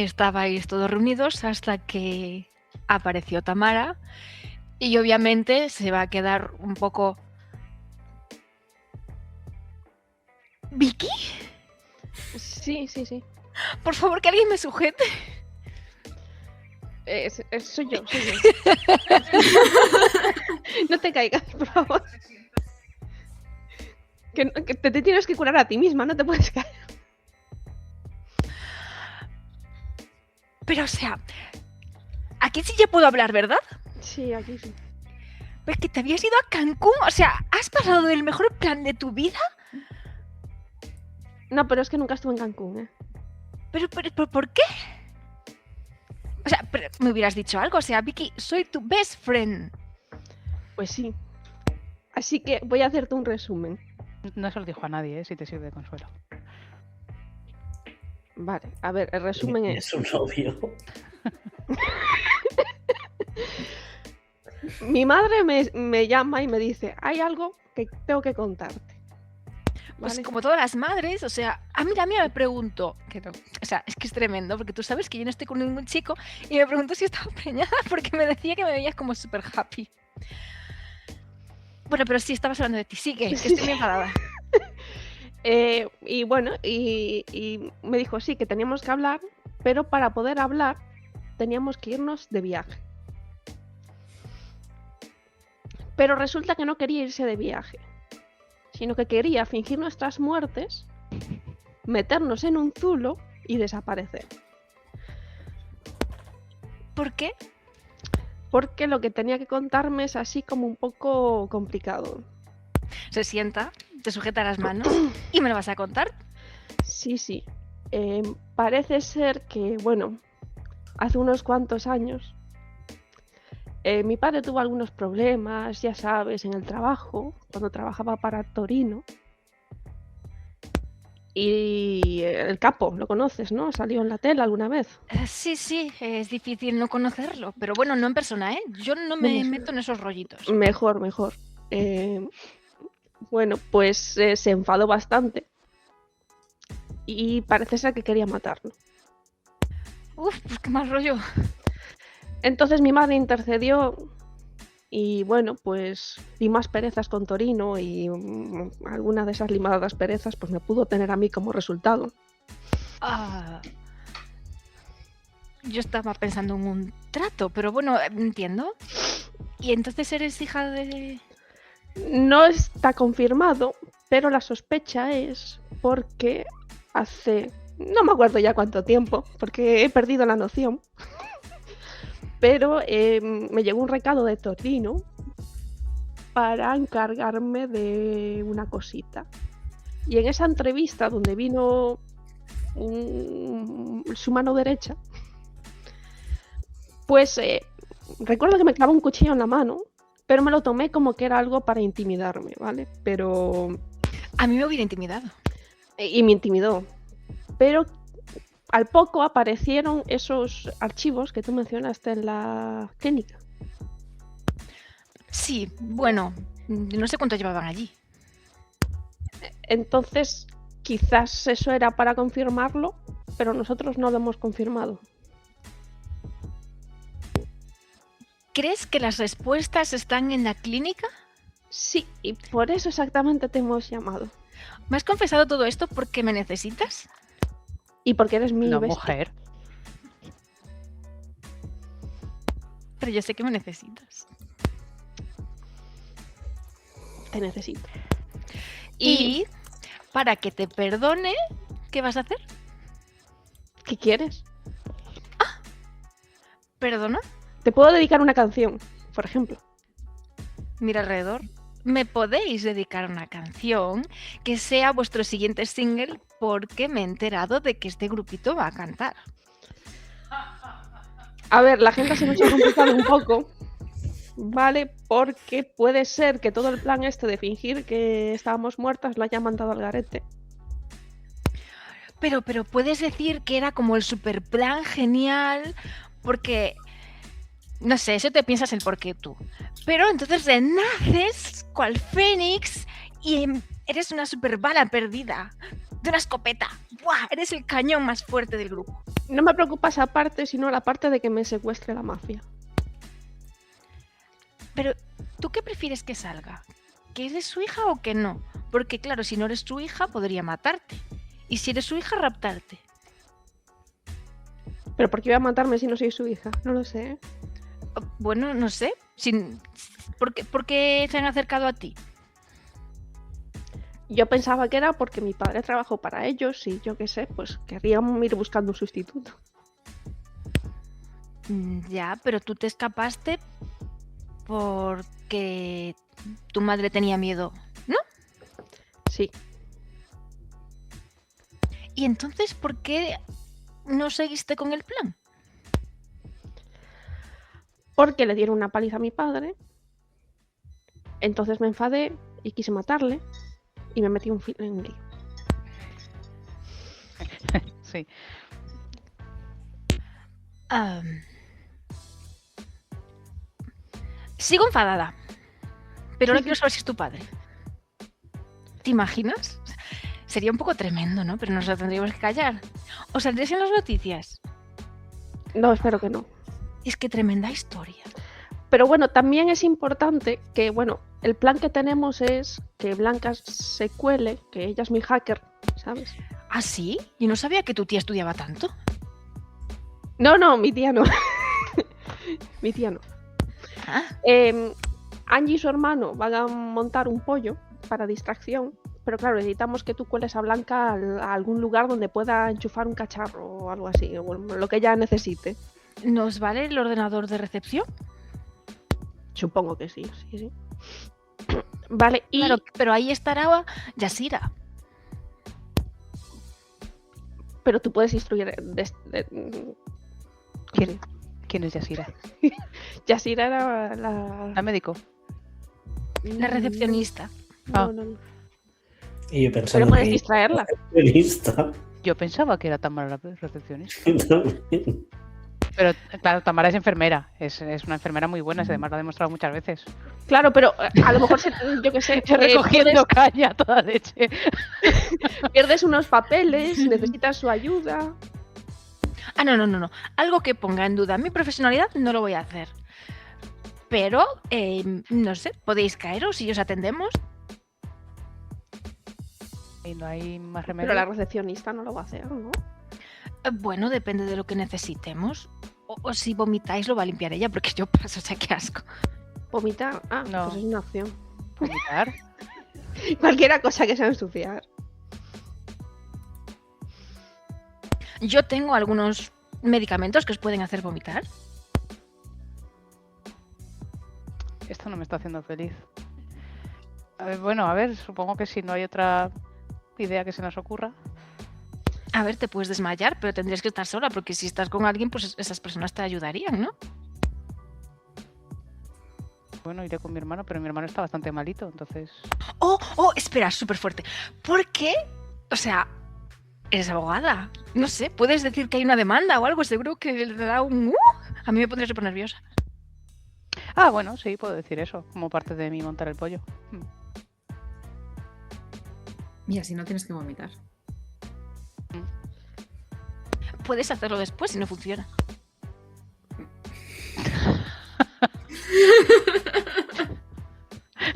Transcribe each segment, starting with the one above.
estabais todos reunidos hasta que apareció Tamara y obviamente se va a quedar un poco... ¿Vicky? Sí. Por favor, que alguien me sujete. Soy yo. No te caigas, por favor. Que te tienes que curar a ti misma, no te puedes caer. Pero, o sea, aquí sí ya puedo hablar, ¿verdad? Sí, aquí sí. Pues que te habías ido a Cancún, o sea, ¿has pasado del mejor plan de tu vida? No, pero es que nunca estuve en Cancún, ¿eh? ¿Pero por qué? O sea, pero me hubieras dicho algo, o sea, Vicky, soy tu best friend. Pues sí. Así que voy a hacerte un resumen. No se lo dijo a nadie, si te sirve de consuelo. Vale, a ver, el resumen es... Es un novio. Mi madre me llama y me dice, hay algo que tengo que contarte. Pues ¿Vale? como todas las madres, o sea, a mí me pregunto, que no, o sea, es que es tremendo, porque tú sabes que yo no estoy con ningún chico y me pregunto si estaba preñada porque me decía que me veías como súper happy. Bueno, pero sí, estabas hablando de ti, sigue, que estoy muy enfadada. Y bueno, y me dijo, sí, que teníamos que hablar, pero para poder hablar teníamos que irnos de viaje. Pero resulta que no quería irse de viaje, sino que quería fingir nuestras muertes, meternos en un zulo y desaparecer. ¿Por qué? Porque lo que tenía que contarme es así como un poco complicado. Se sienta, te sujeta las manos y me lo vas a contar. Sí. Parece ser que, bueno, hace unos cuantos años mi padre tuvo algunos problemas, ya sabes, en el trabajo, cuando trabajaba para Torino. Y el capo, lo conoces, ¿no? Salió en la tele alguna vez. Sí, es difícil no conocerlo, pero bueno, no en persona, ¿eh? Yo no me meto en esos rollitos. Mejor. Bueno, pues se enfadó bastante y parece ser que quería matarlo. Uf, pues qué mal rollo. Entonces mi madre intercedió y bueno, pues limó asperezas con Torino y alguna de esas limadas perezas pues me pudo tener a mí como resultado. Yo estaba pensando en un trato, pero bueno, entiendo. ¿Y entonces eres hija de...? No está confirmado, pero la sospecha es porque hace... No me acuerdo ya cuánto tiempo, porque he perdido la noción. Pero me llegó un recado de Torino para encargarme de una cosita. Y en esa entrevista donde vino su mano derecha, pues recuerdo que me clavó un cuchillo en la mano, pero me lo tomé como que era algo para intimidarme, ¿vale? Pero... A mí me hubiera intimidado. Y me intimidó. Pero al poco aparecieron esos archivos que tú mencionaste en la clínica. Sí, bueno, no sé cuánto llevaban allí. Entonces, quizás eso era para confirmarlo, pero nosotros no lo hemos confirmado. ¿Crees que las respuestas están en la clínica? Sí, y por eso exactamente te hemos llamado. ¿Me has confesado todo esto porque me necesitas? Y porque eres mi bestia. Mujer. Pero yo sé que me necesitas. Te necesito. Y para que te perdone, ¿qué vas a hacer? ¿Qué quieres? ¿Perdona? Te puedo dedicar una canción, por ejemplo. Mira alrededor. Me podéis dedicar una canción que sea vuestro siguiente single porque me he enterado de que este grupito va a cantar. A ver, la gente se nos ha complicado un poco, ¿vale? Porque puede ser que todo el plan este de fingir que estábamos muertas lo haya mandado al garete. Pero puedes decir que era como el super plan genial porque... No sé, eso te piensas el porqué tú. Pero entonces renaces cual Fénix y eres una super bala perdida. de una escopeta. ¡Buah! Eres el cañón más fuerte del grupo. No me preocupa esa parte, sino la parte de que me secuestre la mafia. Pero, ¿tú qué prefieres que salga? ¿Que eres su hija o que no? Porque claro, si no eres su hija, podría matarte. Y si eres su hija, raptarte. ¿Pero por qué iba a matarme si no soy su hija? No lo sé. Bueno, no sé. ¿Por qué se han acercado a ti? Yo pensaba que era porque mi padre trabajó para ellos y yo qué sé, pues querrían ir buscando un sustituto. Ya, pero tú te escapaste porque tu madre tenía miedo, ¿no? Sí. ¿Y entonces por qué no seguiste con el plan? Porque le dieron una paliza a mi padre. Entonces me enfadé y quise matarle. Y me metí en un lío. Sí. Sigo enfadada. Pero ahora quiero saber si es tu padre. ¿Te imaginas? Sería un poco tremendo, ¿no? Pero nos lo tendríamos que callar. ¿O saldrías en las noticias? No, espero que no. Es que tremenda historia. Pero bueno, también es importante que, bueno, el plan que tenemos es que Blanca se cuele, que ella es mi hacker, ¿sabes? ¿Ah, sí? Yo no sabía que tu tía estudiaba tanto. No, mi tía no. Mi tía no. Ah, Angie y su hermano van a montar un pollo para distracción, pero claro, necesitamos que tú cueles a Blanca a algún lugar donde pueda enchufar un cacharro o algo así, o lo que ella necesite. ¿nos vale el ordenador de recepción? Supongo que sí. Vale, y... Claro, pero ahí estará Yasira. Pero tú puedes instruir... ¿Quién es Yasira? Yasira era la... ¿La médico? La recepcionista. No. Y yo Pero pensando puedes que distraerla. lista. Yo pensaba que era Tamara la recepcionista. También. Pero claro, Tamara es enfermera. Es una enfermera muy buena, además lo ha demostrado muchas veces. Claro, pero a lo mejor, yo qué sé, Recogiendo caña toda leche. pierdes unos papeles, necesitas su ayuda. Ah, no. Algo que ponga en duda mi profesionalidad no lo voy a hacer. Pero, no sé, podéis caeros y os atendemos. Y no hay más remedio. Pero la recepcionista no lo va a hacer, ¿no? Bueno, depende de lo que necesitemos. O si vomitáis lo va a limpiar ella, porque yo paso, o sea, qué asco. Vomitar. Ah, No. pues es una opción. ¿Vomitar? Cualquier cosa que sea ensuciar. Yo tengo algunos medicamentos que os pueden hacer vomitar. Esto no me está haciendo feliz. Bueno, a ver, supongo que si no hay otra idea que se nos ocurra. A ver, te puedes desmayar, pero tendrías que estar sola, porque si estás con alguien, pues esas personas te ayudarían, ¿no? Bueno, iré con mi hermano, pero mi hermano está bastante malito, entonces... Oh, espera, súper fuerte. ¿Por qué? O sea, eres abogada. No sé, puedes decir que hay una demanda o algo, seguro que le da un... A mí me pondría súper nerviosa. Ah, bueno, sí, puedo decir eso, como parte de mi montar el pollo. Y así no tienes que vomitar. Puedes hacerlo después si no funciona.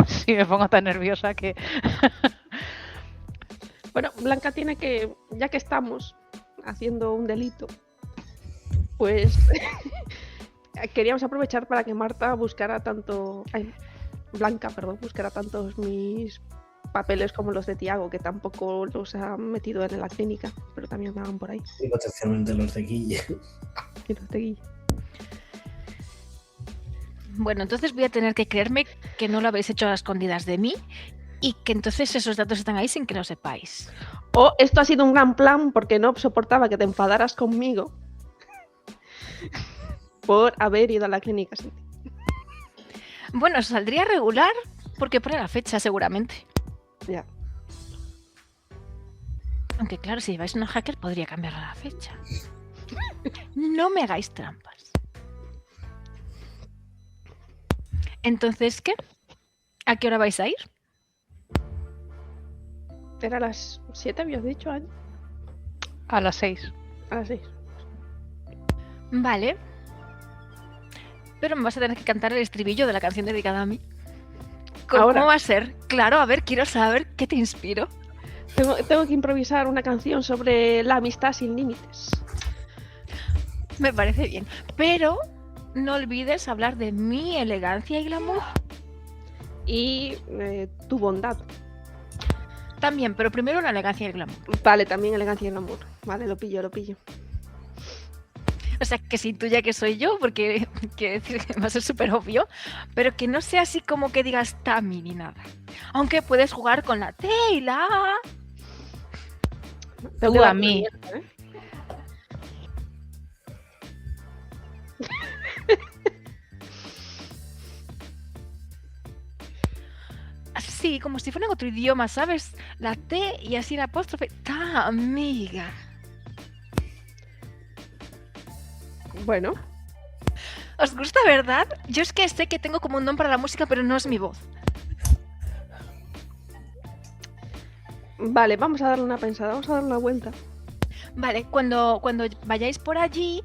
Sí, me pongo tan nerviosa que... Bueno, Blanca tiene que, ya que estamos haciendo un delito, pues queríamos aprovechar para que Marta buscara tanto... Blanca, perdón, buscara tantos mis papeles como los de Tiago, que tampoco los ha metido en la clínica, pero también van por ahí. Y potencialmente los de Guille. Y los de Guille. Bueno, entonces voy a tener que creerme que no lo habéis hecho a escondidas de mí y que entonces esos datos están ahí sin que lo sepáis. O esto ha sido un gran plan porque no soportaba que te enfadaras conmigo por haber ido a la clínica sin ti. Bueno, saldría regular porque pone la fecha seguramente. Ya. Aunque claro, si lleváis una hacker podría cambiar la fecha. No me hagáis trampas. Entonces, ¿qué? ¿A qué hora vais a ir? Era a las 7, habías dicho, Anne. A las 6. A las 6. Vale. Pero me vas a tener que cantar el estribillo de la canción dedicada a mí. ¿Cómo Ahora. va a ser? Claro, a ver, quiero saber qué te inspiro. Tengo que improvisar una canción sobre la amistad sin límites. Me parece bien. Pero no olvides hablar de mi elegancia y glamour. Y tu bondad. También, pero primero la elegancia y el glamour. Vale, también elegancia y glamour. Vale, lo pillo. O sea, que se intuya que soy yo, porque quiero decir que va a ser súper obvio, pero que no sea así como que digas Tami ni nada. Aunque puedes jugar con la T y la A. Tengo Tú que a dar mí. mierda, ¿eh? Así, como si fuera en otro idioma, ¿sabes? La T y así la apóstrofe. ¡Ta, amiga! Bueno, ¿Os gusta, verdad? Yo es que sé que tengo como un don para la música, pero no es mi voz. vale, vamos a darle una pensada, vamos a darle una vuelta. Vale, cuando vayáis por allí,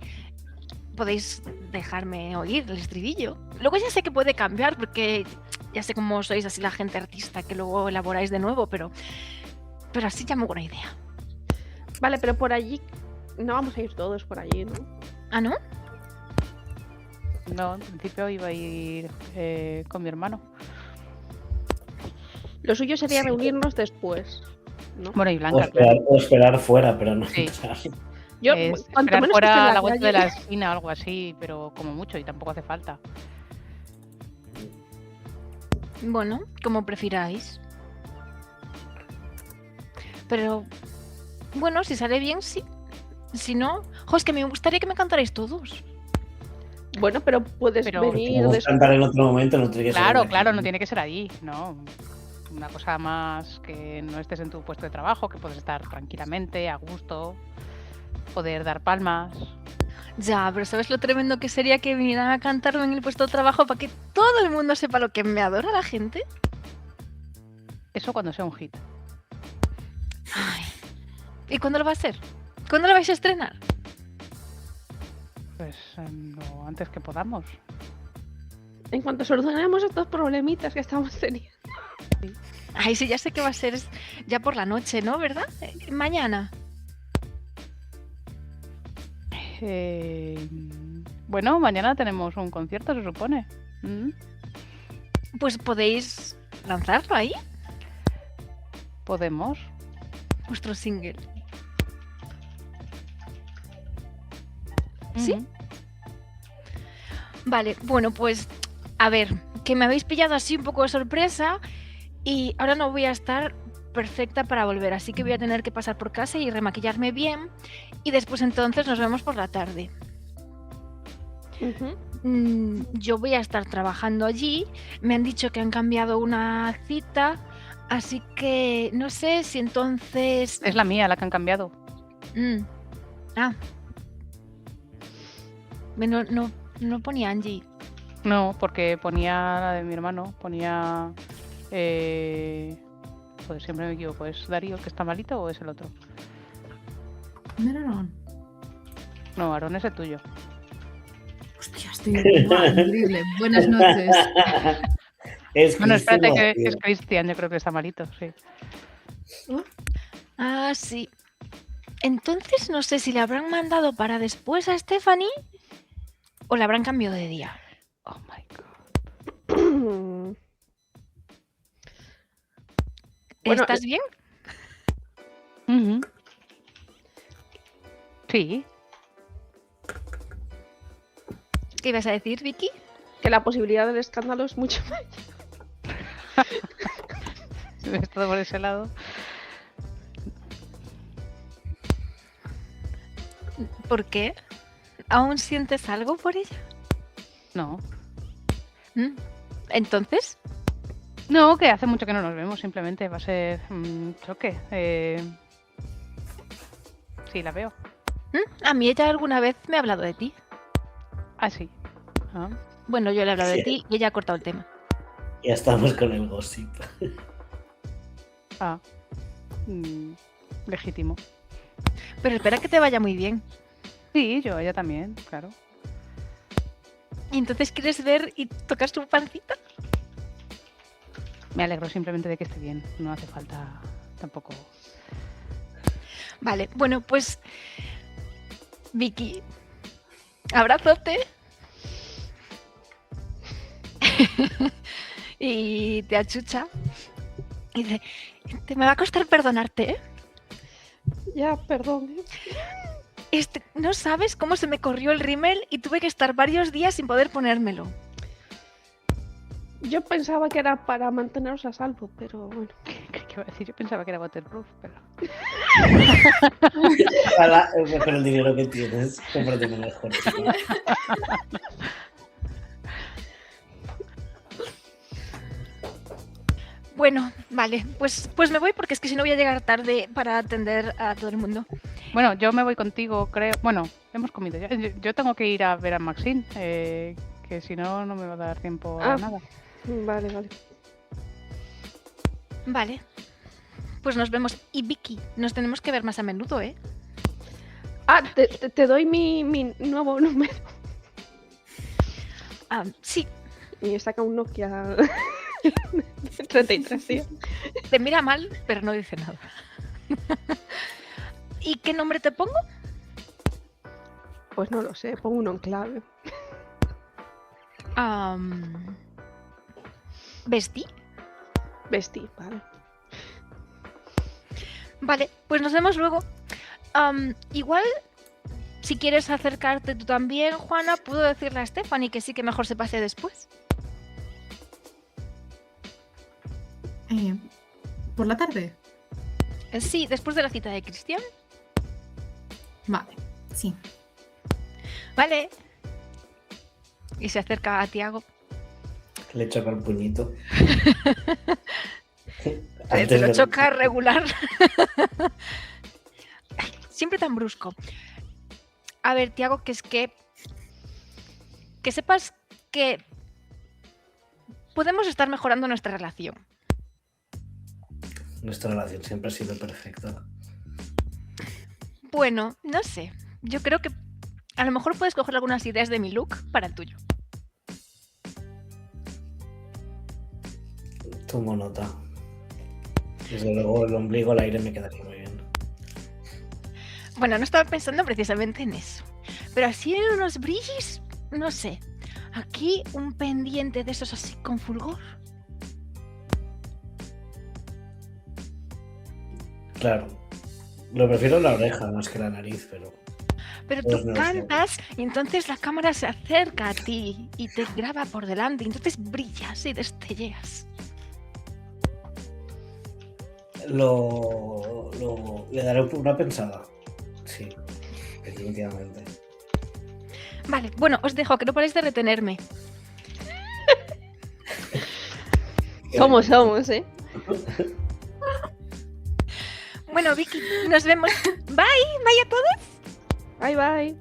podéis dejarme oír el estribillo. Luego ya sé que puede cambiar, porque ya sé cómo sois así la gente artista, que luego elaboráis de nuevo, pero así ya me hago una idea. Vale, pero por allí no vamos a ir todos por allí, ¿no? ¿Ah, no? No, en principio iba a ir con mi hermano. Lo suyo sería Sí. reunirnos después, ¿no? Bueno, y O Blanca, claro. esperar fuera, pero no Sí. entrar. Yo, Es cuanto esperar menos que esté fuera en a la la vuelta de calle- la esquina o algo así, pero como mucho, y tampoco hace falta. Bueno, como prefiráis. Pero, bueno, si sale bien, sí. Si no, es que me gustaría que me cantarais todos. Bueno, pero puedes Pero- venir Podemos después. cantar en otro momento, no tiene que ser Claro, aquí. claro, no tiene que ser allí, no. Una cosa más que no estés en tu puesto de trabajo, que puedes estar tranquilamente, a gusto, poder dar palmas. Ya, pero ¿sabes lo tremendo que sería que vinieran a cantarme en el puesto de trabajo para que todo el mundo sepa lo que me adora la gente? Eso cuando sea un hit. Ay. ¿Y cuándo lo va a ser? ¿Cuándo lo vais a estrenar? Pues lo antes que podamos. En cuanto solucionemos estos problemitas que estamos teniendo. Ay, sí, ya sé que va a ser ya por la noche, ¿no? ¿Verdad? Mañana. Bueno, mañana tenemos un concierto, se supone. Pues podéis lanzarlo ahí, Podemos. vuestro single. ¿Sí? Ujú. Vale, bueno, pues a ver, que me habéis pillado así un poco de sorpresa y ahora no voy a estar perfecta para volver, así que voy a tener que pasar por casa y remaquillarme bien y después entonces nos vemos por la tarde. Yo voy a estar trabajando allí, me han dicho que han cambiado una cita, así que no sé si entonces... Es la mía, la que han cambiado. Ah. No ponía Angie. No, porque ponía la de mi hermano, ponía... Joder, siempre me equivoco. ¿Es Darío el que está malito o es el otro? No era Aaron. No, Aarón es el tuyo. Hostia, estoy increíble. Buenas noches. Es Bueno, espérate, Cristina, que tío. es Cristian, yo creo que está malito, sí. Ah, sí. Entonces no sé si le habrán mandado para después a Stephanie o le habrán cambiado de día. Oh my god. Bueno, ¿Estás bien? Ujú. Sí, ¿Qué ibas a decir, Vicky? que la posibilidad del escándalo es mucho más. ves todo por ese lado. ¿Por qué? ¿Aún sientes algo por ella? No. Entonces, No, que hace mucho que no nos vemos, simplemente va a ser un choque. Sí, la veo. a mí ella alguna vez me ha hablado de ti. Ah, sí. Ah. Bueno, yo le he hablado de Sí. ti y ella ha cortado el tema. Ya estamos con el gossip. Ah. legítimo. Pero espera que te vaya muy bien. Sí, yo, ella también, claro. ¿Y entonces quieres ver y tocas tu pancita? Me alegro simplemente de que esté bien. No hace falta tampoco. Vale, bueno, pues Vicky, abrazote. Y te achucha. Y dice, te me va a costar perdonarte, ¿eh? Ya, perdón. No sabes cómo se me corrió el rímel y tuve que estar varios días sin poder ponérmelo. Yo pensaba que era para manteneros a salvo, pero bueno. ¿Qué iba a decir? Yo pensaba que era waterproof, pero... Con el dinero que tienes, cómprate lo mejor. chico. Bueno, vale, pues me voy porque es que si no voy a llegar tarde para atender a todo el mundo. Bueno, yo me voy contigo, creo. Bueno, hemos comido ya. Yo tengo que ir a ver a Maxine, que si no, no me va a dar tiempo a nada. Vale, vale. Vale, pues nos vemos. Y Vicky, nos tenemos que ver más a menudo, ¿eh? Ah, te doy mi nuevo número. Ah, sí, Y saca un Nokia 33, tío. te mira mal, pero no dice nada. ¿Y qué nombre te pongo? Pues no lo sé, pongo uno en clave. ¿Vesti? Vestí, vale. Vale, pues nos vemos luego. Igual, si quieres acercarte tú también, Juana, puedo decirle a Stephanie que sí que mejor se pase después. ¿Por la tarde? Sí, después de la cita de Cristian. Vale, sí. Vale. Y se acerca a Tiago. Le choca el puñito. Te lo choca regular. Ay, siempre tan brusco. A ver, Tiago, que es que sepas que podemos estar mejorando nuestra relación. Nuestra relación siempre ha sido perfecta. Bueno, no sé. Yo creo que a lo mejor puedes coger algunas ideas de mi look para el tuyo. Tomo nota. Desde luego el ombligo al aire me quedaría muy bien. Bueno, no estaba pensando precisamente en eso. Pero así en unos brillis, no sé. Aquí un pendiente de esos así con fulgor. Claro. Lo prefiero en la oreja más que la nariz, pero... Pero Pues tú no sé. cantas y entonces la cámara se acerca a ti y te graba por delante. Y entonces brillas y destelleas. Le daré una pensada. Sí, definitivamente. Vale, bueno, os dejo, que no paréis de retenerme. Somos, ¿eh? Bueno, Vicky, nos vemos. Bye a todos. Bye, bye.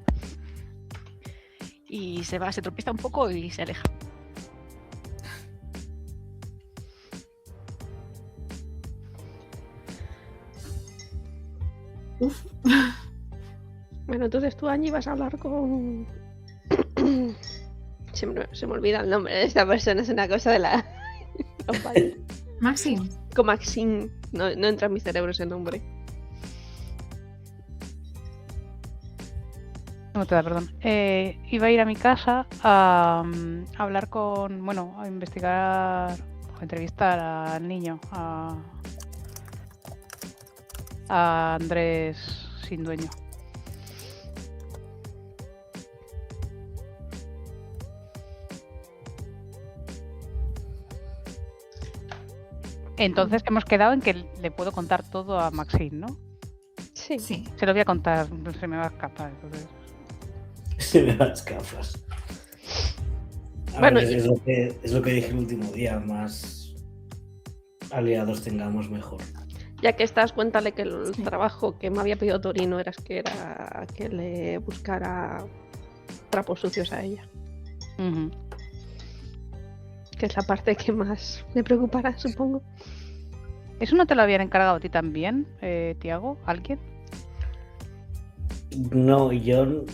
Y se va, se tropieza un poco y se aleja. Uf. Bueno, entonces tú, Angie, vas a hablar con... se me olvida el nombre de esta persona, es una cosa de la... No, vale. Maxim. Con Maxine. No entra en mi cerebro ese nombre. No te da, perdón. Iba a ir a mi casa a hablar con... Bueno, a investigar o entrevistar al niño, a Andrés sin dueño. Entonces hemos quedado en que le puedo contar todo a Maxine, ¿no? Sí. Sí. Se lo voy a contar, se me va a escapar. Entonces... Se me van las gafas. Bueno, Ver, es lo que dije el último día, más aliados tengamos mejor. Ya que estás, cuéntale que el trabajo que me había pedido Torino era que le buscara trapos sucios a ella. Uh-huh. Que es la parte que más me preocupará, supongo. ¿Eso no te lo habían encargado a ti también, Tiago? ¿Alguien? No, yo...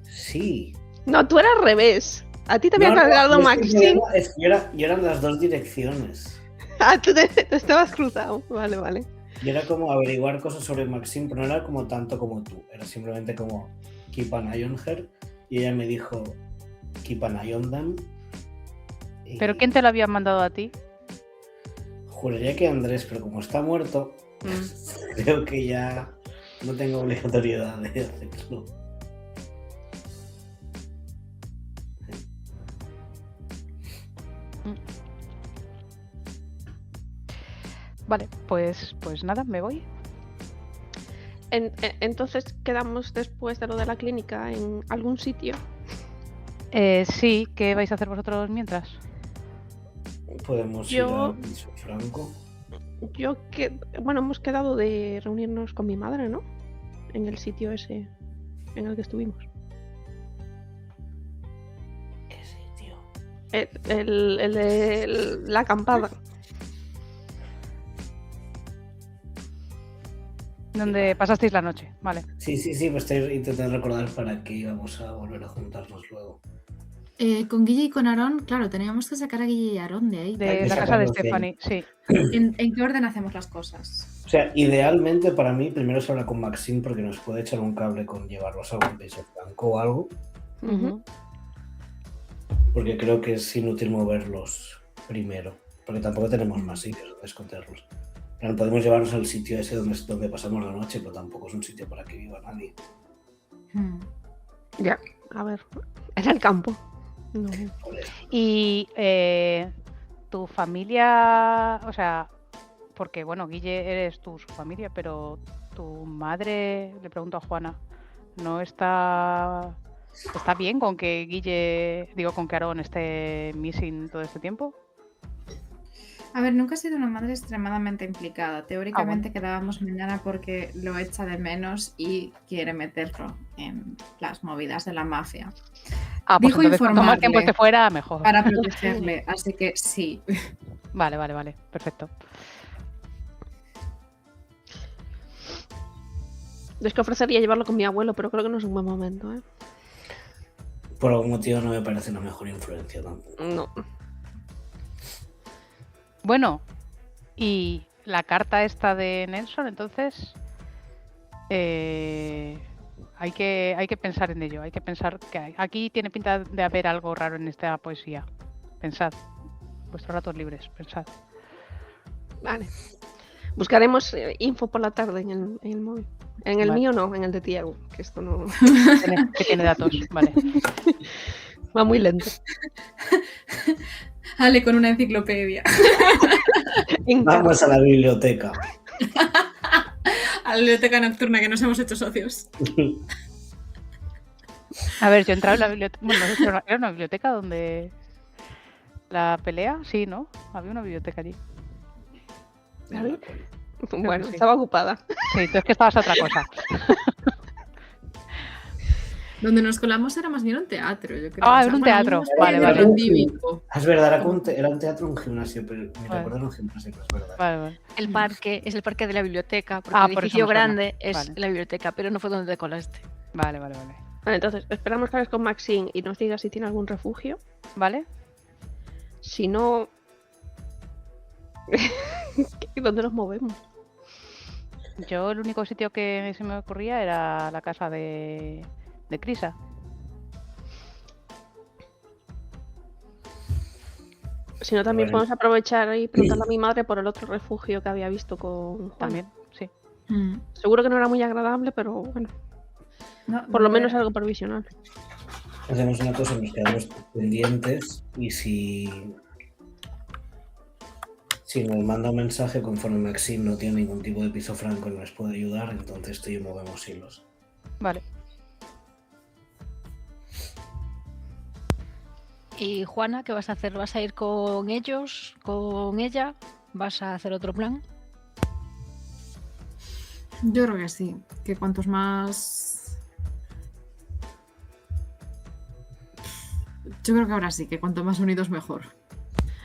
Sí. No, tú eras al revés. A ti te había No, no, cargado es que Maxim. es que yo era en las dos direcciones. Ah, tú te estabas cruzado. Vale, vale. Yo era como averiguar cosas sobre Maxim, pero no era como tanto como tú. Era simplemente como keep an eye on her. Y ella me dijo keep an eye on them. Y ¿Pero quién te lo había mandado a ti? juraría que Andrés, pero como está muerto, creo que ya no tengo obligatoriedad de hacerlo. Vale, pues nada, me voy. Entonces quedamos después de lo de la clínica en algún sitio. Sí, ¿qué vais a hacer vosotros mientras? Podemos ir Yo- a Piso Franco. Bueno, hemos quedado de reunirnos con mi madre, ¿no? En el sitio ese en el que estuvimos. ¿Qué sitio? El de la acampada. Donde pasasteis la noche, vale. Sí, me estoy intentando recordar para qué íbamos a volver a juntarnos luego. Con Guille y con Aarón, claro, teníamos que sacar a Guille y a Aarón de ahí. De la Esa casa de cosa, sí. Stephanie, sí. ¿En qué orden hacemos las cosas? O sea, idealmente para mí primero se habla con Maxim porque nos puede echar un cable con llevarlos a algún piso franco o algo, Ujú. porque creo que es inútil moverlos primero, porque tampoco tenemos más sitios donde esconderlos. Pero podemos llevarlos al sitio ese donde pasamos la noche, pero tampoco es un sitio para que viva nadie. Ya, a ver. En el campo. No. Joder. Y tu familia, o sea, porque bueno, Guille eres tú, su familia, pero tu madre, le pregunto a Juana, ¿no está bien con que con que Aarón esté missing todo este tiempo? A ver, nunca he sido una madre extremadamente implicada. Teóricamente quedábamos mañana porque lo echa de menos y quiere meterlo en las movidas de la mafia Ah, pues Dijo entonces cuanto más tiempo informarle. esté fuera, mejor. para protegerle, así que sí. Vale, perfecto. Es que ofrecería llevarlo con mi abuelo, pero creo que no es un buen momento, ¿eh? Por algún motivo no me parece la mejor influencia tampoco. No. Bueno, y la carta esta de Nelson, entonces hay que pensar en ello, hay que pensar que aquí tiene pinta de haber algo raro en esta poesía. Pensad, vuestros ratos libres, pensad. Vale. Buscaremos info por la tarde en el móvil. En el Vale. mío no, en el de Tiago, que esto no Que tiene datos, vale. va muy lento. Ale con una enciclopedia. Vamos a la biblioteca. A la biblioteca nocturna que nos hemos hecho socios. A ver, yo he entrado en la biblioteca. Bueno, no sé si era una biblioteca donde la pelea, sí, ¿no? Había una biblioteca allí. ¿Vale? Bueno, sí. estaba ocupada. Sí, tú es que estabas a otra cosa. Donde nos colamos era más bien un teatro, yo creo. Ah, O sea, era un bueno, teatro. una especie Vale, de vale. rendívico. Es verdad, era un teatro o un gimnasio, pero mi Vale. recuerdo era un gimnasio, pero es verdad. Vale. El parque es el parque de la biblioteca, porque Ah, el por eso edificio me suena. grande es Vale. la biblioteca, pero no fue donde te colaste. Vale. Vale, entonces, esperamos que hables con Maxine y nos diga si tiene algún refugio. ¿Vale? Si no... ¿Dónde nos movemos? Yo el único sitio que se me ocurría era la casa de Crisa. Si no, también Bueno. podemos aprovechar y preguntarle a mi madre por el otro refugio que había visto con Juan. También, sí. Seguro que no era muy agradable, pero bueno, No, por lo no menos era. algo provisional. Hacemos una cosa, nos quedamos pendientes y si nos manda un mensaje conforme Maxim no tiene ningún tipo de piso franco y nos puede ayudar, entonces tú y yo movemos hilos. Vale. ¿Y Juana, qué vas a hacer? ¿Vas a ir con ellos, con ella? ¿Vas a hacer otro plan? Yo creo que sí, que cuantos más... Yo creo que ahora sí, que cuanto más unidos mejor.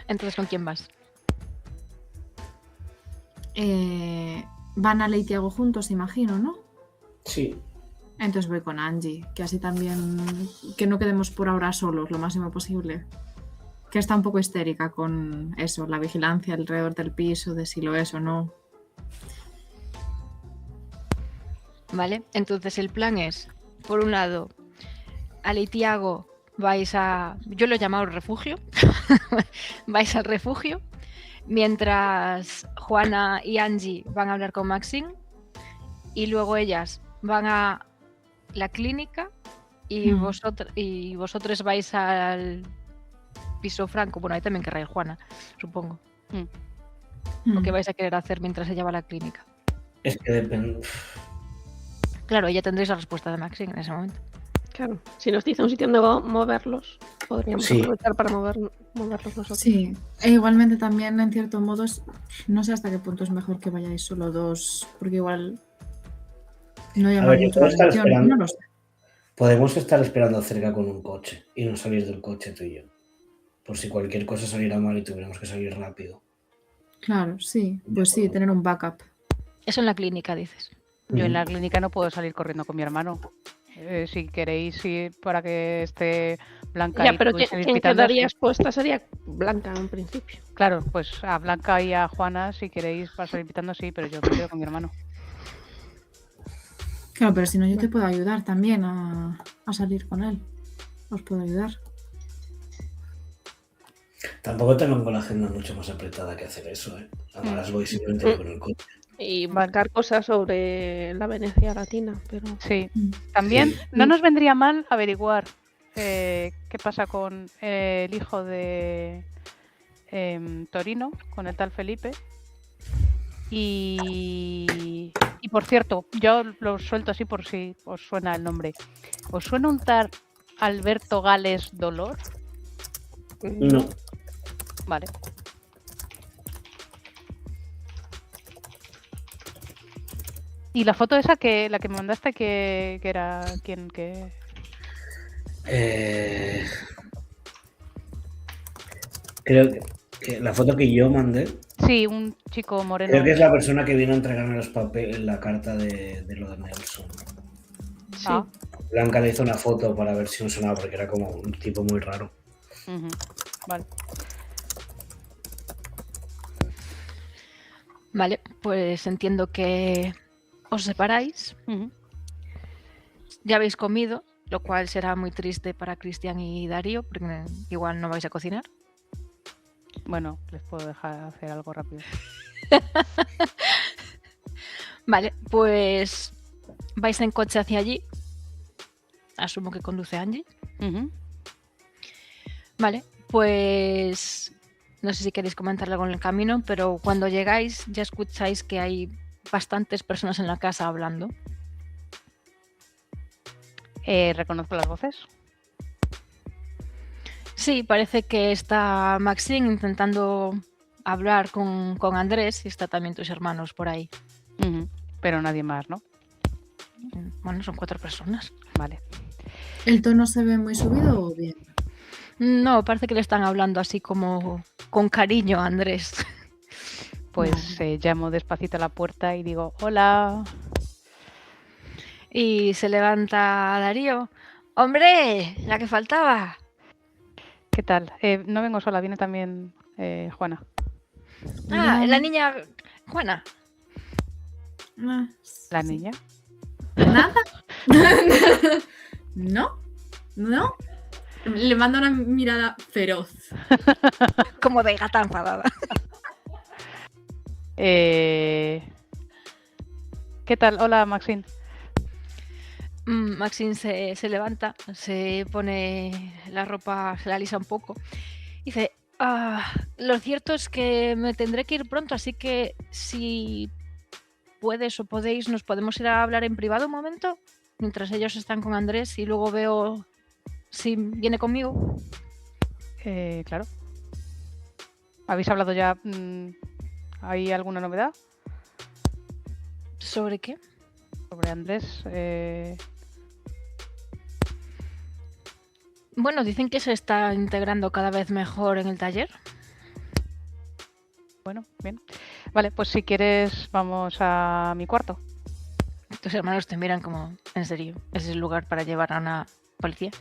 Entonces, ¿con quién vas? Van a Leitiago juntos, imagino, ¿no? Sí, Entonces voy con Angie, que así también, que no quedemos por ahora solos lo máximo posible. Que está un poco histérica con eso, la vigilancia alrededor del piso, de si lo es o no. Vale, entonces el plan es, por un lado, a Leitiago vais a... Yo lo he llamado refugio. Vais al refugio, mientras Juana y Angie van a hablar con Maxine y luego ellas van a la clínica y, vosotros vais al piso Franco. Bueno, ahí también querrá ir Juana, supongo. Lo que vais a querer hacer mientras ella va a la clínica. es que depende. Claro, ya tendréis la respuesta de Maxine en ese momento. Claro, si nos dice un sitio donde moverlos, podríamos Sí. aprovechar para moverlos nosotros. Sí, e igualmente también en cierto modo, no sé hasta qué punto es mejor que vayáis solo dos, porque igual no A llama ver, yo mucho puedo la estar atención, esperando. no lo sé. Podemos estar esperando cerca con un coche y no salir del coche tú y yo. Por si cualquier cosa saliera mal y tuviéramos que salir rápido. Claro, sí, pues sí, tener un backup. Eso en la clínica, dices. Yo en la clínica no puedo salir corriendo con mi hermano. Si queréis ir para que esté Blanca Ya, y pero podéis salir quien pitando, quedaría sí. expuesta sería Blanca en un principio. Claro, pues a Blanca y a Juana, si queréis para salir pitando, sí, pero yo me quedo con mi hermano. Claro, pero si no, yo te puedo ayudar también a salir con él. Os puedo ayudar. Tampoco tengo la agenda mucho más apretada que hacer eso, ¿eh? Ahora voy simplemente con el coche. Y Vale. buscar cosas sobre la Venecia latina, pero... Sí. Mm. También Sí. no nos vendría mal averiguar qué pasa con el hijo de Torino, con el tal Felipe. Y por cierto, yo lo suelto así por si os suena el nombre. ¿Os suena un tal Alberto Gales Dolor? No. Vale. Y la foto esa la que me mandaste que era quien que... Creo que la foto que yo mandé, Sí, un chico moreno. creo que es la persona que vino a entregarme los papeles, la carta de lo de Nelson. Sí. Ah, Blanca le hizo una foto para ver si me sonaba, porque era como un tipo muy raro. ujú, vale. Vale, pues entiendo que os separáis. Ujú. Ya habéis comido, lo cual será muy triste para Cristian y Darío, porque igual no vais a cocinar. Bueno, les puedo dejar hacer algo rápido. Vale, pues vais en coche hacia allí. Asumo que conduce Angie. Ujú. Vale, pues no sé si queréis comentar algo en el camino, pero cuando llegáis ya escucháis que hay bastantes personas en la casa hablando. Reconozco las voces. Sí, parece que está Maxine intentando hablar con Andrés y está también tus hermanos por ahí. Ujú. Pero nadie más, ¿no? Bueno, son 4 personas. Vale. ¿El tono se ve muy subido o bien? No, parece que le están hablando así como con cariño a Andrés. Pues llamo despacito a la puerta y digo, hola. Y se levanta Darío. ¡Hombre! La que faltaba. ¿Qué tal? No vengo sola, viene también Juana. Ah, Ya. la niña Juana. Ah, ¿La niña? ¿Nada? ¿No? ¿No? Le mando una mirada feroz. Como de gata enfadada. ¿Qué tal? Hola, Maxine. Maxine se levanta, se pone la ropa, se la alisa un poco. Dice, lo cierto es que me tendré que ir pronto, así que si puedes o podéis, nos podemos ir a hablar en privado un momento, mientras ellos están con Andrés y luego veo si viene conmigo. Claro. ¿Habéis hablado ya? ¿Hay alguna novedad ¿Sobre qué? sobre Andrés? Bueno, dicen que se está integrando cada vez mejor en el taller. Bueno, bien. Vale, pues si quieres vamos a mi cuarto. Tus hermanos te miran como, en serio, ¿ese es el lugar para llevar a una policía?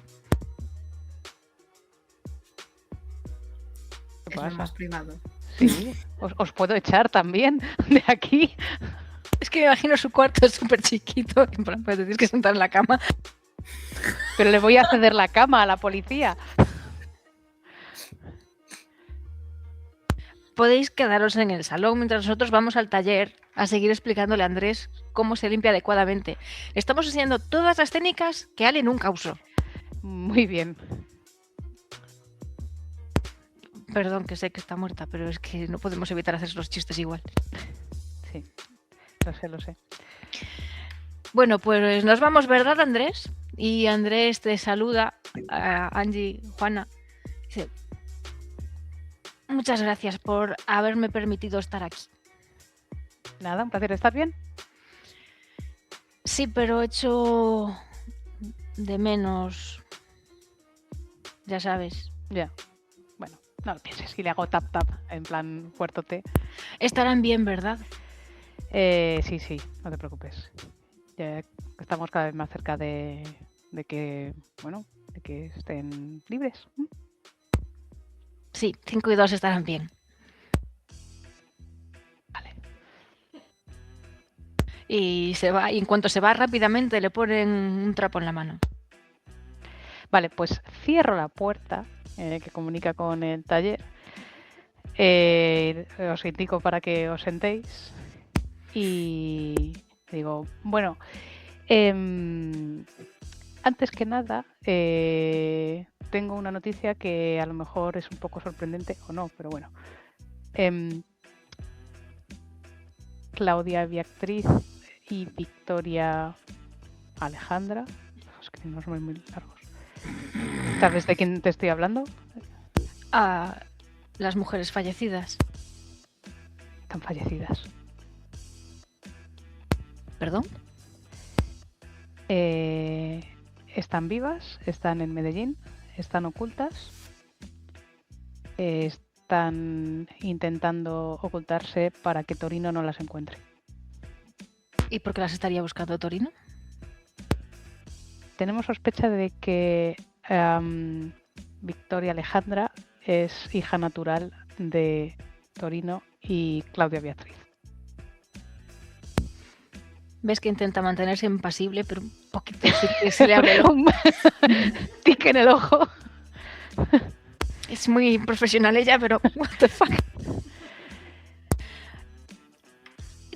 ¿Qué Es lo pasa? más privado. Sí, os puedo echar también de aquí. Es que me imagino su cuarto es súper chiquito, en plan, pues te tienes que sentar en la cama. Pero le voy a ceder la cama a la policía. Podéis quedaros en el salón mientras nosotros vamos al taller a seguir explicándole a Andrés cómo se limpia adecuadamente. Le estamos enseñando todas las técnicas que Ale nunca usó. Muy bien. Perdón, que sé que está muerta, pero es que no podemos evitar hacer los chistes igual. Sí, lo sé. Bueno, pues nos vamos, ¿verdad, Andrés? Y Andrés te saluda a Angie, Juana. Dice, muchas gracias por haberme permitido estar aquí. Nada, un placer. ¿Estás bien? Sí, pero echo de menos, ya sabes. Ya. Bueno, no lo pienses. Y le hago tap tap en plan fuertote. Estarán bien, ¿verdad? Sí, no te preocupes. Ya estamos cada vez más cerca de que estén libres. Sí, 5 y 2 estarán bien. Vale. Y se va, y en cuanto se va rápidamente le ponen un trapo en la mano. Vale, pues cierro la puerta que comunica con el taller. Os indico para que os sentéis. Y digo, bueno, antes que nada, tengo una noticia que a lo mejor es un poco sorprendente o no, pero bueno. Claudia Beatriz y Victoria Alejandra. Es que no son muy largos. ¿Sabes de quién te estoy hablando? A las mujeres fallecidas. Están fallecidas. ¿Perdón? Están vivas, están en Medellín, están ocultas, están intentando ocultarse para que Torino no las encuentre. ¿Y por qué las estaría buscando Torino? Tenemos sospecha de que Victoria Alejandra es hija natural de Torino y Claudia Beatriz. Ves que intenta mantenerse impasible, pero un poquito sí que se le abre el ojo. Tic en el ojo. Es muy profesional ella, pero what the fuck.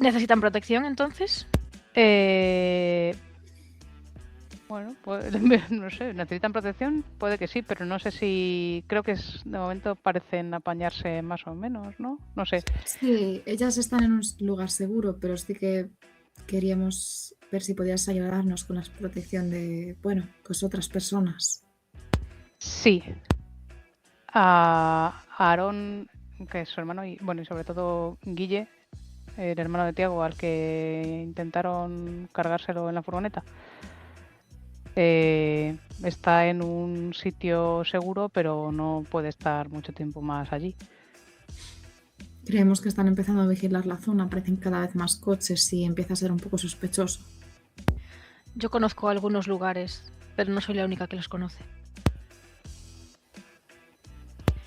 ¿Necesitan protección entonces? Bueno, pues no sé, ¿necesitan protección? Puede que sí, pero no sé si... Creo que de momento parecen apañarse más o menos, ¿no? No sé. Sí, ellas están en un lugar seguro, pero sí que queríamos ver si podías ayudarnos con la protección de, bueno, pues otras personas. Sí. A Aarón, que es su hermano, y bueno, y sobre todo Guille, el hermano de Tiago, al que intentaron cargárselo en la furgoneta. Está en un sitio seguro, pero no puede estar mucho tiempo más allí. Creemos que están empezando a vigilar la zona, aparecen cada vez más coches y empieza a ser un poco sospechoso. Yo conozco algunos lugares, pero no soy la única que los conoce.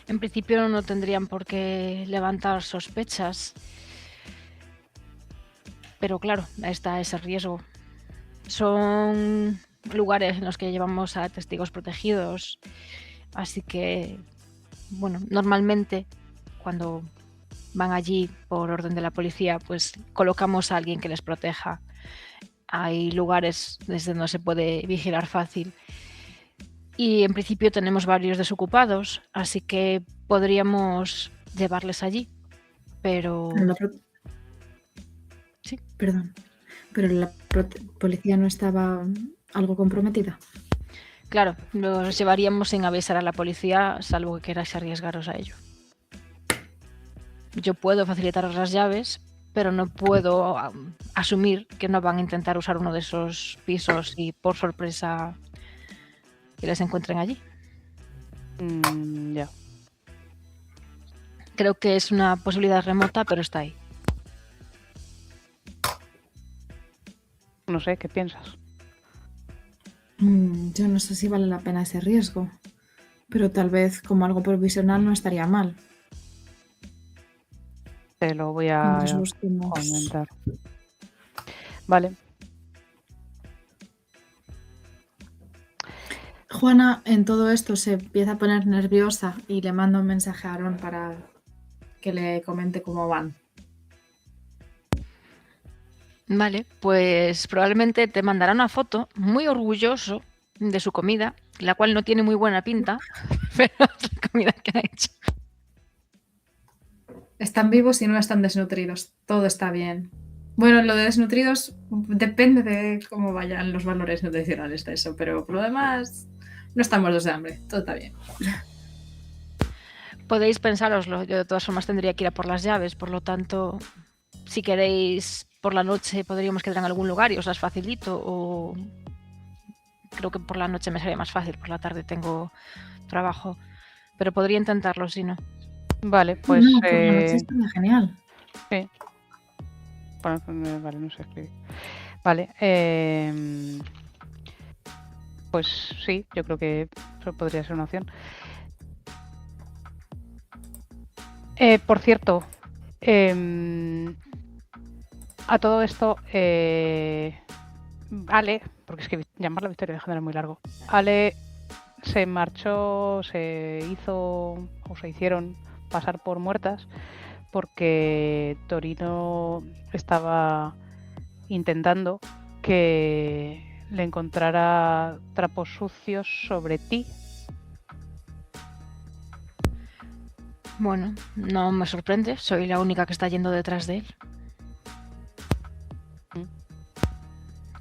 En principio no tendrían por qué levantar sospechas, pero claro, está ese riesgo. Son lugares en los que llevamos a testigos protegidos, así que, bueno, normalmente cuando van allí por orden de la policía, pues colocamos a alguien que les proteja. Hay lugares desde donde se puede vigilar fácil. Y en principio tenemos varios desocupados, así que podríamos llevarles allí. Pero... Sí. Perdón, pero la policía no estaba algo comprometida. Claro, los llevaríamos sin avisar a la policía, salvo que queráis arriesgaros a ello. Yo puedo facilitaros las llaves, pero no puedo asumir que no van a intentar usar uno de esos pisos y por sorpresa que les encuentren allí. Ya. Creo que es una posibilidad remota, pero está ahí. No sé, ¿qué piensas? Yo no sé si vale la pena ese riesgo, pero tal vez como algo provisional no estaría mal. Te lo voy Mientras a busquemos. comentar. Vale. Juana en todo esto se empieza a poner nerviosa y le manda un mensaje a Aaron para que le comente cómo van. Vale, pues probablemente te mandará una foto muy orgulloso de su comida, la cual no tiene muy buena pinta, pero es la comida que ha hecho. Están vivos y no están desnutridos. Todo está bien. Bueno, lo de desnutridos depende de cómo vayan los valores nutricionales de eso, pero por lo demás no estamos muertos de hambre. Todo está bien. Podéis pensároslo, yo de todas formas tendría que ir a por las llaves, por lo tanto, si queréis por la noche podríamos quedar en algún lugar y os las facilito, o creo que por la noche me sería más fácil, por la tarde tengo trabajo, pero podría intentarlo si no. Vale, pues... No, por la noche estaría genial. Sí. Bueno, vale, no sé escribir. Vale. Pues sí, yo creo que eso podría ser una opción. Por cierto, a todo esto, Ale, porque es que llamarla Victoria de género es muy largo. Ale se marchó, se hicieron pasar por muertas porque Torino estaba intentando que le encontrara trapos sucios sobre ti. Bueno, no me sorprende, soy la única que está yendo detrás de él.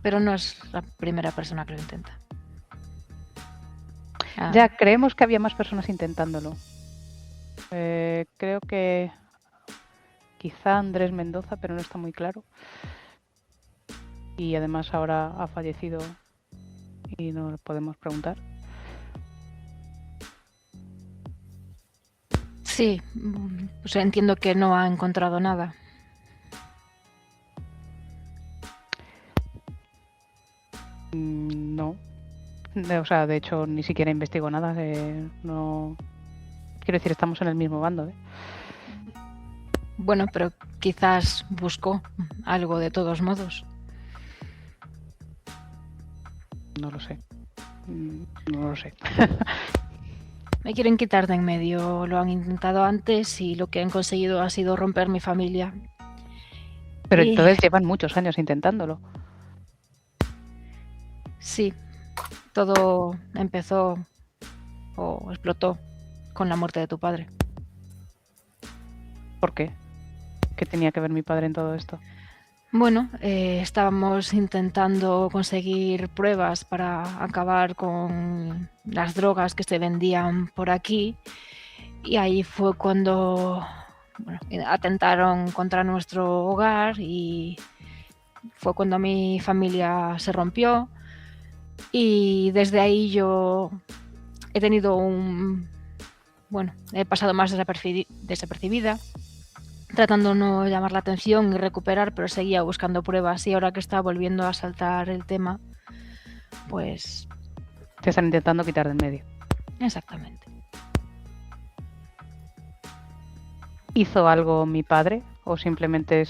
Pero no es la primera persona que lo intenta. Ya creemos que había más personas intentándolo. Creo que quizá Andrés Mendoza, pero no está muy claro. Y además ahora ha fallecido y no lo podemos preguntar. Sí, pues entiendo que no ha encontrado nada. No. O sea, de hecho, ni siquiera investigo nada. No. Quiero decir, estamos en el mismo bando. Bueno, pero quizás buscó algo de todos modos. No lo sé. No lo sé. Me quieren quitar de en medio. Lo han intentado antes y lo que han conseguido ha sido romper mi familia. Pero entonces llevan muchos años intentándolo. Sí, todo empezó o explotó con la muerte de tu padre. ¿Por qué? ¿Qué tenía que ver mi padre en todo esto? Bueno, estábamos intentando conseguir pruebas para acabar con las drogas que se vendían por aquí y ahí fue cuando atentaron contra nuestro hogar y fue cuando mi familia se rompió y desde ahí yo he tenido he pasado más desapercibida, tratando de no llamar la atención y recuperar, pero seguía buscando pruebas y ahora que está volviendo a saltar el tema, pues... Te están intentando quitar de en medio. Exactamente. ¿Hizo algo mi padre o simplemente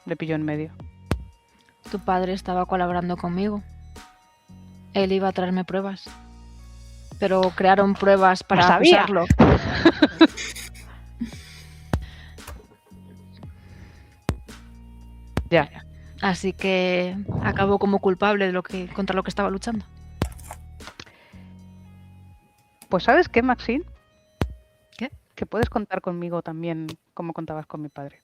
le pilló en medio? Tu padre estaba colaborando conmigo. Él iba a traerme pruebas. Pero crearon pruebas para acusarlo. Ya. Así que acabó como culpable de contra lo que estaba luchando. Pues ¿sabes qué, Maxine? ¿Qué? Que puedes contar conmigo también como contabas con mi padre.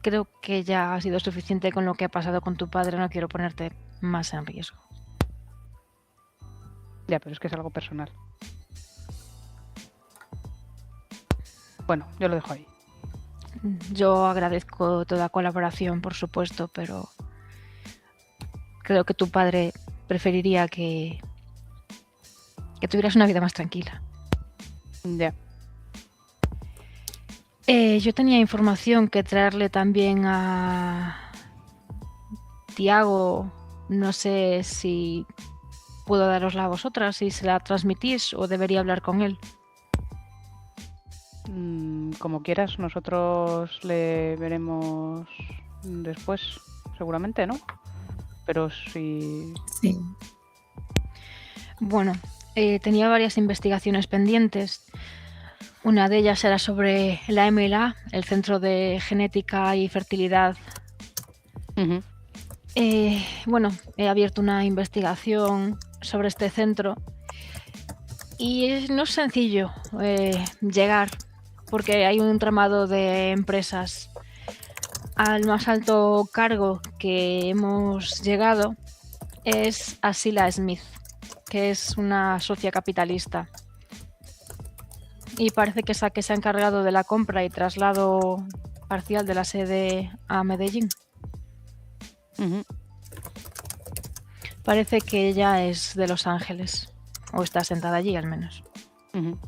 Creo que ya ha sido suficiente con lo que ha pasado con tu padre. No quiero ponerte más en riesgo. Ya, pero es que es algo personal. Bueno, yo lo dejo ahí. Yo agradezco toda colaboración, por supuesto, pero creo que tu padre preferiría que tuvieras una vida más tranquila. Ya. Yo tenía información que traerle también a Tiago, no sé si puedo darosla a vosotras, si se la transmitís o debería hablar con él. Como quieras, nosotros le veremos después, seguramente, ¿no? Pero si... Sí. Bueno, tenía varias investigaciones pendientes. Una de ellas era sobre la MLA, el Centro de Genética y Fertilidad. Ujú. Bueno, he abierto una investigación sobre este centro y no es sencillo llegar porque hay un entramado de empresas. Al más alto cargo que hemos llegado es Asila Smith, que es una socia capitalista. Y parece que es la que se ha encargado de la compra y traslado parcial de la sede a Medellín. Ujú. Parece que ella es de Los Ángeles, o está sentada allí al menos. Ujú.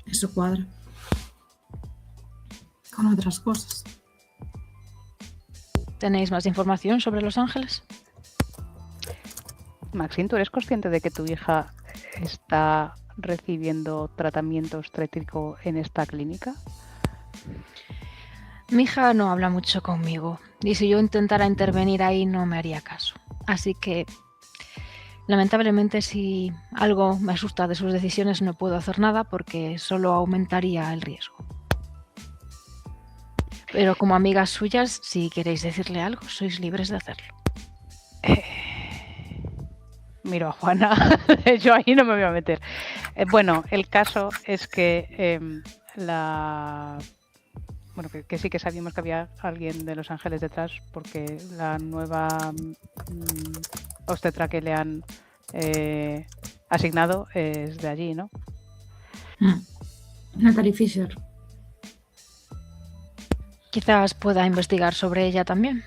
Eso cuadra. Con otras cosas. ¿Tenéis más información sobre Los Ángeles? Maxine, ¿tú eres consciente de que tu hija está recibiendo tratamiento obstétrico en esta clínica? Mi hija no habla mucho conmigo y si yo intentara intervenir ahí no me haría caso. Así que, lamentablemente, si algo me asusta de sus decisiones no puedo hacer nada porque solo aumentaría el riesgo. Pero como amigas suyas, si queréis decirle algo, sois libres de hacerlo. Miro a Juana, yo ahí no me voy a meter. Bueno, el caso es que bueno, que sí que sabíamos que había alguien de Los Ángeles detrás porque la nueva obstetra que le han asignado es de allí, ¿no? Natalie Fisher. Quizás pueda investigar sobre ella también.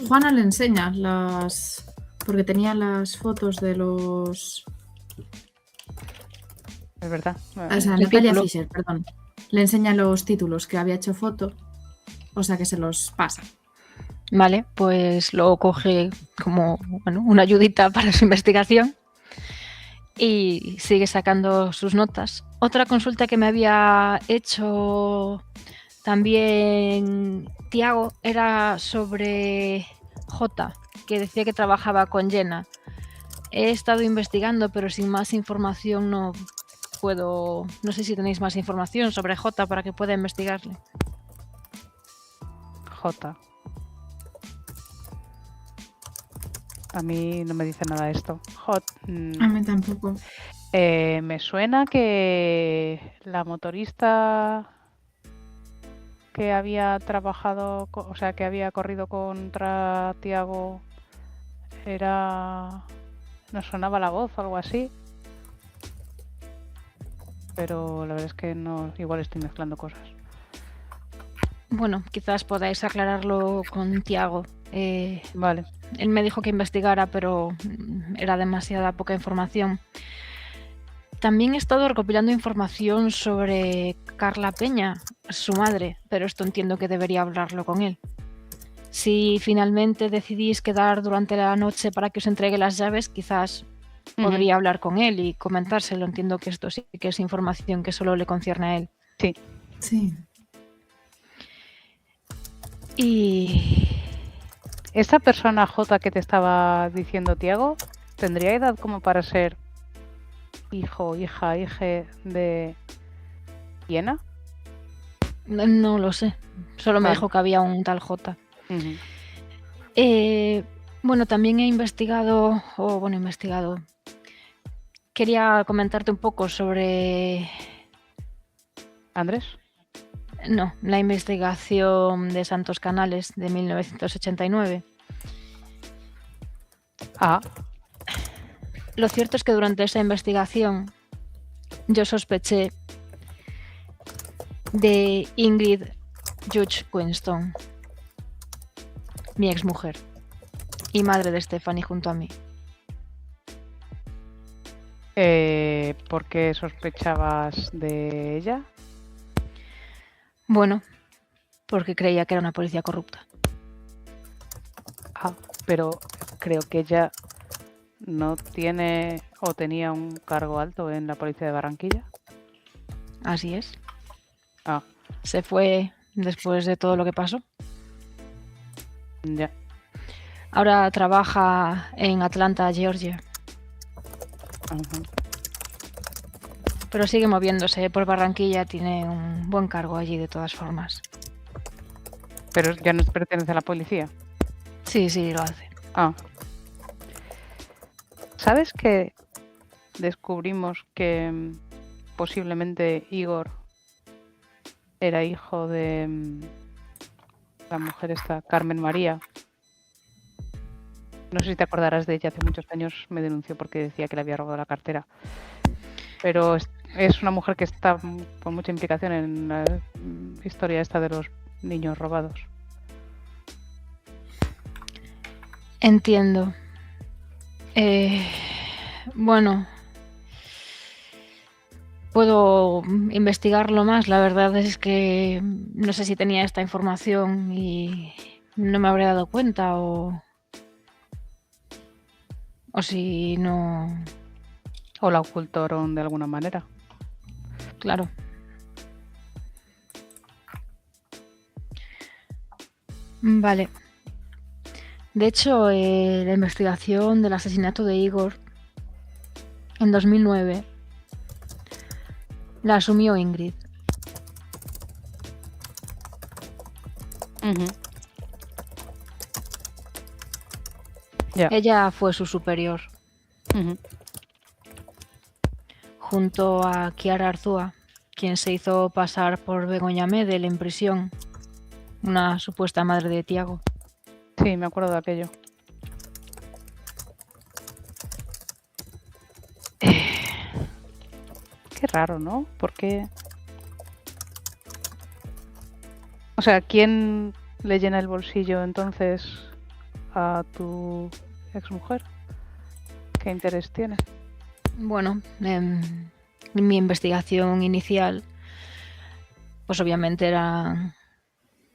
Juana le enseña las... Porque tenía las fotos de los... Es verdad. O sea, El Natalia título. Fisher, perdón. Le enseña los títulos que había hecho foto. O sea, que se los pasa. Vale, pues lo coge como bueno, una ayudita para su investigación y sigue sacando sus notas. Otra consulta que me había hecho también Tiago era sobre J, que decía que trabajaba con Jenna. He estado investigando, pero sin más información no puedo... No sé si tenéis más información sobre J para que pueda investigarle. J. A mí no me dice nada esto. Hot. A mí tampoco. Me suena que la motorista que había trabajado, o sea, que había corrido contra Tiago era... Nos sonaba la voz o algo así. Pero la verdad es que no, igual estoy mezclando cosas. Bueno, quizás podáis aclararlo con Tiago. Vale. Él me dijo que investigara, pero era demasiada poca información. También he estado recopilando información sobre Carla Peña, su madre, pero esto entiendo que debería hablarlo con él. Si finalmente decidís quedar durante la noche para que os entregue las llaves, quizás podría hablar con él y comentárselo. Entiendo que esto sí que es información que solo le concierne a él. Sí. Sí. Y... Esa persona J que te estaba diciendo Tiago, ¿tendría edad como para ser hijo, hija de Viena? No lo sé. Solo me Vale. dijo que había un tal J. Ujú. Bueno, también he investigado, quería comentarte un poco sobre, ¿Andrés? no, la investigación de Santos Canales de 1989. Ah, Lo cierto es que durante esa investigación yo sospeché de Ingrid Judge Winston, mi exmujer y madre de Stephanie junto a mí. ¿Por qué sospechabas de ella? Bueno, porque creía que era una policía corrupta. Ah, pero creo que ella no tiene o tenía un cargo alto en la policía de Barranquilla. Así es. Ah, Se fue después de todo lo que pasó. ya. Ahora trabaja en Atlanta, Georgia. Ujú. Pero sigue moviéndose por Barranquilla. Tiene un buen cargo allí de todas formas. Pero ya no pertenece a la policía. Sí, sí, lo hace. Ah. ¿Sabes que descubrimos que posiblemente Igor era hijo de la mujer esta, Carmen María? No sé si te acordarás de ella, hace muchos años me denunció porque decía que le había robado la cartera. Pero es una mujer que está con mucha implicación en la historia esta de los niños robados. Entiendo. Bueno, puedo investigarlo más. La verdad es que no sé si tenía esta información y no me habré dado cuenta o si no. O la ocultaron de alguna manera. Claro. Vale. De hecho, la investigación del asesinato de Igor en 2009 la asumió Ingrid. Ujú. Ya. Ella fue su superior, Ujú. junto a Kiara Arzúa, quien se hizo pasar por Begoña Medel en prisión, una supuesta madre de Tiago. Sí, me acuerdo de aquello. Qué raro, ¿no? Porque... O sea, ¿quién le llena el bolsillo entonces a tu exmujer? ¿Qué interés tiene? Bueno, en mi investigación inicial, pues obviamente eran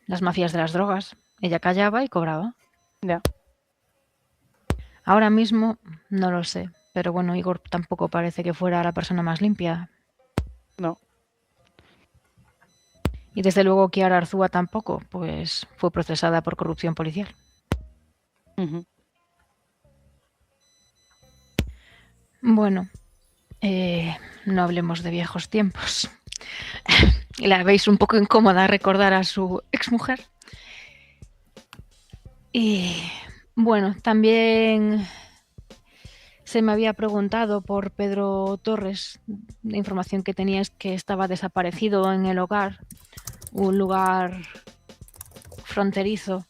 las mafias de las drogas. Ella callaba y cobraba. Ya. Ahora mismo no lo sé, pero bueno, Igor tampoco parece que fuera la persona más limpia. No. Y desde luego Kiara Arzúa tampoco, pues fue procesada por corrupción policial. Ujú. Bueno, no hablemos de viejos tiempos. La veis un poco incómoda recordar a su exmujer. Y bueno, también se me había preguntado por Pedro Torres. La información que tenía es que estaba desaparecido en el hogar, un lugar fronterizo.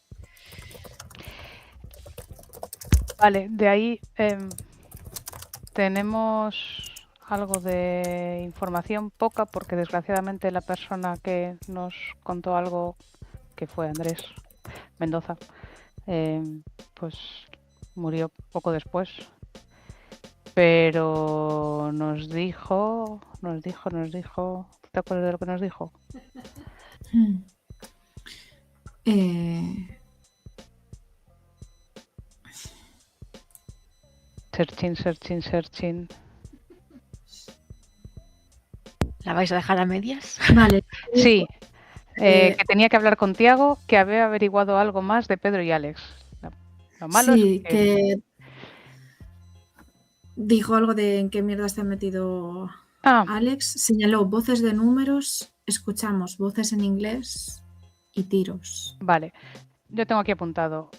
Vale, de ahí tenemos algo de información, poca, porque desgraciadamente la persona que nos contó algo, que fue Andrés Mendoza, pues murió poco después. Pero nos dijo, ¿te acuerdas de lo que nos dijo? Searching. ¿La vais a dejar a medias? Vale. Sí, que tenía que hablar con Tiago, que había averiguado algo más de Pedro y Alex. Lo malo Sí, es que... dijo algo de en qué mierda está metido Ah, Alex. Señaló voces de números, escuchamos voces en inglés y tiros. vale. Yo tengo aquí apuntado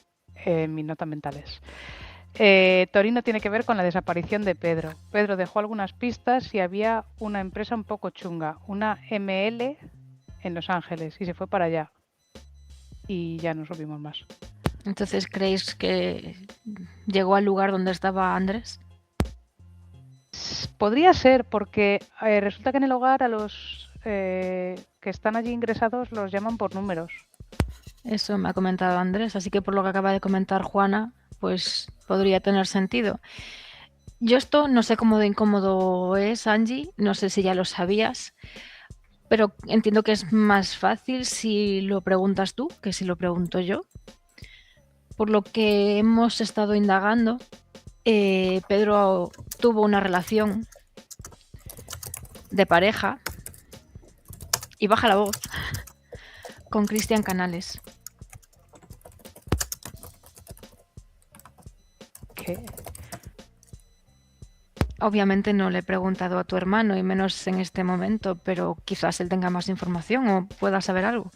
mis notas mentales. Torino tiene que ver con la desaparición de Pedro. Pedro dejó algunas pistas y había una empresa un poco chunga, una ML en Los Ángeles, y se fue para allá. Y ya no supimos más. Entonces, ¿creéis que llegó al lugar donde estaba Andrés? Podría ser, porque resulta que en el hogar a los que están allí ingresados los llaman por números. Eso me ha comentado Andrés, así que por lo que acaba de comentar Juana, pues podría tener sentido. Yo esto no sé cómo de incómodo es, Angie, no sé si ya lo sabías, pero entiendo que es más fácil si lo preguntas tú que si lo pregunto yo. Por lo que hemos estado indagando, Pedro tuvo una relación de pareja, y baja la voz, con Cristian Canales. ¿Qué? Obviamente no le he preguntado a tu hermano, y menos en este momento, pero quizás él tenga más información o pueda saber algo.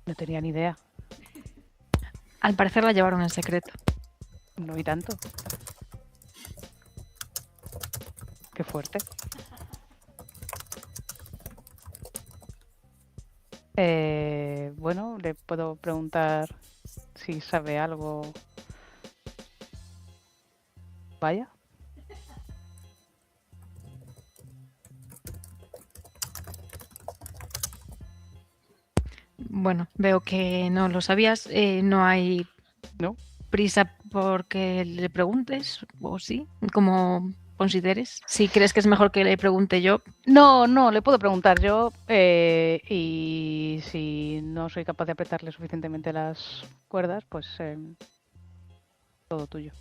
No tenía ni idea. Al parecer la llevaron en secreto. No vi tanto. Qué fuerte. Bueno, le puedo preguntar si sabe algo. Vaya. Bueno, veo que no lo sabías. No hay ¿No? prisa porque le preguntes, o sí, como consideres. Si crees que es mejor que le pregunte yo, No, le puedo preguntar yo y si no soy capaz de apretarle suficientemente las cuerdas, pues todo tuyo.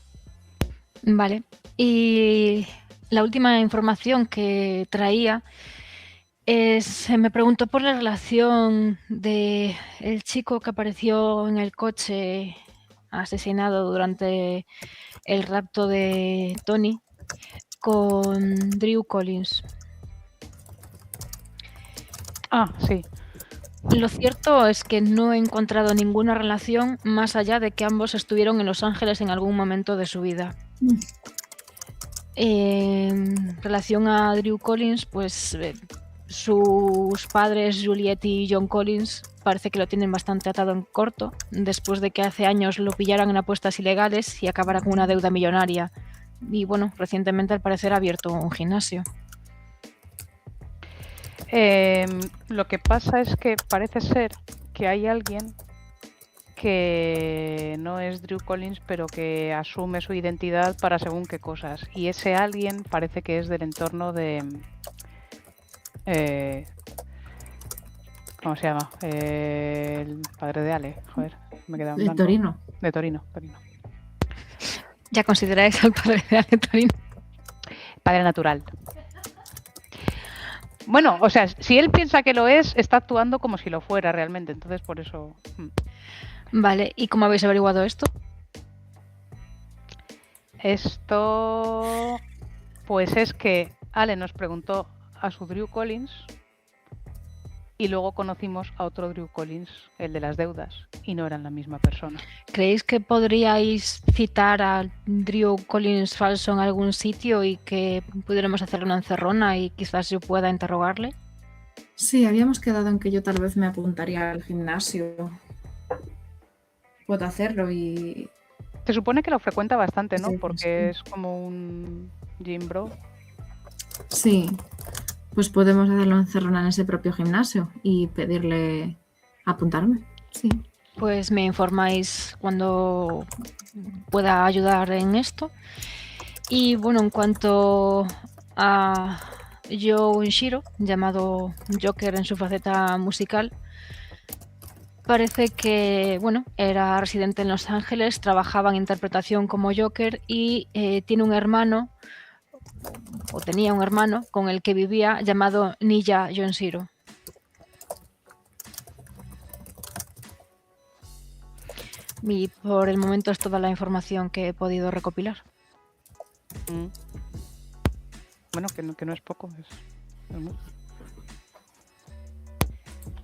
vale. Y la última información que traía es, me preguntó por la relación de el chico que apareció en el coche asesinado durante el rapto de Tony con Drew Collins. Ah, sí. Lo cierto es que no he encontrado ninguna relación más allá de que ambos estuvieron en Los Ángeles en algún momento de su vida. En relación a Drew Collins, pues sus padres, Juliette y John Collins, parece que lo tienen bastante atado en corto, después de que hace años lo pillaran en apuestas ilegales y acabara con una deuda millonaria. Y bueno, recientemente al parecer ha abierto un gimnasio. Lo que pasa es que parece ser que hay alguien que no es Drew Collins, pero que asume su identidad para según qué cosas. Y ese alguien parece que es del entorno de... ¿cómo se llama? El padre de Ale. Joder, me queda un De blanco. Torino. De Torino. ¿Ya consideráis al padre de Ale Torino? Padre natural. Bueno, o sea, si él piensa que lo es, está actuando como si lo fuera realmente. Entonces, por eso... Vale, ¿y cómo habéis averiguado esto? Esto, pues es que Ale nos preguntó a su Drew Collins y luego conocimos a otro Drew Collins, el de las deudas, y no eran la misma persona. ¿Creéis que podríais citar a Drew Collins falso en algún sitio y que pudiéramos hacerle una encerrona y quizás yo pueda interrogarle? Sí, habíamos quedado en que yo tal vez me apuntaría al gimnasio. Puedo hacerlo y... Se supone que lo frecuenta bastante, ¿no? Sí, Porque sí. es como un gym bro. Sí, pues podemos hacerlo encerrona en ese propio gimnasio y pedirle apuntarme. Sí. Pues me informáis cuando pueda ayudar en esto. Y bueno, en cuanto a Joe Shiro, llamado Joker en su faceta musical, parece que, bueno, era residente en Los Ángeles, trabajaba en interpretación como Joker y tiene un hermano, o tenía un hermano, con el que vivía llamado Ninja Jonshiro. Y por el momento es toda la información que he podido recopilar. Bueno, que no es poco. Es mucho.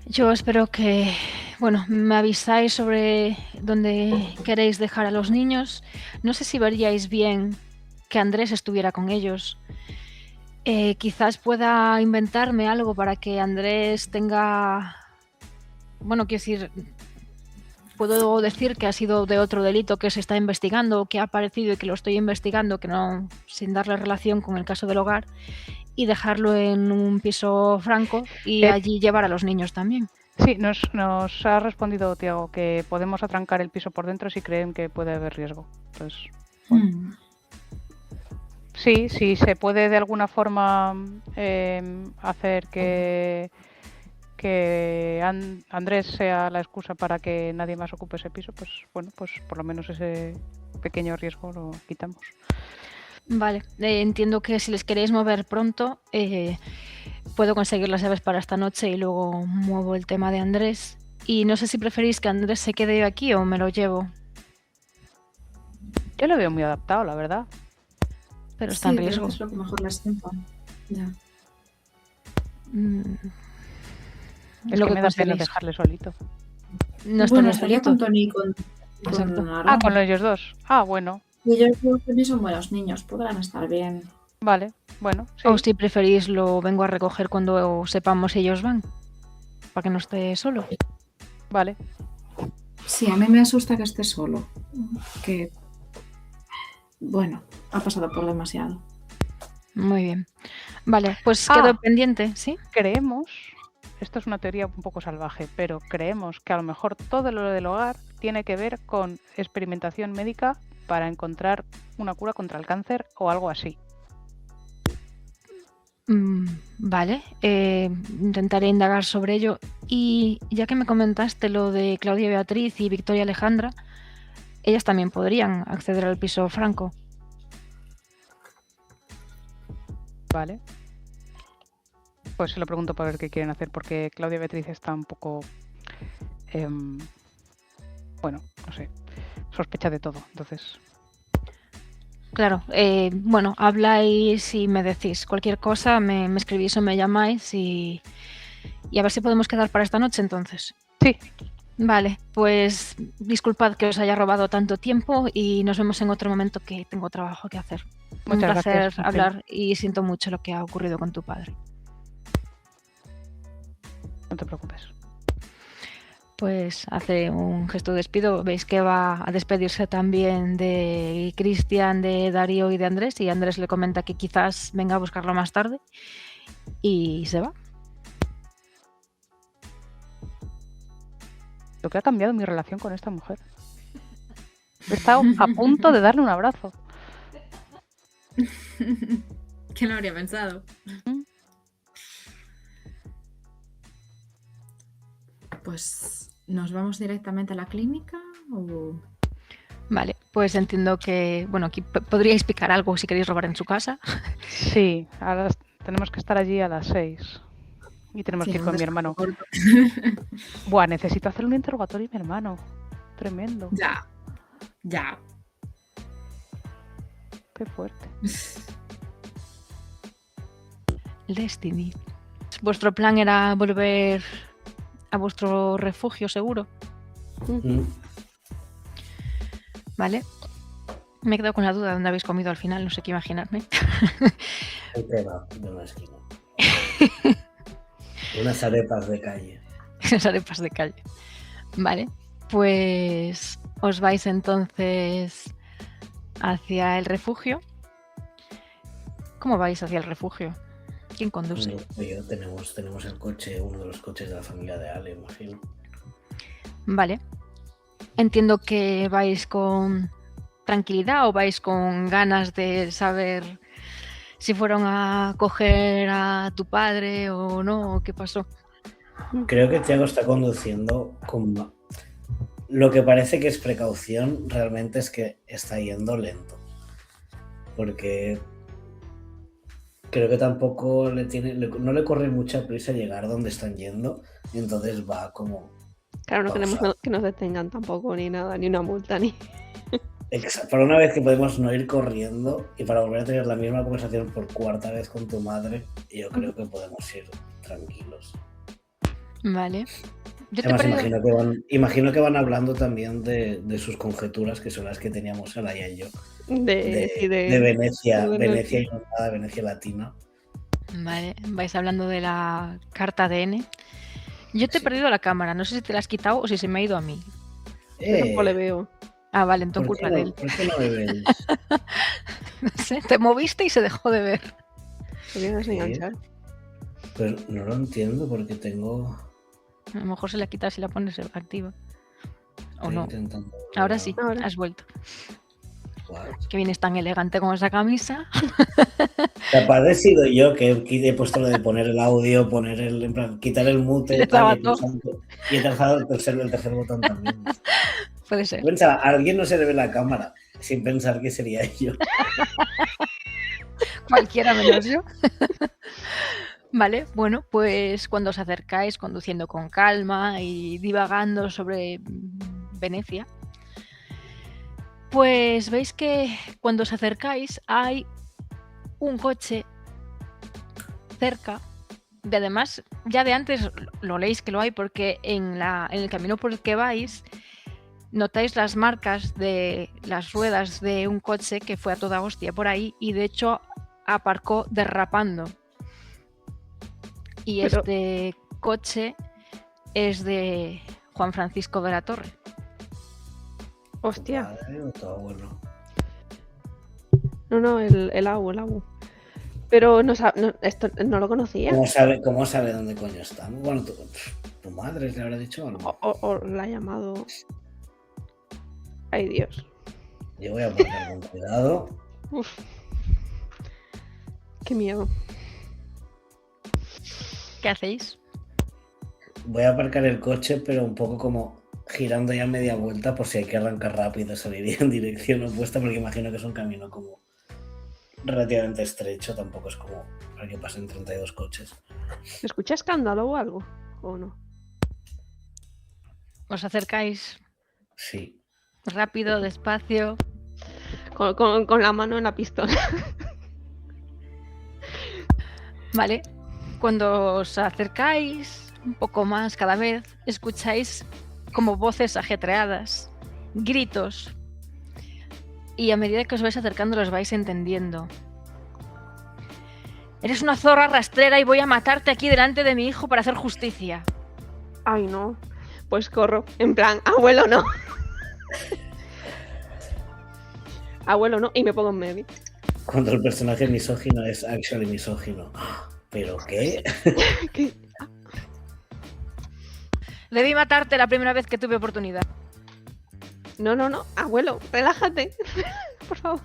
Yo espero que, bueno, me avisáis sobre dónde queréis dejar a los niños. No sé si veríais bien que Andrés estuviera con ellos. Quizás pueda inventarme algo para que Andrés tenga... Bueno, quiero decir, puedo decir que ha sido de otro delito que se está investigando, que ha aparecido y que lo estoy investigando, que no, sin darle relación con el caso del hogar, y dejarlo en un piso franco y allí llevar a los niños también. Sí, nos ha respondido Tiago que podemos atrancar el piso por dentro si creen que puede haber riesgo. Entonces, bueno. Sí, sí, se puede de alguna forma hacer que Andrés sea la excusa para que nadie más ocupe ese piso, pues bueno, pues por lo menos ese pequeño riesgo lo quitamos. Vale, entiendo que si les queréis mover pronto, puedo conseguir las llaves para esta noche y luego muevo el tema de Andrés. Y no sé si preferís que Andrés se quede aquí o me lo llevo, Yo lo veo muy adaptado, la verdad. pero está en Sí, riesgo. creo que es lo que mejor les sienta. Ya. Mm, Es lo que me da pena consideréis. dejarle solito. No Bueno, estaría estaría solito. con Tony y con Exacto. Aaron. Con ellos dos. Bueno, Y ellos dos también son buenos niños, podrán estar bien. vale, bueno, sí. O si preferís, lo vengo a recoger cuando sepamos si ellos van, para que no esté solo. Vale. Sí, a mí me asusta que esté solo. Que, bueno, ha pasado por demasiado. Muy bien. Vale, pues quedo pendiente, ¿sí? Creemos, esto es una teoría un poco salvaje, pero creemos que a lo mejor todo lo del hogar tiene que ver con experimentación médica para encontrar una cura contra el cáncer o algo así. Vale, intentaré indagar sobre ello. Y ya que me comentaste lo de Claudia Beatriz y Victoria Alejandra, ellas también podrían acceder al piso franco. Vale. Pues se lo pregunto para ver qué quieren hacer, porque Claudia Beatriz está un poco, bueno, no sé, sospecha de todo, entonces... Claro, bueno, habláis y me decís cualquier cosa, me escribís o me llamáis y a ver si podemos quedar para esta noche entonces. Sí. Vale, pues disculpad que os haya robado tanto tiempo y nos vemos en otro momento que tengo trabajo que hacer. Muchas Un placer gracias, hablar y siento mucho lo que ha ocurrido con tu padre. No te preocupes. Pues hace un gesto de despido. Veis que va a despedirse también de Cristian, de Darío y de Andrés. Y Andrés le comenta que quizás venga a buscarlo más tarde. Y se va. Lo que ha cambiado mi relación con esta mujer. He estado a punto de darle un abrazo. ¿Quién lo habría pensado? Pues, ¿nos vamos directamente a la clínica o...? Vale, pues entiendo que, bueno, aquí podríais picar algo si queréis robar en su casa. Sí, ahora tenemos que estar allí a las 6. Y tenemos que ir con mi hermano. Buah, necesito hacer un interrogatorio a mi hermano. Tremendo. Ya. Qué fuerte. Destiny. Vuestro plan era volver a vuestro refugio, seguro. Vale. Me he quedado con la duda de dónde habéis comido al final, no sé qué imaginarme. Un kebab de una esquina. Unas arepas de calle. Las arepas de calle. Vale, pues os vais entonces hacia el refugio. ¿Cómo vais hacia el refugio? ¿Quién conduce? Yo tenemos el coche, uno de los coches de la familia de Ale, imagino. Vale. Entiendo que vais con tranquilidad o vais con ganas de saber si fueron a coger a tu padre o no, o qué pasó. Creo que Thiago está conduciendo con... Lo que parece que es precaución, realmente es que está yendo lento. Porque creo que tampoco no le corre mucha prisa llegar donde están yendo, y entonces va como... Claro, no queremos que nos detengan tampoco, ni nada, ni una multa, ni... Para una vez que podemos no ir corriendo y para volver a tener la misma conversación por cuarta vez con tu madre, yo creo que podemos ir tranquilos. Vale. Además, imagino que van hablando también de sus conjeturas, que son las que teníamos Alaya y yo. De Venecia, Venecia inundada, Venecia latina. Vale, vais hablando de la carta ADN. Yo te he perdido la cámara, no sé si te la has quitado o si se me ha ido a mí. Yo tampoco le veo. Ah, vale, entonces culpa de él. ¿Por qué no me veis? No sé, te moviste y se dejó de ver. ¿Te vienes a enganchar? Pero no lo entiendo porque tengo... A lo mejor se la quitas si la pones activa. O no. Intentando... Ahora sí, Ahora. has vuelto. Que vienes tan elegante con esa camisa. Capaz he sido yo que he puesto lo de poner el audio, en plan, quitar el mute Ya estaba todo. y he trazado el tercer botón también. Puede ser. Pensaba, a alguien no se le ve la cámara, sin pensar que sería yo. Cualquiera menos yo. Vale, bueno, pues cuando os acercáis conduciendo con calma y divagando sobre Venecia, pues veis que cuando os acercáis hay un coche cerca. Y además, ya de antes lo leéis que lo hay porque en el camino por el que vais notáis las marcas de las ruedas de un coche que fue a toda hostia por ahí y de hecho aparcó derrapando. Y Pero- este coche es de Juan Francisco de la Torre. Hostia. Padre o tu abuelo. No, el Abu. Pero esto no lo conocía. ¿Cómo sabe dónde coño estamos? Bueno, tu madre le habrá dicho algo. O la ha llamado. Ay, Dios. Yo voy a poner con cuidado. Uf. Qué miedo. ¿Qué hacéis? Voy a aparcar el coche, pero un poco como girando ya media vuelta por si hay que arrancar rápido, salir en dirección opuesta, porque imagino que es un camino como relativamente estrecho, tampoco es como para que pasen 32 coches. ¿Se escucha escándalo o algo? ¿O no? ¿Os acercáis Sí. rápido, despacio? Con la mano en la pistola. Vale. Cuando os acercáis un poco más cada vez, escucháis como voces ajetreadas, gritos. Y a medida que os vais acercando los vais entendiendo. Eres una zorra rastrera y voy a matarte aquí delante de mi hijo para hacer justicia. Ay, no. Pues corro. En plan, abuelo, no. Abuelo, no. Y me pongo en medio. Cuando el personaje misógino es actually misógino. ¿Pero qué? ¿Qué? Debí matarte la primera vez que tuve oportunidad. No. Abuelo, relájate. Por favor.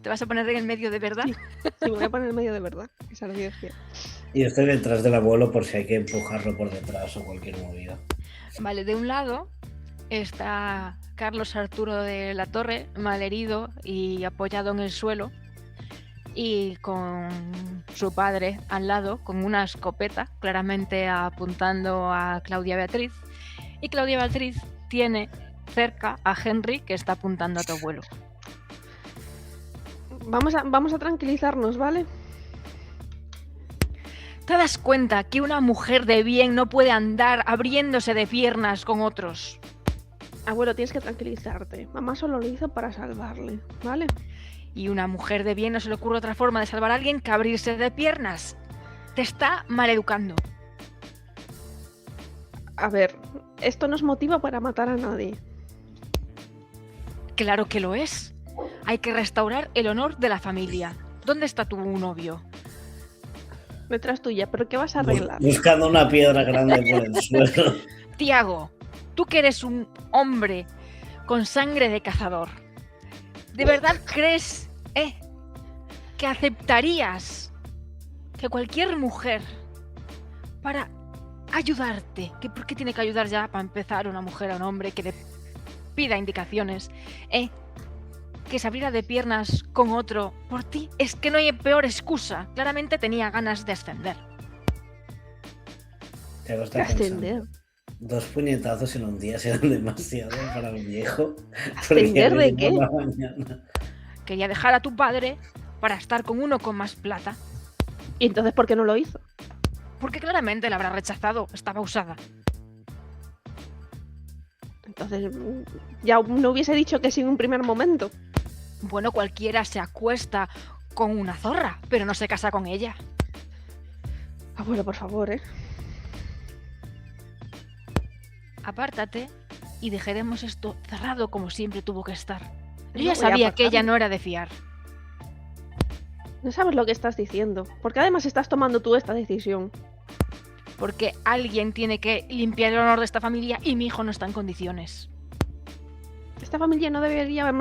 ¿Te vas a poner en el medio de verdad? Sí. Sí, me voy a poner en medio de verdad. Esa es lo que decía. Y estoy detrás del abuelo por si hay que empujarlo por detrás o cualquier movida. Vale, de un lado está Carlos Arturo de la Torre, malherido y apoyado en el suelo, y con su padre al lado, con una escopeta, claramente apuntando a Claudia Beatriz. Y Claudia Beatriz tiene cerca a Henry, que está apuntando a tu abuelo. Vamos a tranquilizarnos, ¿vale? ¿Te das cuenta que una mujer de bien no puede andar abriéndose de piernas con otros? Abuelo, tienes que tranquilizarte. Mamá solo lo hizo para salvarle, ¿vale? Y una mujer de bien no se le ocurre otra forma de salvar a alguien que abrirse de piernas. Te está maleducando. A ver, esto no es motivo para matar a nadie. Claro que lo es. Hay que restaurar el honor de la familia. ¿Dónde está tu novio? Detrás tuya, pero ¿qué vas a arreglar? Buscando una piedra grande por el suelo. Tiago, tú que eres un hombre con sangre de cazador, ¿de verdad crees que aceptarías que cualquier mujer, para ayudarte, que por qué tiene que ayudar ya para empezar una mujer a un hombre que le pida indicaciones, que se abriera de piernas con otro por ti? Es que no hay peor excusa. Claramente tenía ganas de ascender. Te hago estar Ascender. pensando. 2 puñetazos en un día serán demasiado para un viejo. ¿Ascender porque de qué? por la mañana. Quería dejar a tu padre para estar con uno con más plata. ¿Y entonces por qué no lo hizo? Porque claramente la habrá rechazado. Estaba usada. Entonces, ya no hubiese dicho que sí en un primer momento. Bueno, cualquiera se acuesta con una zorra, pero no se casa con ella. Abuelo, por favor, ¿eh? Apártate y dejaremos esto cerrado como siempre tuvo que estar. Yo No ya voy a sabía que ella apartarme. no era de fiar. No sabes lo que estás diciendo. Porque además estás tomando tú esta decisión. Porque alguien tiene que limpiar el honor de esta familia y mi hijo no está en condiciones. Esta familia no debería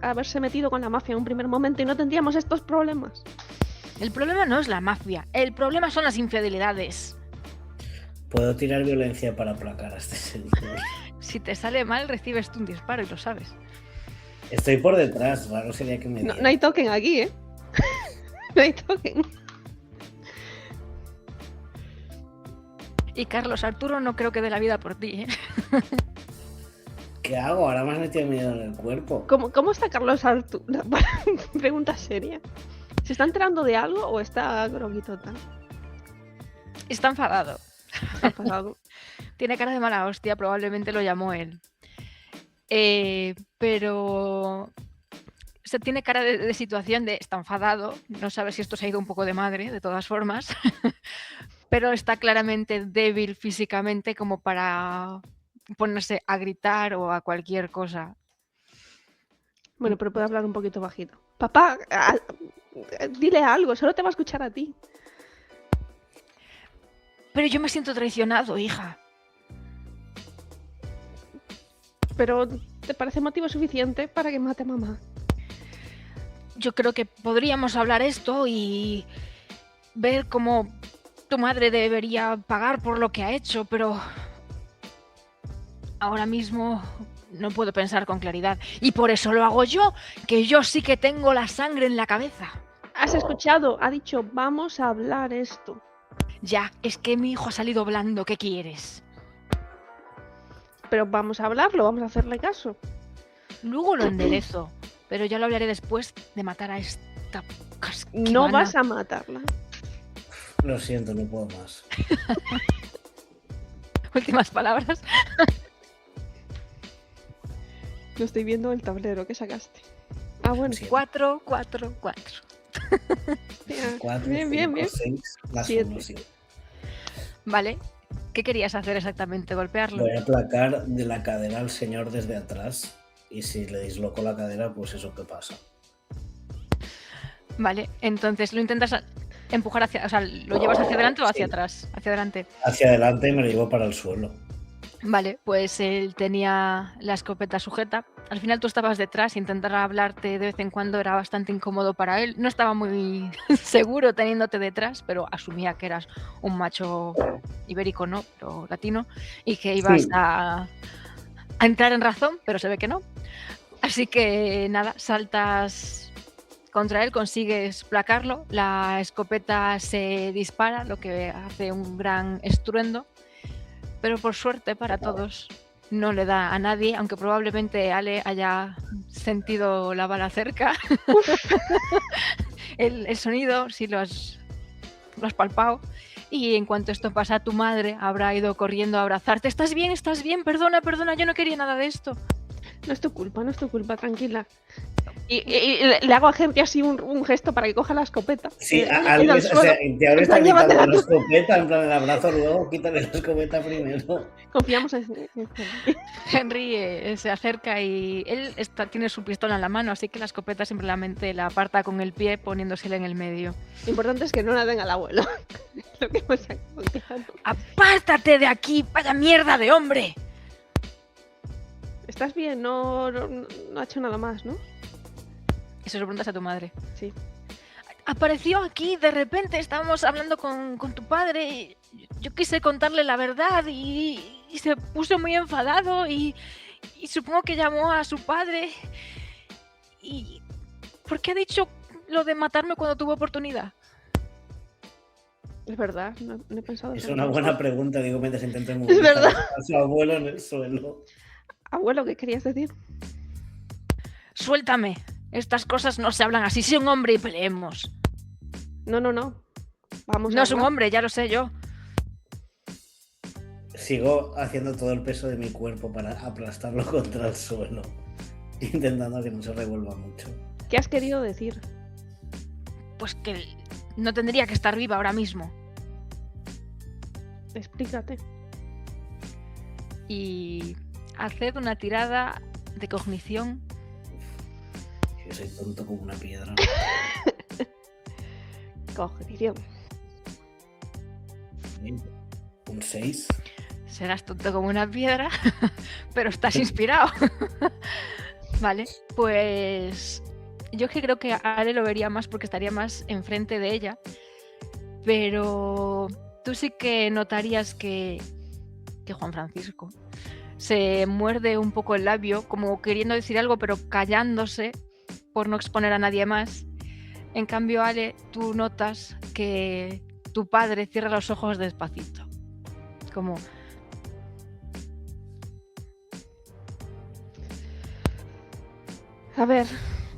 haberse metido con la mafia en un primer momento y no tendríamos estos problemas. El problema no es la mafia, el problema son las infidelidades. Puedo tirar violencia para aplacar a este señor. Si te sale mal, recibes tú un disparo y lo sabes. Estoy por detrás, raro sería que me No, diera. no hay token aquí, ¿eh? No hay token. Y Carlos Arturo no creo que dé la vida por ti, ¿eh? ¿Qué hago? Ahora me has metido miedo en el cuerpo. ¿Cómo está Carlos Arturo? Pregunta seria. ¿Se está enterando de algo o está groguitota? Está enfadado. Está enfadado. Tiene cara de mala hostia, probablemente lo llamó él. Pero... Se tiene cara de situación de... Está enfadado, no sabe si esto se ha ido un poco de madre, de todas formas. Pero está claramente débil físicamente como para ponerse a gritar o a cualquier cosa. Bueno, pero puede hablar un poquito bajito. Papá, dile algo, solo te va a escuchar a ti. Pero yo me siento traicionado, hija. Pero ¿te parece motivo suficiente para que mate a mamá? Yo creo que podríamos hablar esto y ver cómo tu madre debería pagar por lo que ha hecho, pero ahora mismo no puedo pensar con claridad. Y por eso lo hago yo, que yo sí que tengo la sangre en la cabeza. ¿Has escuchado? Ha dicho, vamos a hablar esto. Ya, es que mi hijo ha salido blando, ¿qué quieres? Pero vamos a hablarlo, vamos a hacerle caso. Luego lo enderezo, pero ya lo hablaré después de matar a esta casquivana. No vas a matarla. Lo siento, no puedo más. Últimas palabras. Lo estoy viendo en el tablero que sacaste. Ah, bueno. Sí. 4, 4, 4. Hostia. 4, Bien, 5, bien, bien. 6, las 7. 1, sí. Vale. ¿Qué querías hacer exactamente? ¿Golpearlo? Voy a aplacar de la cadera al señor desde atrás. Y si le disloco la cadera, pues eso que pasa. Vale, entonces lo intentas empujar hacia... O sea, ¿lo llevas hacia adelante o hacia Sí. atrás? Hacia adelante. Hacia adelante y me lo llevo para el suelo. Vale, pues él tenía la escopeta sujeta. Al final tú estabas detrás, intentar hablarte de vez en cuando era bastante incómodo para él. No estaba muy seguro teniéndote detrás, pero asumía que eras un macho ibérico, ¿no? Pero latino, y que ibas Sí. a entrar en razón, pero se ve que no. Así que nada, saltas contra él, consigues placarlo, la escopeta se dispara, lo que hace un gran estruendo. Pero por suerte para todos no le da a nadie, aunque probablemente Ale haya sentido la bala cerca. el sonido sí lo has palpado. Y en cuanto esto pasa, tu madre habrá ido corriendo a abrazarte. ¿Estás bien? ¿Estás bien? Perdona, perdona, yo no quería nada de esto. No es tu culpa, tranquila. Y le hago a gente así un gesto para que coja la escopeta. Sí, Y algo al es, o suelo. sea, te ahora está En plan, quitando llévatela la tú. escopeta, en plan el abrazo luego, quítale la escopeta primero. Confiamos en Henry se acerca y él tiene su pistola en la mano, así que la escopeta simplemente la aparta con el pie poniéndosela en el medio. Lo importante es que no la den al abuelo. Lo que hemos sacado claro. ¡Apártate de aquí, vaya mierda de hombre! ¿Estás bien? No ha hecho nada más, ¿no? Eso se lo preguntas a tu madre. Sí. Apareció aquí, de repente estábamos hablando con tu padre y yo quise contarle la verdad y se puso muy enfadado y supongo que llamó a su padre y... ¿Por qué ha dicho lo de matarme cuando tuvo oportunidad? Es verdad, no he pensado en Es eso. una buena pregunta, digo, mientras intento Es verdad. a su abuelo en el suelo. Abuelo, ¿qué querías decir? Suéltame, estas cosas no se hablan así, soy un hombre y peleemos. No. Vamos a No es un hablar. hombre, ya lo sé yo. Sigo haciendo todo el peso de mi cuerpo para aplastarlo contra el suelo, intentando que no se revuelva mucho. ¿Qué has querido decir? Pues que no tendría que estar viva ahora mismo. Explícate. Y haced una tirada de cognición. Yo soy tonto como una piedra. Cognición. Un 6. Serás tonto como una piedra, pero estás inspirado. Vale, pues yo es que creo que a Ale lo vería más porque estaría más enfrente de ella, pero tú sí que notarías que Juan Francisco se muerde un poco el labio, como queriendo decir algo, pero callándose por no exponer a nadie más. En cambio, Ale, tú notas que tu padre cierra los ojos despacito, como... A ver,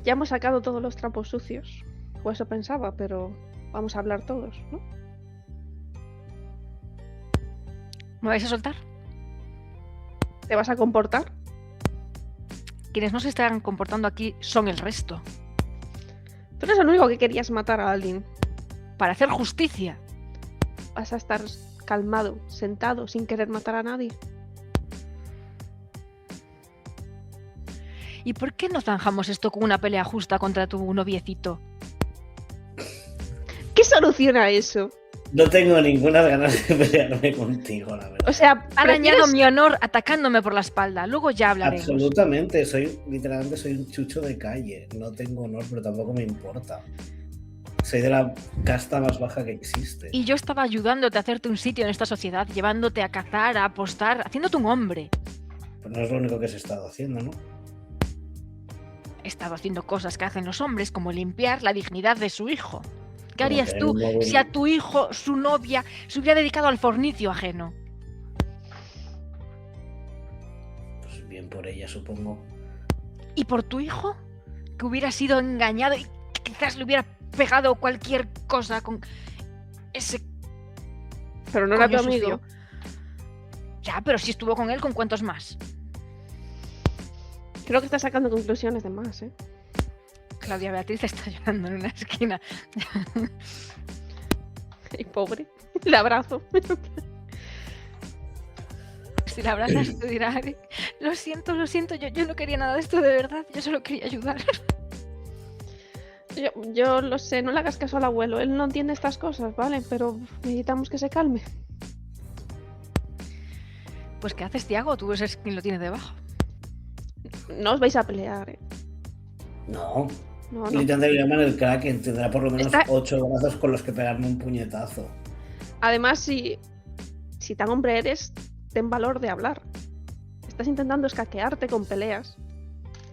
ya hemos sacado todos los trapos sucios. O eso pensaba, pero vamos a hablar todos, ¿no? ¿Me vais a soltar? ¿Te vas a comportar? Quienes no se están comportando aquí son el resto. Tú eres el único que querías matar a alguien. Para hacer justicia. Vas a estar calmado, sentado, sin querer matar a nadie. ¿Y por qué no zanjamos esto con una pelea justa contra tu noviecito? ¿Qué soluciona eso? No tengo ninguna ganas de pelearme contigo, la verdad. O sea, Ha dañado ¿prefieres- mi honor atacándome por la espalda. Luego ya hablaremos. Absolutamente, literalmente soy un chucho de calle. No tengo honor, pero tampoco me importa. Soy de la casta más baja que existe. Y yo estaba ayudándote a hacerte un sitio en esta sociedad, llevándote a cazar, a apostar, haciéndote un hombre. Pues no es lo único que se ha estado haciendo, ¿no? He estado haciendo cosas que hacen los hombres, como limpiar la dignidad de su hijo. ¿Qué Como harías tener tú un nuevo- si a tu hijo, su novia, se hubiera dedicado al fornicio ajeno? Pues bien por ella, supongo. ¿Y por tu hijo? Que hubiera sido engañado y quizás le hubiera pegado cualquier cosa con ese Pero no era tu coño amigo. sucio. Ya, pero si estuvo con él, ¿con cuántos más? Creo que estás sacando conclusiones de más, ¿eh? Claudia Beatriz está llorando en una esquina. Y pobre. Le abrazo. Si la abrazas, tú dirás, "Ari, lo siento, yo no quería nada de esto de verdad, yo solo quería ayudar". Yo lo sé, no le hagas caso al abuelo. Él no entiende estas cosas, ¿vale? Pero necesitamos que se calme. Pues ¿qué haces, Tiago? Tú eres quien lo tiene debajo. No os vais a pelear, ¿eh? No. No, no. Literalmente le llaman el Kraken. Tendrá por lo menos Está- 8 brazos con los que pegarme un puñetazo. Además, si tan hombre eres, ten valor de hablar. Estás intentando escaquearte con peleas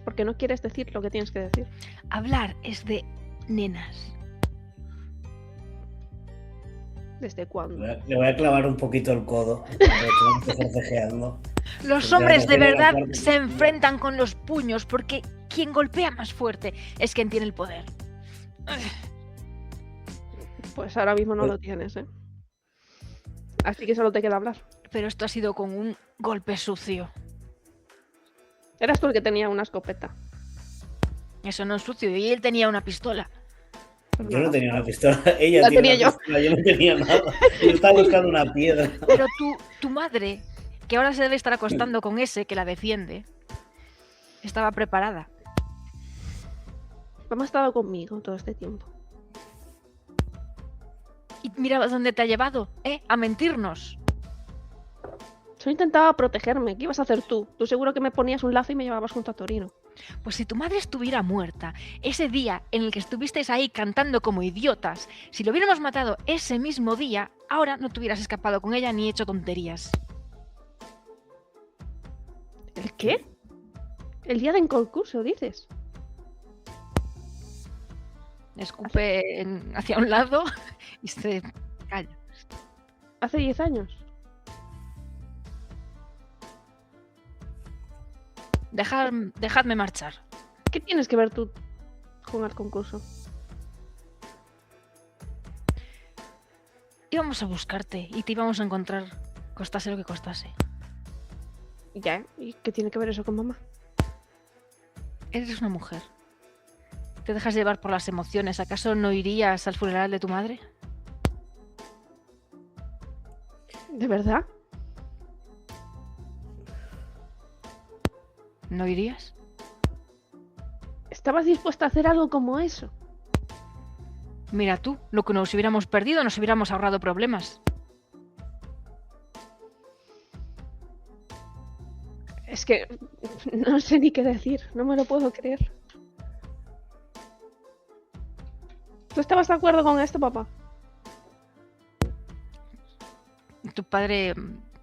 porque no quieres decir lo que tienes que decir. Hablar es de nenas. ¿Desde cuándo? Le voy a clavar un poquito el codo. Estoy forcejeando. Los Porque hombres ahora de tiene la verdad parte- se enfrentan con los puños porque quien golpea más fuerte es quien tiene el poder. Pues ahora mismo no lo tienes, ¿eh? Así que solo te queda hablar. Pero esto ha sido con un golpe sucio. Eras tú el que tenía una escopeta. Eso no es sucio. Y él tenía una pistola. Pues Yo no nada. tenía una pistola. Ella La tiene tenía una yo. pistola, yo no tenía nada. Yo estaba buscando una piedra. Pero tu madre, que ahora se debe estar acostando con ese que la defiende, estaba preparada. Mamá ha estado conmigo todo este tiempo. Y mira dónde te ha llevado, ¿eh? A mentirnos. Solo intentaba protegerme. ¿Qué ibas a hacer tú? Tú seguro que me ponías un lazo y me llevabas junto a Torino. Pues si tu madre estuviera muerta, ese día en el que estuvisteis ahí cantando como idiotas, si lo hubiéramos matado ese mismo día, ahora no te hubieras escapado con ella ni hecho tonterías. ¿El qué? El día del concurso, dices. Escupe hacia un lado y se calla. Hace 10 años. Dejadme marchar. ¿Qué tienes que ver tú con el concurso? Íbamos a buscarte y te íbamos a encontrar, costase lo que costase. Ya, ¿y qué tiene que ver eso con mamá? Eres una mujer. ¿Te dejas llevar por las emociones? ¿Acaso no irías al funeral de tu madre? ¿De verdad? ¿No irías? ¿Estabas dispuesta a hacer algo como eso? Mira tú, lo que nos hubiéramos perdido, nos hubiéramos ahorrado problemas. Es que no sé ni qué decir, no me lo puedo creer. ¿Tú estabas de acuerdo con esto, papá? Tu padre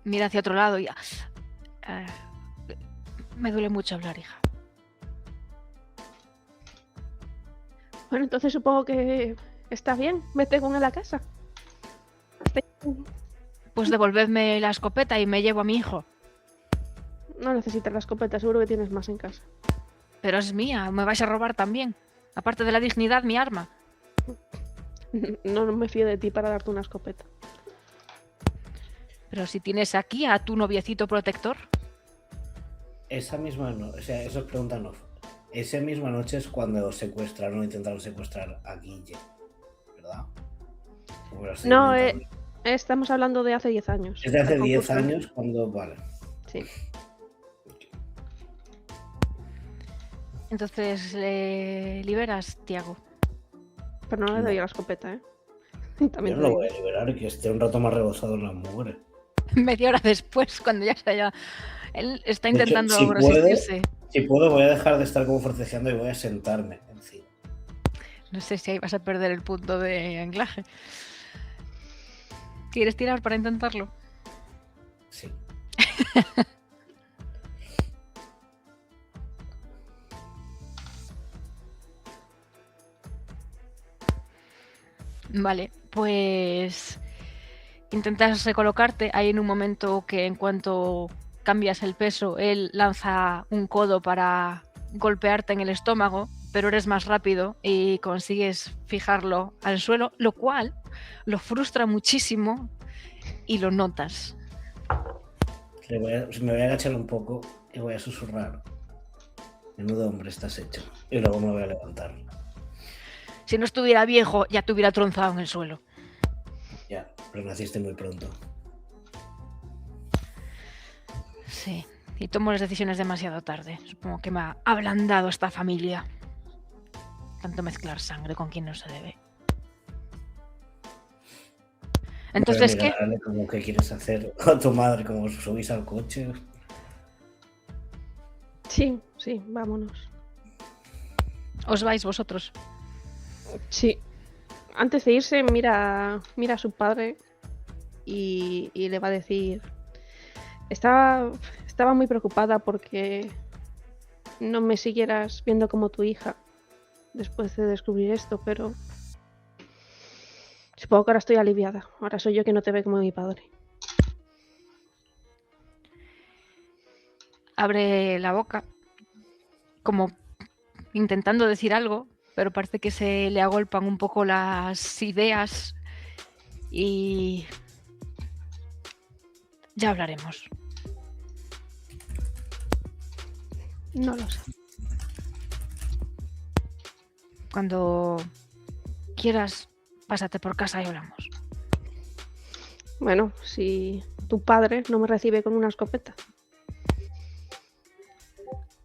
mira hacia otro lado y... me duele mucho hablar, hija. Bueno, entonces supongo que está bien, vete con él a casa. Pues devolvedme la escopeta y me llevo a mi hijo. No necesitas la escopeta, seguro que tienes más en casa. Pero es mía, me vais a robar también. Aparte de la dignidad, mi arma. No me fío de ti para darte una escopeta. Pero si tienes aquí a tu noviecito protector. Esa misma noche, o sea, eso es pregunta no. Esa misma noche es cuando secuestraron o intentaron secuestrar a Guille, ¿verdad? No, estamos hablando de hace 10 años. Es de hace El 10 concurso. años cuando... Vale. Sí. Entonces le liberas, Tiago. Pero no le doy la escopeta, ¿eh? También Yo te no lo digo. voy a liberar, que esté un rato más rebosado en la mugre. Media hora después, cuando ya se haya... Él está De hecho, intentando si resistirse. Si puedo, voy a dejar de estar como forcejeando y voy a sentarme encima. No sé si ahí vas a perder el punto de anclaje. ¿Quieres tirar para intentarlo? Sí. Vale, pues intentas recolocarte. Hay en un momento que en cuanto cambias el peso, él lanza un codo para golpearte en el estómago, pero eres más rápido y consigues fijarlo al suelo, lo cual lo frustra muchísimo y lo notas. Me voy a agachar un poco y voy a susurrar. Menudo hombre estás hecho. Y luego me voy a levantar. Si no estuviera viejo, ya te hubiera tronzado en el suelo. Ya, pero naciste muy pronto. Sí, y tomo las decisiones demasiado tarde. Supongo que me ha ablandado esta familia. Tanto mezclar sangre con quien no se debe. Entonces, Voy a ¿qué? mirarle como que quieres hacer con tu madre, como subís al coche. Sí, vámonos. ¿Os vais vosotros? Sí. Antes de irse, mira a su padre y le va a decir... Estaba muy preocupada porque no me siguieras viendo como tu hija después de descubrir esto, pero supongo que ahora estoy aliviada. Ahora soy yo que no te ve como mi padre. Abre la boca, como intentando decir algo, pero parece que se le agolpan un poco las ideas y ya hablaremos. No lo sé. Cuando quieras, pásate por casa y hablamos. Bueno, si tu padre no me recibe con una escopeta.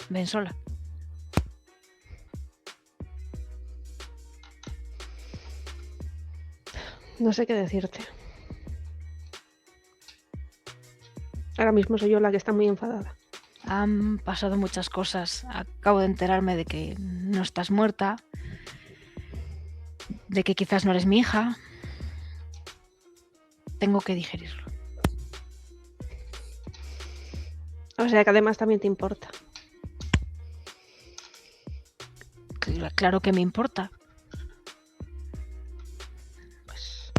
Ven sola. No sé qué decirte. Ahora mismo soy yo la que está muy enfadada. Han pasado muchas cosas. Acabo de enterarme de que no estás muerta, de que quizás no eres mi hija. Tengo que digerirlo. O sea que además también te importa. Claro que me importa. Pues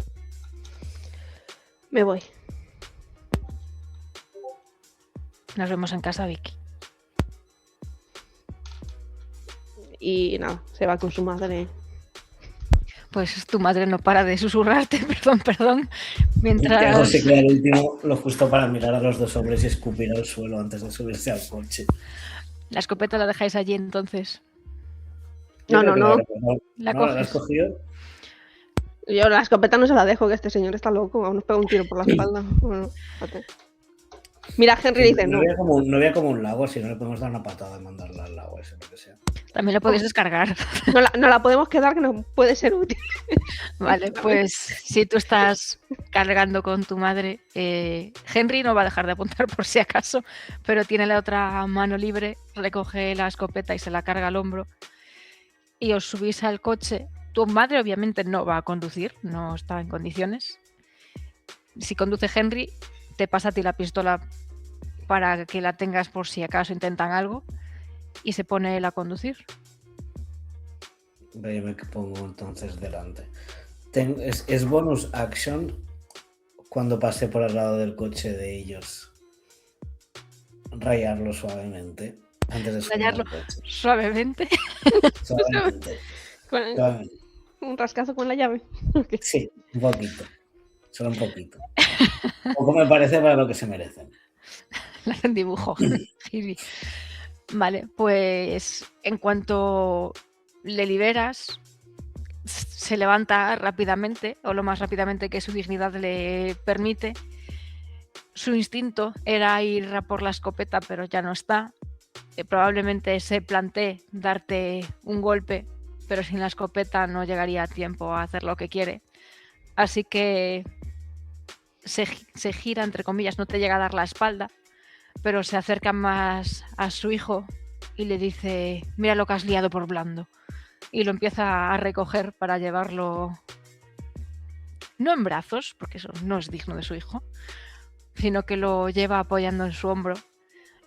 me voy. Nos vemos en casa, Vicky. Y nada, se va con su madre. Pues tu madre no para de susurrarte, perdón, Tiago mientras... se queda el último, lo justo para mirar a los dos hombres y escupir al suelo antes de subirse al coche. La escopeta la dejáis allí entonces. No. La ¿No la has coges. cogido? Yo la escopeta no se la dejo, que este señor está loco. Aún nos pega un tiro por la espalda. Bueno, fíjate. Mira, Henry dice no. No había como un lago, si no le podemos dar una patada y mandarla al lago ese, lo que sea. También lo podéis descargar. No la podemos quedar, que nos puede ser útil. Vale, pues si tú estás cargando con tu madre, Henry no va a dejar de apuntar por si acaso, pero tiene la otra mano libre, recoge la escopeta y se la carga al hombro y os subís al coche. Tu madre obviamente no va a conducir, no está en condiciones. Si conduce Henry, te pasa a ti la pistola para que la tengas por si acaso intentan algo y se pone él a conducir. Yo me pongo entonces delante. Es bonus action cuando pase por al lado del coche de ellos. Rayarlo suavemente. Antes de subir Rayarlo al coche. suavemente. Suavemente. Suavemente. Un rascazo con la llave. Sí, un poquito. Solo un poquito. Poco me parece para lo que se merecen. Le hacen dibujo. Vale, pues en cuanto le liberas, se levanta rápidamente, o lo más rápidamente que su dignidad le permite. Su instinto era ir a por la escopeta, pero ya no está. Probablemente se plantee darte un golpe, pero sin la escopeta no llegaría a tiempo a hacer lo que quiere. Así que se gira, entre comillas, no te llega a dar la espalda, pero se acerca más a su hijo y le dice: mira lo que has liado por blando. Y lo empieza a recoger para llevarlo, no en brazos, porque eso no es digno de su hijo, sino que lo lleva apoyando en su hombro.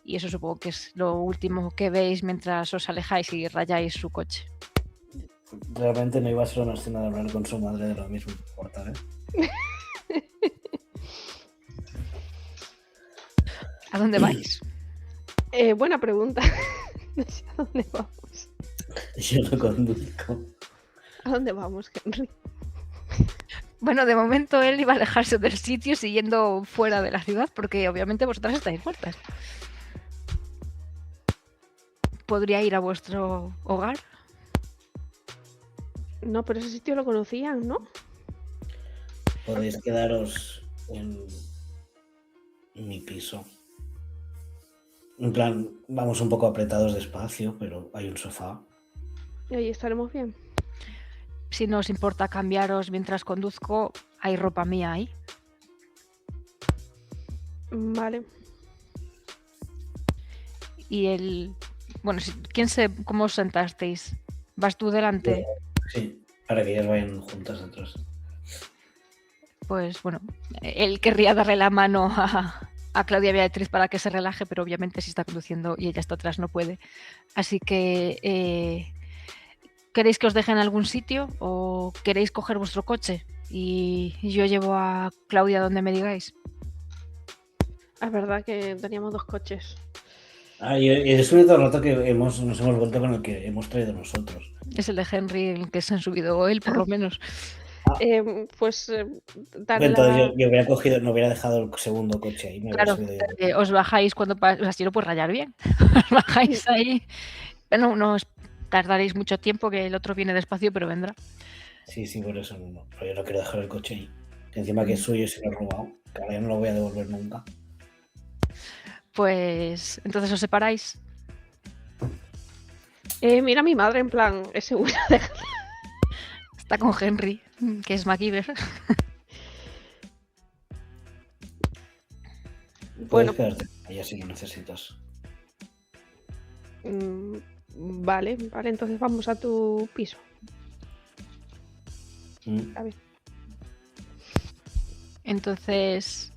Y eso supongo que es lo último que veis mientras os alejáis y rayáis su coche. Realmente no iba a ser una escena de hablar con su madre de lo mismo, no importa, ¿eh? ¿A dónde vais? Buena pregunta. No sé a dónde vamos. Yo no conduzco. ¿A dónde vamos, Henry? Bueno, de momento él iba a alejarse del sitio siguiendo fuera de la ciudad, porque obviamente vosotras estáis muertas. ¿Podría ir a vuestro hogar? No, pero ese sitio lo conocían, ¿no? Podéis quedaros en mi piso. En plan, vamos un poco apretados de espacio, pero hay un sofá. Y ahí estaremos bien. Si no os importa cambiaros mientras conduzco, hay ropa mía ahí. Vale. Y el... Bueno, ¿cómo os sentasteis? ¿Vas tú delante? Sí, para que ellas vayan juntas atrás. Pues bueno, él querría darle la mano a Claudia Beatriz para que se relaje, pero obviamente si está conduciendo y ella está atrás no puede. Así que... ¿queréis que os deje en algún sitio o queréis coger vuestro coche? Y yo llevo a Claudia donde me digáis. Es verdad que teníamos 2 coches. Y es un todo el rato que nos hemos vuelto con el que hemos traído nosotros. Es el de Henry, el que se han subido él, por lo menos. Pues Entonces yo hubiera cogido, no hubiera dejado el segundo coche ahí. Claro, os bajáis cuando... O sea, si lo puedes rayar bien. Os bajáis ahí. Bueno, no os tardaréis mucho tiempo, que el otro viene despacio, pero vendrá. Sí, por eso no. Pero yo no quiero dejar el coche ahí. Que encima que es suyo y se lo he robado. Que ahora ya no lo voy a devolver nunca. Pues entonces os separáis. Mira a mi madre en plan, es segura de... Está con Henry, que es MacGyver. Puedes quedarte con ella si lo necesitas. Vale, entonces vamos a tu piso. A ver. Entonces,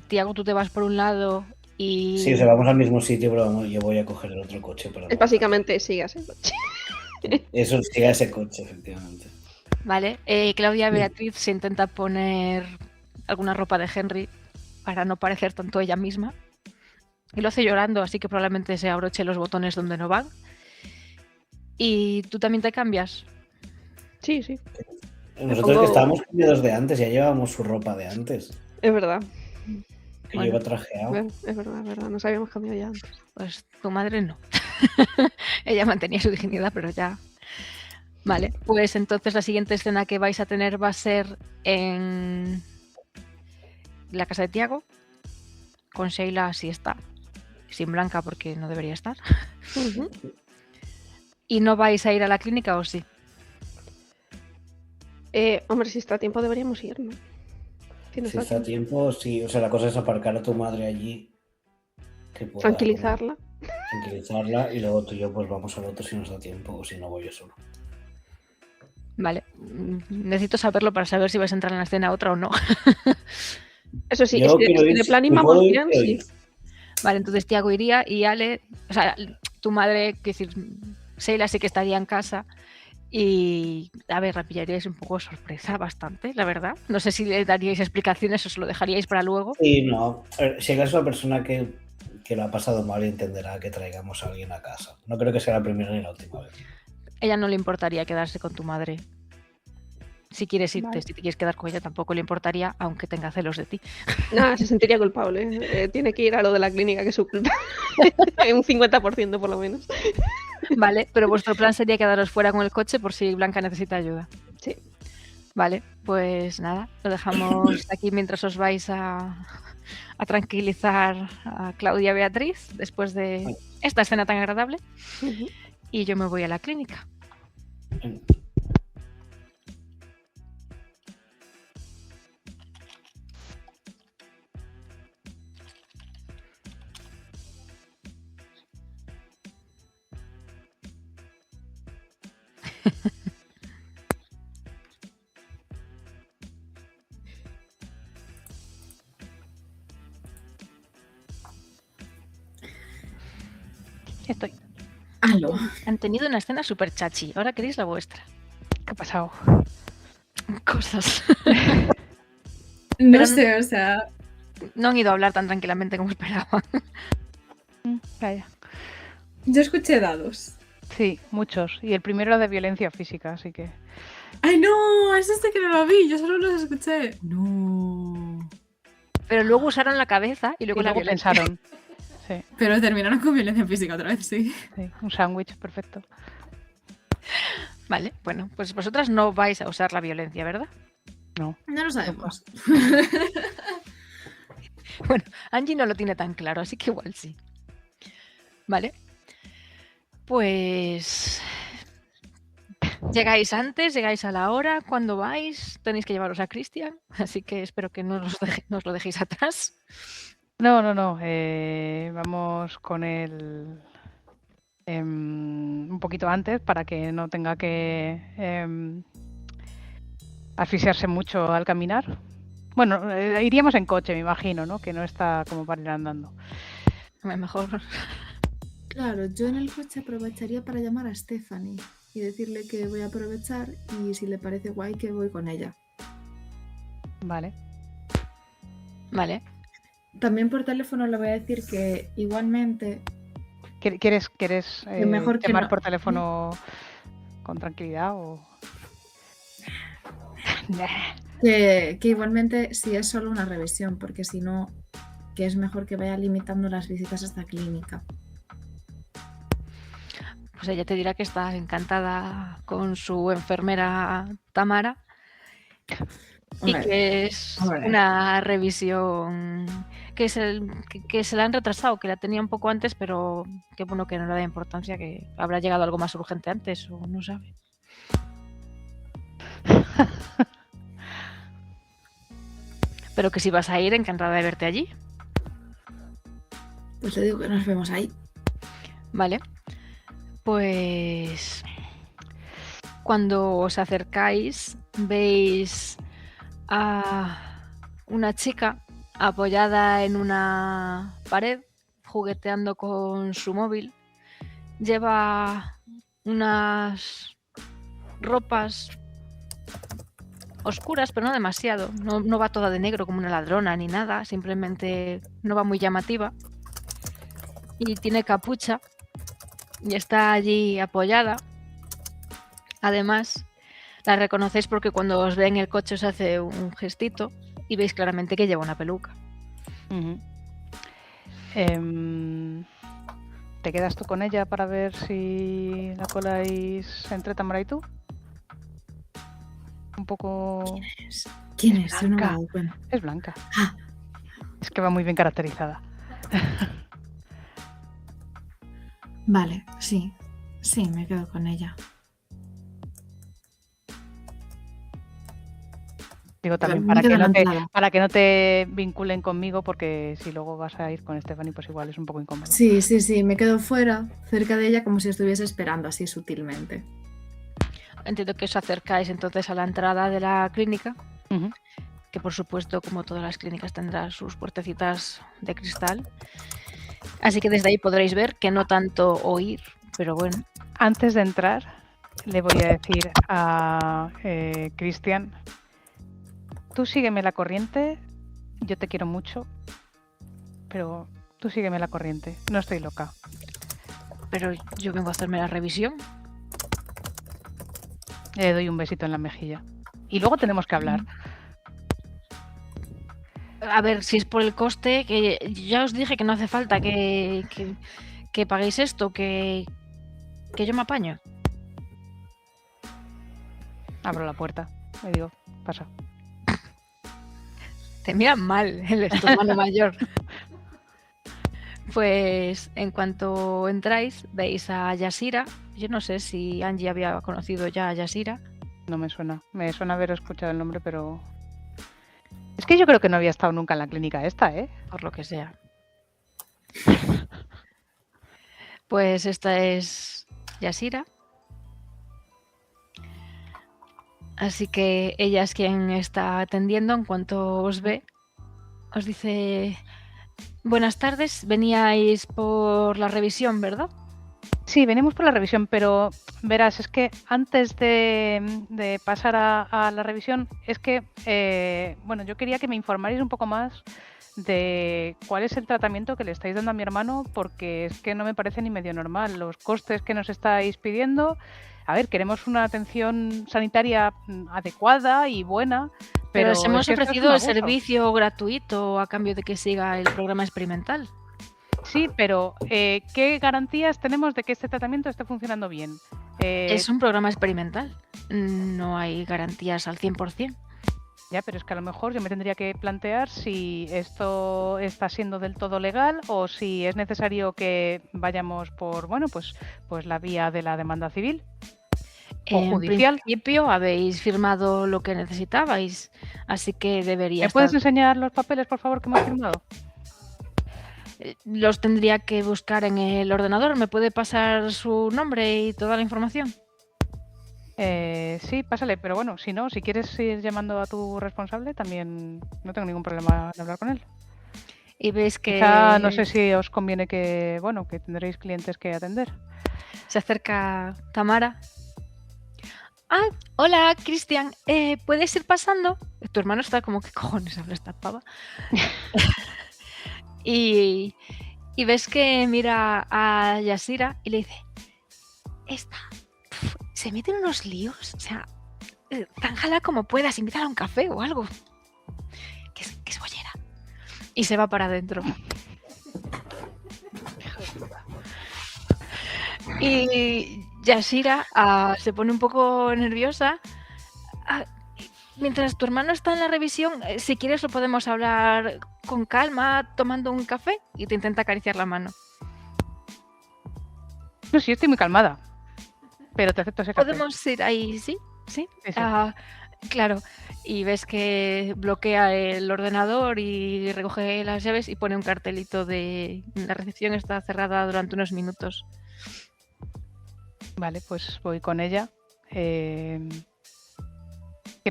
Tiago, tú te vas por un lado y... Sí, o sea, vamos al mismo sitio, pero vamos, yo voy a coger el otro coche. Para básicamente sigas el coche. Eso, siga ese coche, efectivamente. Vale, Claudia Beatriz se intenta poner alguna ropa de Henry para no parecer tanto ella misma. Y lo hace llorando, así que probablemente se abroche los botones donde no van. ¿Y tú también te cambias? Sí. Nosotros que estábamos cambiados de antes, ya llevábamos su ropa de antes. Es verdad. Que yo iba trajeado. Es verdad, nos habíamos cambiado ya antes. Pues tu madre no. Ella mantenía su dignidad, pero ya... Vale, pues entonces la siguiente escena que vais a tener va a ser en la casa de Tiago. Con Sheila sí está. Sin Blanca porque no debería estar. Ujú. ¿Y no vais a ir a la clínica o sí? Hombre, si está a tiempo deberíamos ir, ¿no? Si nos Si da está a tiempo, sí. O sea, la cosa es aparcar a tu madre allí, que pueda tranquilizarla. tranquilizarla, y luego tú y yo pues vamos al otro si nos da tiempo, o si no voy yo solo. Vale. Necesito saberlo para saber si vais a entrar en la escena otra o no. Eso sí, Yo quiero si ir, de plan si íbamos puedo ir, bien, quiero sí. ir. Vale, entonces Tiago iría y Ale, o sea, tu madre, quiero decir, Sheila sí que estaría en casa y, a ver, la pillaríais un poco sorpresa bastante, la verdad. No sé si le daríais explicaciones o se lo dejaríais para luego. Sí, no. Si es una persona que lo ha pasado mal y entenderá que traigamos a alguien a casa. No creo que sea la primera ni la última vez. Ella no le importaría quedarse con tu madre. Si quieres irte, Vale. si te quieres quedar con ella, tampoco le importaría, aunque tenga celos de ti. Nada, se sentiría culpable. Tiene que ir a lo de la clínica, que es su culpa. Un 50% por lo menos. Vale, pero vuestro plan sería quedaros fuera con el coche por si Blanca necesita ayuda. Sí. Vale, pues nada, lo dejamos aquí mientras os vais a tranquilizar a Claudia y Beatriz después de esta escena tan agradable. Ujú. Y yo me voy a la clínica. Estoy. Aló. Han tenido una escena súper chachi. Ahora queréis la vuestra. ¿Qué ha pasado? Cosas. No Pero sé, o sea, No han ido a hablar tan tranquilamente como esperaba. Vaya. yo escuché dados. Sí, muchos. Y el primero era de violencia física, así que... ¡Ay, no! Es este que no lo vi, yo solo los escuché. No. Pero luego usaron la cabeza y luego Y la luego violencia. pensaron. Sí, Pero terminaron con violencia física otra vez, sí. sí, un sándwich perfecto. Vale, bueno, pues vosotras no vais a usar la violencia, ¿verdad? No. No lo sabemos. Bueno, Angie no lo tiene tan claro, así que igual sí. Vale. Pues llegáis antes, llegáis a la hora, cuando vais, tenéis que llevaros a Cristian, así que espero que no os lo dejéis atrás. No. Vamos con él un poquito antes para que no tenga que asfixiarse mucho al caminar. Bueno, iríamos en coche, me imagino, ¿no? Que no está como para ir andando. Mejor. Claro, yo en el coche aprovecharía para llamar a Stephanie y decirle que voy a aprovechar y si le parece guay que voy con ella. Vale. Vale. También por teléfono le voy a decir que igualmente ¿Quieres mejor que llamar no. por teléfono con tranquilidad o...? que igualmente si es solo una revisión, porque si no, que es mejor que vaya limitando las visitas a esta clínica. Pues ella te dirá que está encantada con su enfermera Tamara y Hombre, que es hombre. una revisión que se la han retrasado, que la tenía un poco antes, pero que bueno, que no le da importancia, que habrá llegado algo más urgente antes o no sabe. Pero que si vas a ir, encantada de verte allí. Pues le digo que nos vemos ahí. Vale. Pues cuando os acercáis, veis a una chica apoyada en una pared, jugueteando con su móvil. Lleva unas ropas oscuras, pero no demasiado. No va toda de negro como una ladrona ni nada, simplemente no va muy llamativa. Y tiene capucha y está allí apoyada. Además, la reconocéis porque cuando os ve en el coche os hace un gestito y veis claramente que lleva una peluca. Uh-huh. ¿Te quedas tú con ella para ver si la coláis entre Tamara y tú? Un poco... ¿Quién es? Yo no me he Blanca. dado cuenta. Es Blanca. Es que va muy bien caracterizada. Vale, sí. Sí, me quedo con ella. Digo también Me quedo en la entrada. para que no te vinculen conmigo, porque si luego vas a ir con Stephanie, pues igual es un poco incómodo. Sí, me quedo fuera, cerca de ella, como si estuviese esperando así sutilmente. Entiendo que os acercáis entonces a la entrada de la clínica, Ujú. que por supuesto, como todas las clínicas, tendrá sus puertecitas de cristal. Así que desde ahí podréis ver que no tanto oír, pero bueno. Antes de entrar, le voy a decir a Cristian, tú sígueme la corriente, yo te quiero mucho, pero tú sígueme la corriente, no estoy loca. Pero yo vengo a hacerme la revisión. Le doy un besito en la mejilla. Y luego tenemos que hablar. A ver, si es por el coste, que ya os dije que no hace falta que paguéis esto, que yo me apaño. Abro la puerta, le digo, pasa. Te miran mal el hermano mayor. Pues en cuanto entráis, veis a Yasira. Yo no sé si Angie había conocido ya a Yasira. No me suena. Me suena haber escuchado el nombre, pero... Es que yo creo que no había estado nunca en la clínica esta, ¿eh? Por lo que sea. Pues esta es Yasira. Así que ella es quien está atendiendo. En cuanto os ve, os dice: buenas tardes, veníais por la revisión, ¿verdad? Sí, venimos por la revisión, pero verás, es que antes de pasar a la revisión, es que, bueno, yo quería que me informarais un poco más de cuál es el tratamiento que le estáis dando a mi hermano, porque es que no me parece ni medio normal los costes que nos estáis pidiendo. A ver, queremos una atención sanitaria adecuada y buena, Pero os es hemos que esto es ofrecido un el abuso. servicio gratuito a cambio de que siga el programa experimental. Sí, pero ¿qué garantías tenemos de que este tratamiento esté funcionando bien? Es un programa experimental. No hay garantías al 100%. Ya, pero es que a lo mejor yo me tendría que plantear si esto está siendo del todo legal o si es necesario que vayamos por, bueno, pues la vía de la demanda civil o En judicial. principio habéis firmado lo que necesitabais, así que debería ¿Me puedes estar. enseñar los papeles, por favor, que hemos firmado? Los tendría que buscar en el ordenador. ¿Me puede pasar su nombre y toda la información? Sí, pásale, pero bueno, si no, si quieres ir llamando a tu responsable, también no tengo ningún problema en hablar con él. Y veis que Quizá no sé si os conviene que, bueno, que tendréis clientes que atender. se acerca Tamara. Ah, hola, Cristian. ¿Puedes ir pasando? Tu hermano está como, ¿qué cojones habla esta pava? y ves que mira a Yasira y le dice: esta se mete en unos líos, o sea, zánjala como puedas, invítala a un café o algo. Que es bollera. Y se va para adentro. Y Yasira se pone un poco nerviosa. Mientras tu hermano está en la revisión, si quieres lo podemos hablar con calma, tomando un café, y te intenta acariciar la mano. No, sí, estoy muy calmada, pero te acepto ese café. Podemos ir ahí, ¿sí? ¿Sí? Sí, sí. Claro. Y ves que bloquea el ordenador y recoge las llaves y pone un cartelito de la recepción está cerrada durante unos minutos. Vale, pues voy con ella. Quiero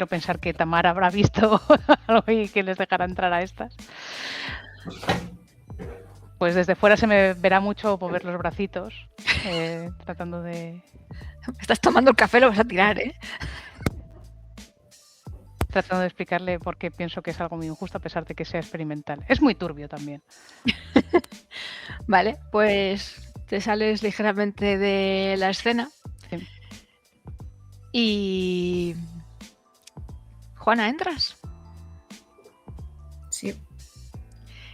pensar que Tamara habrá visto algo y que les dejará entrar a estas. Pues desde fuera se me verá mucho mover los bracitos, tratando de... Estás tomando el café, lo vas a tirar, ¿eh? Tratando de explicarle por qué pienso que es algo muy injusto a pesar de que sea experimental. Es muy turbio también. Vale, pues te sales ligeramente de la escena. Sí. Y... Juana, ¿entras? Sí.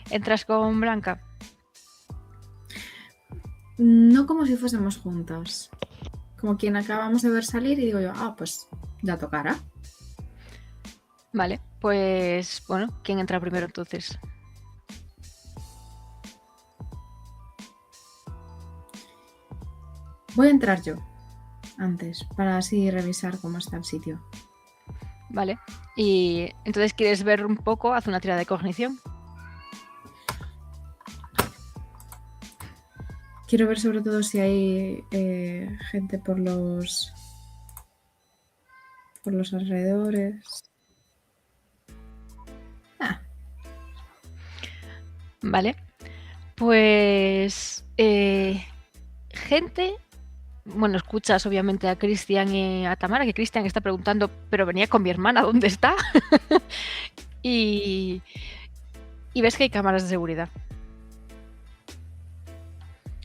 ¿Entras con Blanca? No como si fuésemos juntas. Como quien acabamos de ver salir y digo yo, pues ya tocará. Vale, pues bueno, ¿quién entra primero entonces? Voy a entrar yo antes para así revisar cómo está el sitio. Vale. Y entonces, ¿quieres ver un poco? Haz una tirada de cognición. Quiero ver sobre todo si hay gente por los alrededores. Ah, Vale. Pues gente, bueno, escuchas obviamente a Cristian y a Tamara, que Cristian está preguntando, pero venía con mi hermana, ¿dónde está? y ves que hay cámaras de seguridad.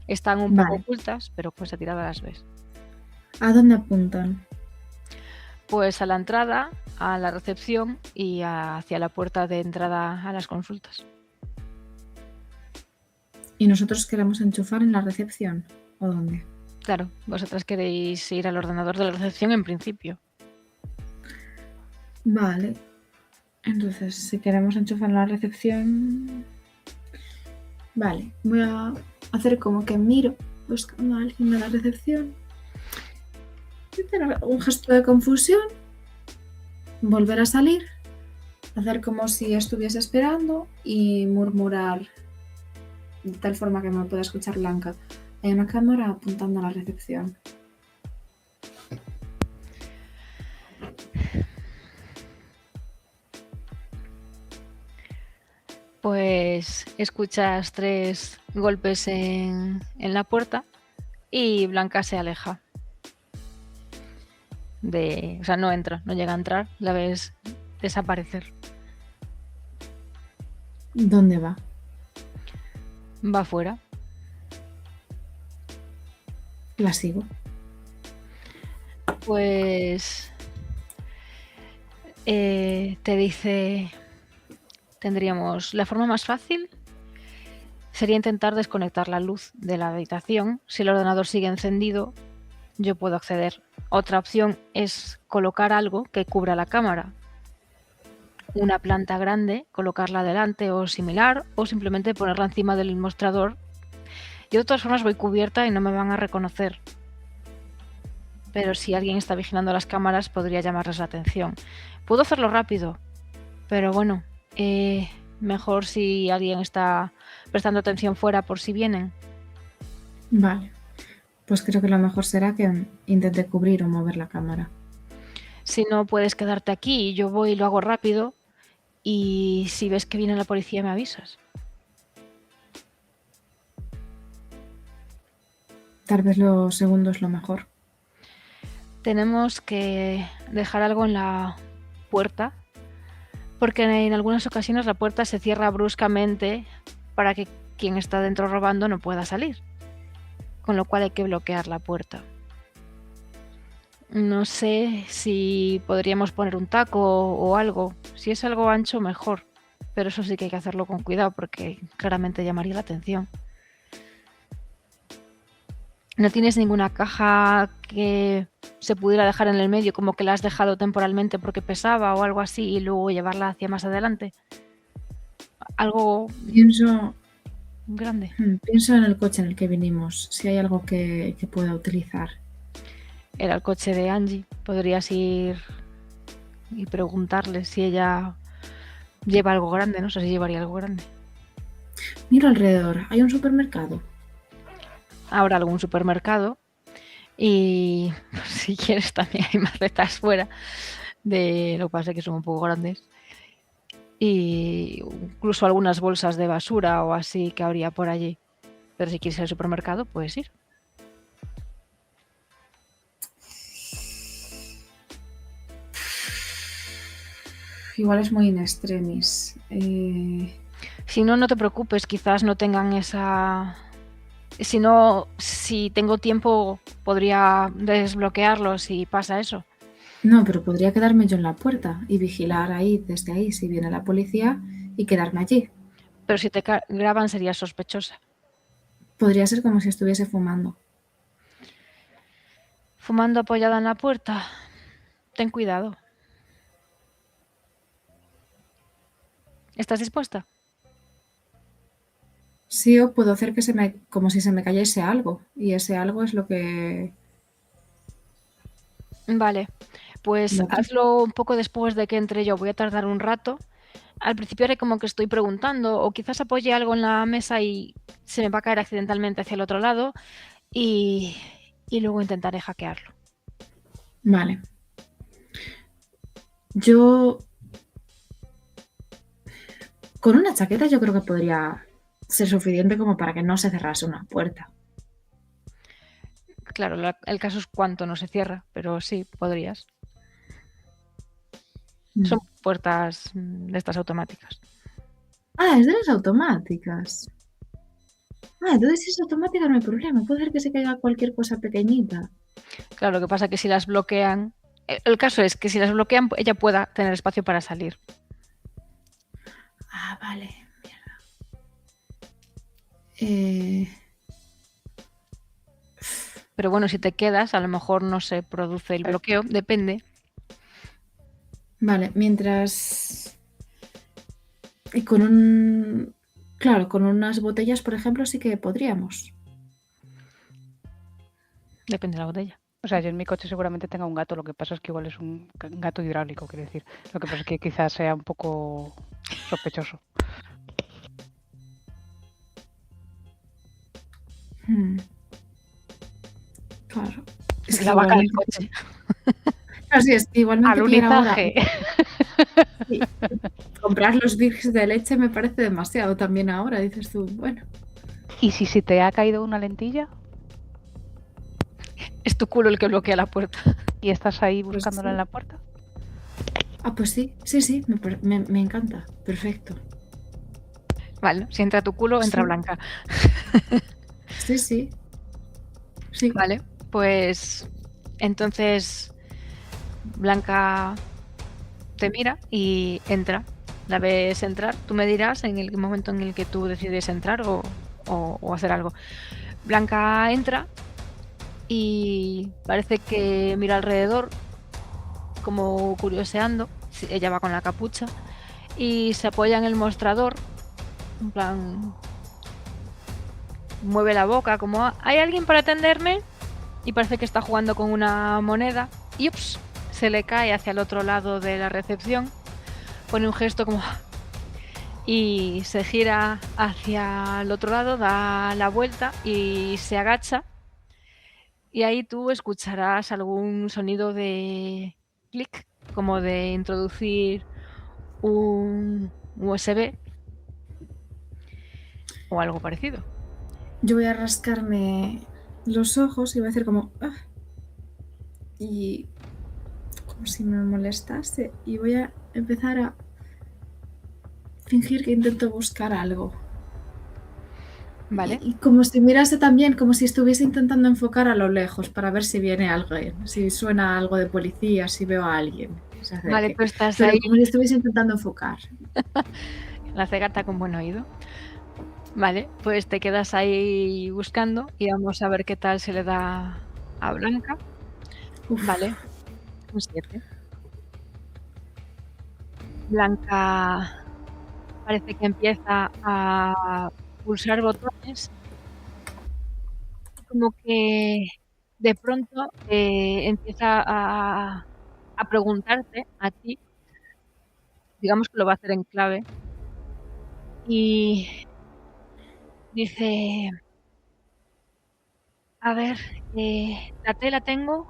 Están un poco Vale. ocultas, pero pues a tirada las ves. ¿A dónde apuntan? Pues a la entrada, a la recepción y hacia la puerta de entrada a las consultas. ¿Y nosotros queremos enchufar en la recepción? ¿O dónde? Claro, vosotras queréis ir al ordenador de la recepción en principio. Vale. Entonces, si queremos enchufar en la recepción... Vale, voy a hacer como que miro buscando a alguien de la recepción. Hacer un gesto de confusión. Volver a salir. Hacer como si estuviese esperando y murmurar de tal forma que me pueda escuchar Blanca. Hay una cámara apuntando a la recepción. Pues escuchas 3 golpes en la puerta y Blanca se aleja. O sea, no entra, no llega a entrar, la ves desaparecer. ¿Dónde va? Va afuera. La sigo. Pues te dice, tendríamos la forma más fácil sería intentar desconectar la luz de la habitación. Si el ordenador sigue encendido, yo puedo acceder. Otra opción es colocar algo que cubra la cámara. Una planta grande, colocarla delante o similar, o simplemente ponerla encima del mostrador. Yo de todas formas voy cubierta y no me van a reconocer. Pero si alguien está vigilando las cámaras podría llamarles la atención. Puedo hacerlo rápido, pero bueno, mejor si alguien está prestando atención fuera por si vienen. Vale. Pues creo que lo mejor será que intente cubrir o mover la cámara. Si no, puedes quedarte aquí y yo voy y lo hago rápido. Y si ves que viene la policía me avisas. Tal vez lo segundo es lo mejor. Tenemos que dejar algo en la puerta, porque en algunas ocasiones la puerta se cierra bruscamente para que quien está dentro robando no pueda salir, con lo cual hay que bloquear la puerta. No sé si podríamos poner un taco o algo. Si es algo ancho, mejor, pero eso sí que hay que hacerlo con cuidado porque claramente llamaría la atención. ¿No tienes ninguna caja que se pudiera dejar en el medio, como que la has dejado temporalmente porque pesaba o algo así y luego llevarla hacia más adelante? Algo Pienso grande. Pienso en el coche en el que vinimos, si hay algo que pueda utilizar. Era el coche de Angie. Podrías ir y preguntarle si ella lleva algo grande. No sé si llevaría algo grande. Miro alrededor, hay un supermercado. Habrá algún supermercado y si quieres también hay macetas fuera. Lo que pasa es que son un poco grandes. Y incluso algunas bolsas de basura o así que habría por allí. Pero si quieres ir al supermercado, puedes ir. Igual es muy in extremis. Si no, no te preocupes, quizás no tengan esa... Si tengo tiempo, podría desbloquearlo si pasa eso. No, pero podría quedarme yo en la puerta y vigilar ahí, desde ahí, si viene la policía y quedarme allí. Pero si te graban sería sospechosa. Podría ser como si estuviese fumando. Fumando apoyada en la puerta. Ten cuidado. ¿Estás dispuesta? Sí, o puedo hacer que como si se me cayese algo. Y ese algo es lo que... Vale, pues lo que- hazlo un poco después de que entre yo. Voy a tardar un rato. Al principio haré como que estoy preguntando o quizás apoye algo en la mesa y se me va a caer accidentalmente hacia el otro lado y, y luego intentaré hackearlo. Vale. Yo... Con una chaqueta yo creo que podría ser suficiente como para que no se cerrase una puerta. Claro, el caso es cuánto no se cierra, pero sí, podrías. Son puertas de estas automáticas. Ah, es de las automáticas. Ah, entonces si es automática no hay problema. Puede ser que se caiga cualquier cosa pequeñita. Claro, lo que pasa es que si las bloquean... El caso es que si las bloquean, ella pueda tener espacio para salir. Ah, vale. Mierda. Pero bueno, si te quedas, a lo mejor no se produce el bloqueo, depende. Vale, mientras... Y con un... Claro, con unas botellas, por ejemplo, sí que podríamos. Depende de la botella. O sea, yo en mi coche seguramente tenga un gato, lo que pasa es que igual es un gato hidráulico, quiero decir. Lo que pasa es que quizás sea un poco sospechoso. Claro. Es la vaca del coche. Así es, igualmente pillar ahora Alunizaje. sí, comprar los birks de leche me parece demasiado también ahora, dices tú, bueno. ¿Y si se te ha caído una lentilla Es tu culo el que bloquea la puerta. y estás ahí Pues buscándola sí. en la puerta? Ah, pues sí, me encanta, perfecto. Vale, si entra tu culo, entra Sí. Blanca. Sí, sí. Sí. Vale, pues entonces Blanca te mira y entra. La ves entrar. Tú me dirás en el momento en el que tú decides entrar o hacer algo. Blanca entra y parece que mira alrededor como curioseando. Ella va con la capucha y se apoya en el mostrador. En plan, mueve la boca como ¿hay alguien para atenderme? Y parece que está jugando con una moneda y ups, se le cae hacia el otro lado de la recepción. Pone un gesto como y se gira hacia el otro lado, da la vuelta y se agacha. Y ahí tú escucharás algún sonido de clic, como de introducir un USB o algo parecido. Yo voy a rascarme los ojos y voy a hacer como... "Ah", y como si me molestase. Y voy a empezar a fingir que intento buscar algo. Vale. Y como si mirase también, como si estuviese intentando enfocar a lo lejos para ver si viene alguien, si suena algo de policía, si veo a alguien. Que se acerque. Vale, tú estás Pero ahí, como si estuviese intentando enfocar. la cegata con buen oído. Vale, pues te quedas ahí buscando y vamos a ver qué tal se le da a Blanca. Uf. Vale, un 7. Blanca parece que empieza a pulsar botones, como que de pronto empieza a preguntarte a ti, digamos que lo va a hacer en clave, y dice, a ver, la tela tengo.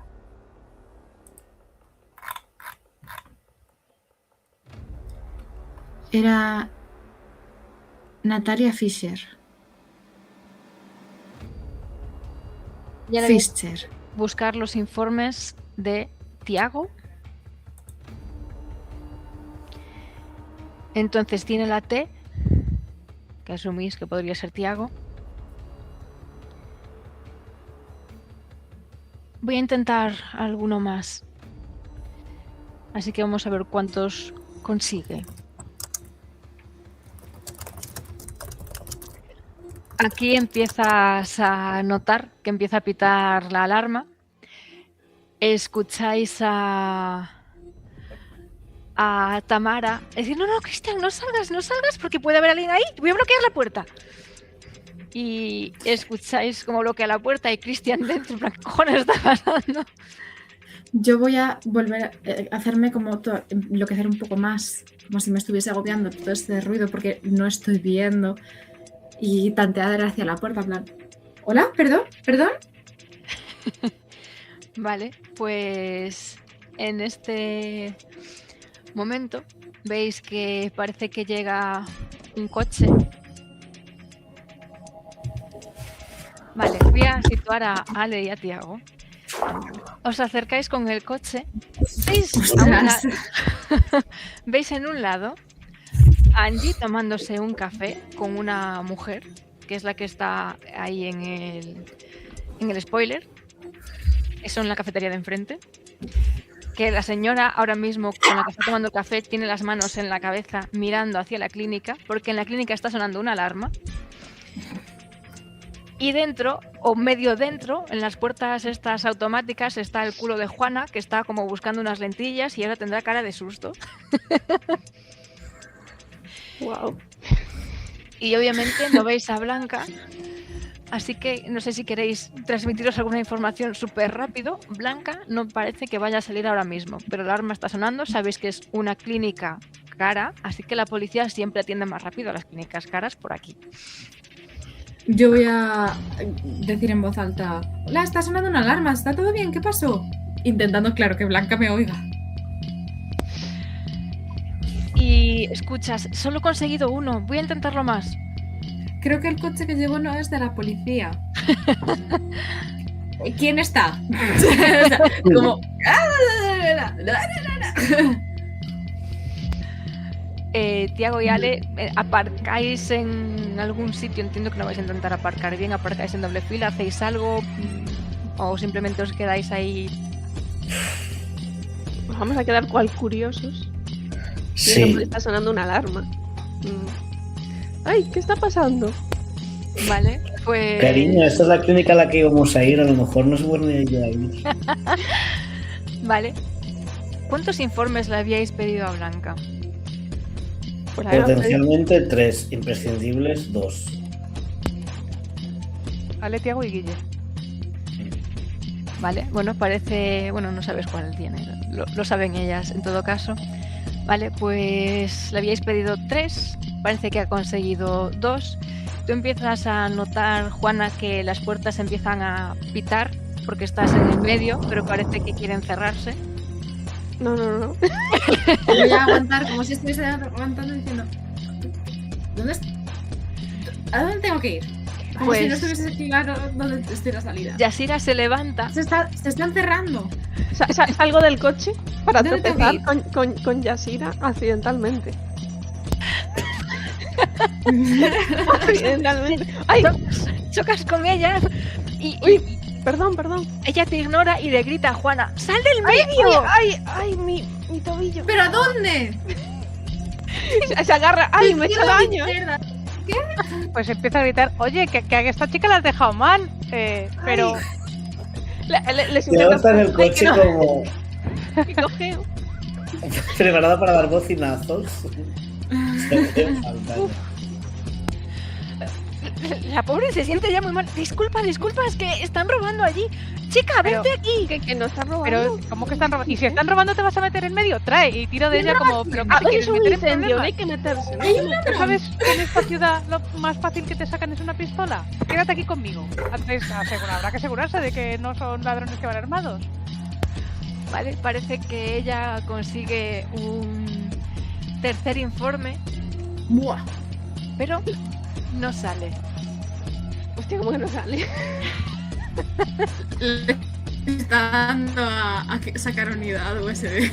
Era Natalia Fischer. Ya le voy a Fischer. buscar los informes de Tiago. Entonces tiene la T, que asumís que podría ser Tiago. Voy a intentar alguno más. Así que vamos a ver cuántos consigue. Aquí empiezas a notar que empieza a pitar la alarma. Escucháis a Tamara decir, no, Cristian, no salgas porque puede haber alguien ahí. Voy a bloquear la puerta. y escucháis como bloquea la puerta y Cristian dentro. En plan, ¿qué cojones está pasando? Yo voy a volver a hacerme como enloquecer un poco más, como si me estuviese agobiando todo este ruido porque no estoy viendo y tantear hacia la puerta, en plan, ¿hola? ¿Perdón? Vale, pues en este momento veis que parece que llega un coche. Vale, voy a situar a Ale y a Tiago. Os acercáis con el coche. Ostras. Veis en un lado a Angie tomándose un café con una mujer, que es la que está ahí en el spoiler. Eso en la cafetería de enfrente. Que la señora ahora mismo con la que está tomando café tiene las manos en la cabeza mirando hacia la clínica, porque en la clínica está sonando una alarma. Y dentro, o medio dentro, en las puertas estas automáticas, está el culo de Juana, que está como buscando unas lentillas y ahora tendrá cara de susto. Wow. Y obviamente no veis a Blanca, así que no sé si queréis transmitiros alguna información súper rápido. Blanca no parece que vaya a salir ahora mismo, pero la alarma está sonando, sabéis que es una clínica cara, así que la policía siempre atiende más rápido a las clínicas caras por aquí. Yo voy a decir en voz alta, hola, está sonando una alarma, ¿está todo bien? ¿Qué pasó? Intentando, claro, que Blanca me oiga. Y escuchas, solo he conseguido uno, voy a intentarlo más. Creo que el coche que llevo no es de la policía. ¿Quién está? O sea, como... Tiago y Ale, aparcáis en algún sitio, entiendo que no vais a intentar aparcar bien, aparcáis en doble fila, hacéis algo o simplemente os quedáis ahí. Nos vamos a quedar cual curiosos. Sí. Viendo que está sonando una alarma. Ay, ¿qué está pasando? Vale, pues... Cariño, esta es la clínica a la que íbamos a ir, a lo mejor no es buena idea ir. Vale. ¿Cuántos informes le habíais pedido a Blanca? Pues ahora Potencialmente 3, imprescindibles 2. Ale, Tiago y Guille. Vale, bueno, parece... Bueno, no sabes cuál tiene, lo saben ellas en todo caso. Vale, pues le habíais pedido 3, parece que ha conseguido 2. Tú empiezas a notar, Juana, que las puertas empiezan a pitar porque estás en el medio, pero parece que quieren cerrarse. No. Voy a aguantar como si estuviese aguantando diciendo, ¿a dónde tengo que ir? Como Pues- si no estuviese claro dónde estoy la salida. Yasira se levanta. Se están cerrando. Salgo del coche para ¿Dónde tengo que tropezar con Yasira accidentalmente. Accidentalmente. ¡Ay! Chocas con ella y Uy, perdón. ella te ignora y le grita a Juana, ¡sal del medio! ¡Ay, mi tobillo! ¿Pero a dónde? Se agarra. ¡Ay, me he hecho Izquierda, daño! izquierda. Pues empieza a gritar, oye, que a esta chica la has dejado mal, pero... Les Se levanta en el Ay, coche que no, como que cojeo. preparada para dar bocinazos. Se ve fatal. La pobre se siente ya muy mal. Disculpa, es que están robando allí. Chica, Pero- vente aquí. Que no está robando. Pero, ¿cómo que están robando? Y si están robando, ¿te vas a meter en medio? Trae, y tiro de ella como... ¿Pero qué te Hoy es quieres un meter en incendio, no problemas? hay que meterse. no Hay hay que un meterse. ¿Tú sabes que en esta ciudad lo más fácil que te sacan es una pistola? Quédate aquí conmigo. Antes habrá que asegurarse de que no son ladrones que van armados. Vale, parece que ella consigue un tercer informe, Buah. pero no sale. Hostia, ¿cómo que no sale? Le está dando a sacar unidad USB.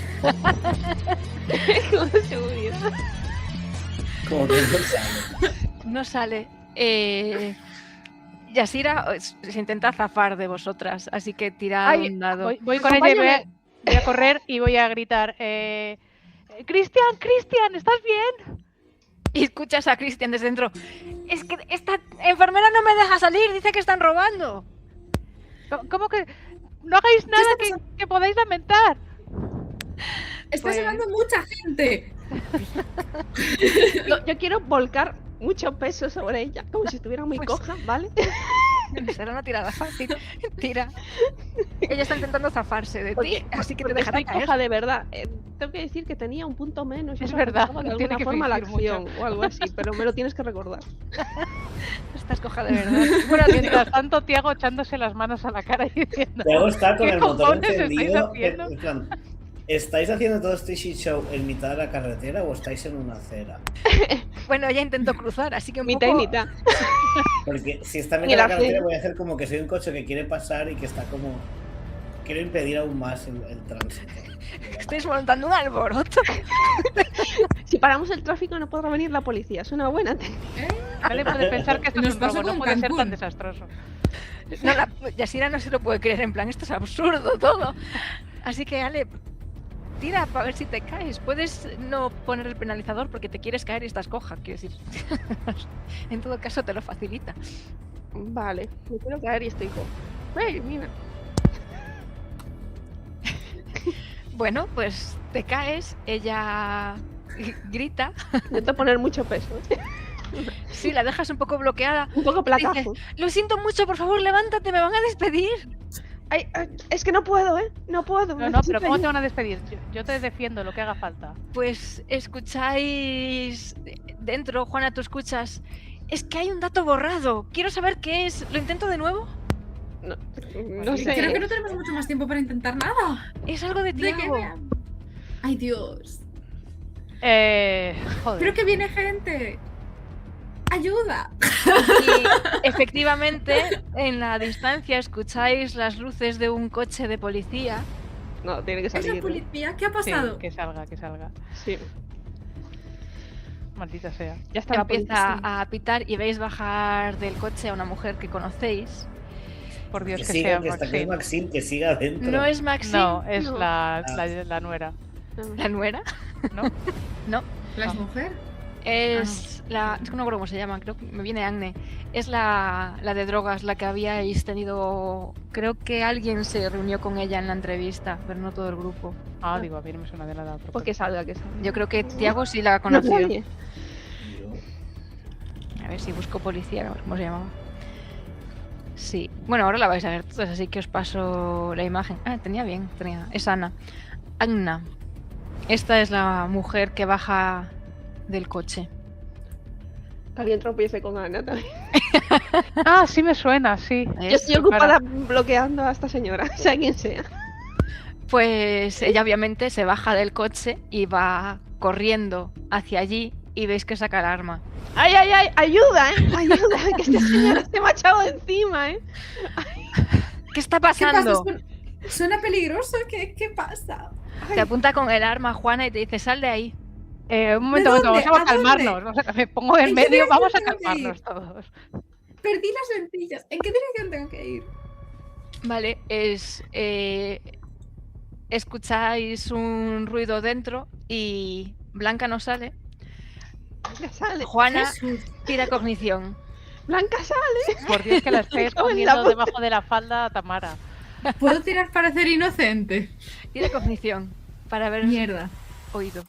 ¿Cómo se hubiera? Como que no sale. No sale. Yasira se intenta zafar de vosotras, así que tirad Ay, un dado. Voy con ella y Acompáñame. voy a correr y voy a gritar, Cristian, ¿estás bien? Y escuchas a Cristian desde dentro. Es que esta enfermera no me deja salir, dice que están robando. ¿Cómo que no hagáis nada está que podáis lamentar? Está Pues- llegando mucha gente. Yo quiero volcar mucho peso sobre ella, como si estuviera muy Pues- coja, ¿vale? Será una tirada fácil. Tira. Ella está intentando zafarse de ti, Porque, así que te porque dejará estoy caer. coja de verdad. Tengo que decir que tenía un punto menos. Es eso verdad, afectaba de no tiene alguna que forma la fingir mucho. acción o algo así, pero me lo tienes que recordar. Estás coja de verdad. Bueno, mientras tanto, Tiago echándose las manos a la cara y diciendo... Tiago está con ¿Qué el motor cojones estáis encendido. haciendo? En plan, ¿estáis haciendo todo este shit show en mitad de la carretera o estáis en una acera? Bueno, ella intentó cruzar, así que un Mitad y poco... mitad. Porque si está en Ni mitad de la la carretera fe. voy a hacer como que soy un coche que quiere pasar y que está como... Quiero impedir aún más el tránsito. Estáis montando un alboroto. Si paramos el tráfico no podrá venir la policía. Es una buena técnica. Nadie puede pensar que esto es Nos un pasa robo, no con puede ser tan Cancún. desastroso. No, la Yasira no se lo puede creer, en plan, esto es absurdo todo. Así que, Ale, tira para ver si te caes. Puedes no poner el penalizador porque te quieres caer y estás coja, quiero decir. En todo caso, te lo facilita. Vale, me quiero caer y estoy coja. ¡Ey, mira! Bueno, pues te caes, ella grita. Intento poner mucho peso. Sí, la dejas un poco bloqueada. Un poco platazo. Lo siento mucho, por favor, levántate, me van a despedir. Ay, ay, es que no puedo, ¿eh? No puedo. No, no, pero ¿cómo te van a despedir? Yo te defiendo lo que haga falta. Pues escucháis dentro, Juana, tú escuchas. Es que hay un dato borrado. Quiero saber qué es. ¿Lo intento de nuevo? No, Pues no sí, sé. Creo que no tenemos mucho más tiempo para intentar nada. Es algo de ¿De qué Tiago. me- Ay, Dios. Joder. Creo que viene gente. Ayuda. Y efectivamente, en la distancia escucháis las luces de un coche de policía. No, tiene que Es la salir. policía. ¿Qué ha Sí, pasado? que salga, que salga. Sí, Maldita sea. ya está la policía. Empieza a pitar y veis bajar del coche a una mujer que conocéis. Por Dios, Que que siga, sea que está que es Maxine. Maxine, que siga adentro. No es Maxine, No, es No. la nuera, la nuera. ¿no? No, ¿La Ah. es mujer? es la. Es que no me acuerdo cómo se llama, creo que me viene Agne. Es la de drogas, la que habíais tenido. Creo que alguien se reunió con ella en la entrevista, pero no todo el grupo. Ah, digo, a mí no me suena de nada. Pues que salga, que salga. Yo creo que Tiago sí la No, conoció. nadie. A ver si busco policía, a ver cómo se llamaba. Sí, bueno, ahora la vais a ver todos, así que os paso la imagen. Ah, es Ana. Anna. Esta es la mujer que baja del coche. Alguien tropiece con Ana también. Ah, sí me suena, sí. Yo ¿Ves? estoy ocupada bloqueando a esta señora, sea quien sea. Pues ella obviamente se baja del coche y va corriendo hacia allí y veis que saca el arma. ¡Ay, ay, ay! ¡Ayuda, ayuda! Que este señor se me ha echado encima, ¿Qué está ¿Qué pasa? pasando? Suena peligroso. ¿Qué pasa? Te apunta con el arma Juana y te dice, sal de ahí. Un momento, dónde? vamos a ¿A dónde? calmarnos. Me pongo en ¿En qué medio, dirección vamos a tengo que calmarnos ir? todos. Perdí las lentillas. ¿En qué dirección tengo que ir? Vale, escucháis un ruido dentro y Blanca no sale. Blanca sale. Juana Jesús. tira cognición. Blanca sale. Por Dios, que la estoy Me cago en la escondiendo puta. debajo de la falda a Tamara. ¿Puedo tirar para ser inocente? Tira cognición para haber Mierda. oído.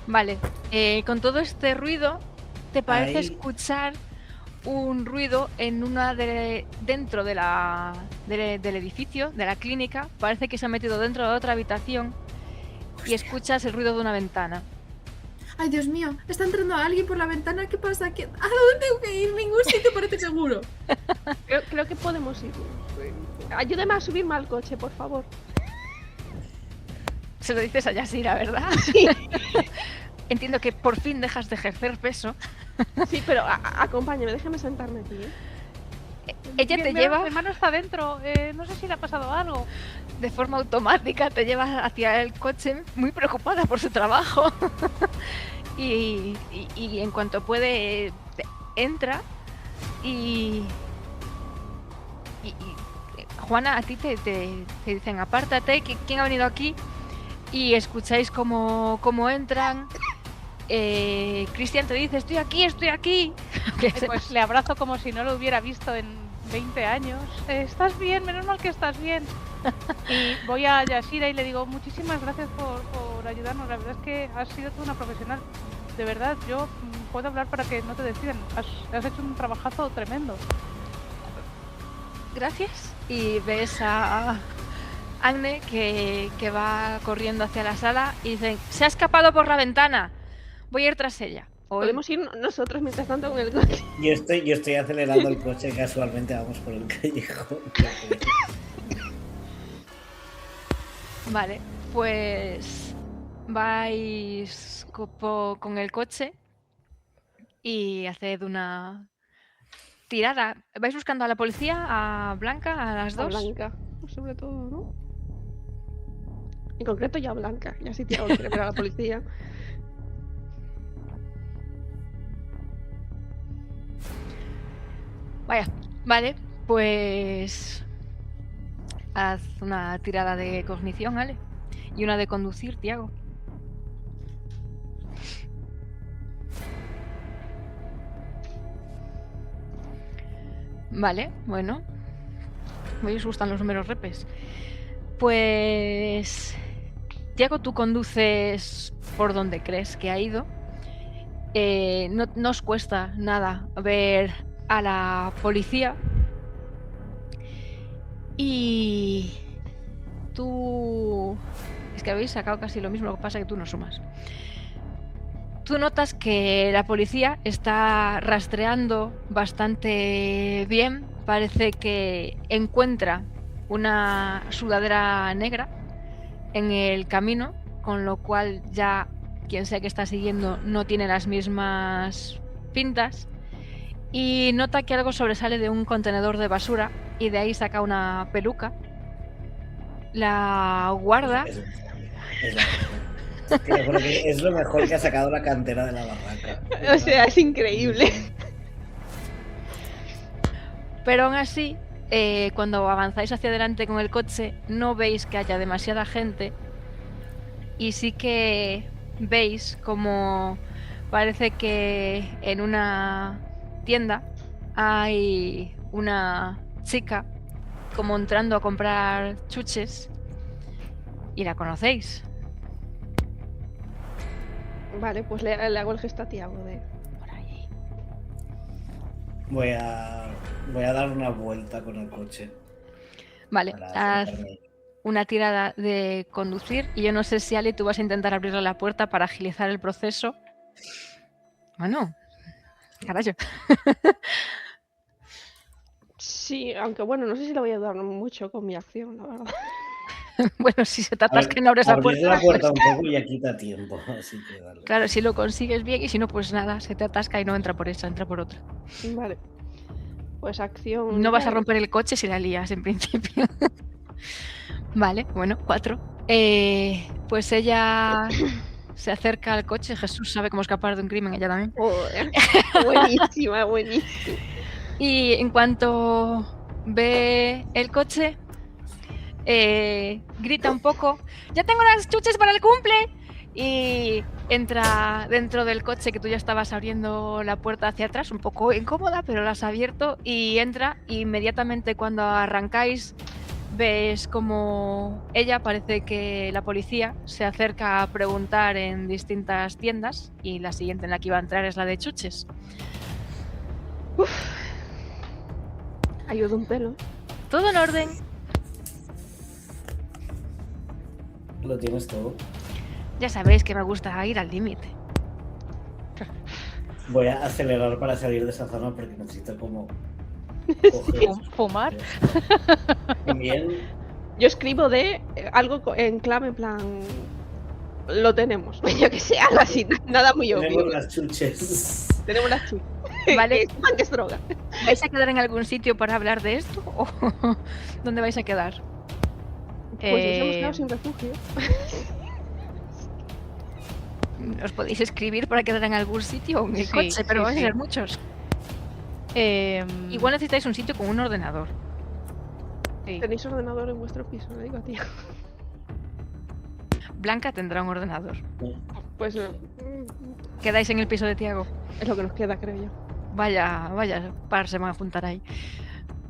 Vale, con todo este ruido, ¿te parece Ahí. escuchar un ruido en dentro de del edificio, de la clínica? Parece que se ha metido dentro de otra habitación y escuchas el ruido de una ventana. Ay, Dios mío. Está entrando alguien por la ventana. ¿Qué pasa? ¿A dónde tengo que ir? Ningún sitio parece seguro. Creo que podemos ir. Ayúdeme a subirme al coche, por favor. Se lo dices a Yasira, ¿verdad? Sí, Entiendo que por fin dejas de ejercer peso. sí, pero acompáñame, déjame sentarme aquí. Ella te Mi lleva hermano está dentro. No sé si le ha pasado algo. de forma automática, te lleva hacia el coche muy preocupada por su trabajo. y en cuanto puede, entra y Juana, a ti te dicen apártate, ¿quién ha venido aquí? Y escucháis cómo entran. Cristian te dice, estoy aquí. Que se- Pues le abrazo como si no lo hubiera visto en 20 años. ¿Estás bien? Menos mal que estás bien. Y voy a Yasira y le digo, muchísimas gracias por ayudarnos. La verdad es que has sido tú una profesional. de verdad, yo puedo hablar para que no te decidan. Has hecho un trabajazo tremendo. Gracias. Y ves a Agne que va corriendo hacia la sala y dicen, se ha escapado por la ventana. Voy a ir tras ella. Podemos ir nosotros mientras tanto con el coche. Yo estoy acelerando el coche, casualmente vamos por el callejón. Vale, pues vais con el coche y haced una tirada. ¿Vais buscando a la policía, a Blanca, a las A dos? Blanca, sobre todo, ¿no? En concreto ya a Blanca, ya si Tiago quiere ver a la policía. Vaya, vale, pues haz una tirada de cognición, ¿vale? Y una de conducir, Tiago. Vale, bueno. Me gustan los números repes. Pues... Tiago, tú conduces por donde crees que ha ido. No os cuesta nada ver a la policía. Y... Tú... Es que habéis sacado casi lo mismo, lo que pasa es que tú no sumas. Tú notas que la policía está rastreando bastante bien. Parece que encuentra una sudadera negra en el camino, con lo cual ya quien sea que está siguiendo no tiene las mismas pintas. Y nota que algo sobresale de un contenedor de basura y de ahí saca una peluca. La guarda. Es lo mejor que ha sacado la cantera de la barraca. O sea, es increíble. Pero aún así, cuando avanzáis hacia adelante con el coche, no veis que haya demasiada gente. Y sí que veis como parece que en una tienda hay una chica como entrando a comprar chuches. Y la conocéis. Vale, pues le hago el gesto a Tiago de... Por ahí. Voy a dar una vuelta con el coche. Vale, para haz acercarme. una tirada de conducir. Y yo no sé si Ali tú vas a intentar abrirle la puerta para agilizar el proceso. Bueno, carajo. Sí, aunque bueno, no sé si le voy a ayudar mucho con mi acción, la verdad. Bueno, si se te atasca y no abres la Abrir puerta. la puerta pues- un poco y ya quita tiempo. Así que dale. Claro, si lo consigues bien y si no, pues nada, se te atasca y no entra por esa, entra por otra. Vale. Pues acción... No vas a tal. romper el coche si la lías en principio. Vale, bueno, 4. Pues ella se acerca al coche. Jesús sabe cómo escapar de un crimen, ella también. Joder. Buenísima, buenísima. Y en cuanto ve el coche, grita un poco, ¡ya tengo las chuches para el cumple! Y entra dentro del coche, que tú ya estabas abriendo la puerta hacia atrás, un poco incómoda, pero la has abierto, y entra. Y inmediatamente cuando arrancáis, ves como ella, parece que la policía se acerca a preguntar en distintas tiendas, y la siguiente en la que iba a entrar es la de chuches. Ayuda un pelo. Todo en orden. Lo tienes todo. Ya sabéis que me gusta ir al límite. Voy a acelerar para salir de esa zona porque necesito como coger Fumar. bien. Yo escribo de algo en clave, en plan... Lo tenemos. Yo que sé, algo así. Nada muy obvio. Tenemos las chuches. Tenemos las chuches. Vale. Que es droga. ¿Vais a quedar en algún sitio para hablar de esto? ¿O dónde vais a quedar? Pues nos hemos quedado sin refugio. ¿Os podéis escribir para quedar en algún sitio o en el Sí, coche? Pero sí, van a sí. ser muchos. Igual necesitáis un sitio con un ordenador. Sí. Tenéis ordenador en vuestro piso, le digo a Tiago. Blanca tendrá un ordenador. Pues Quedáis en el piso de Tiago. es lo que nos queda, creo yo. Vaya, par se van a juntar ahí.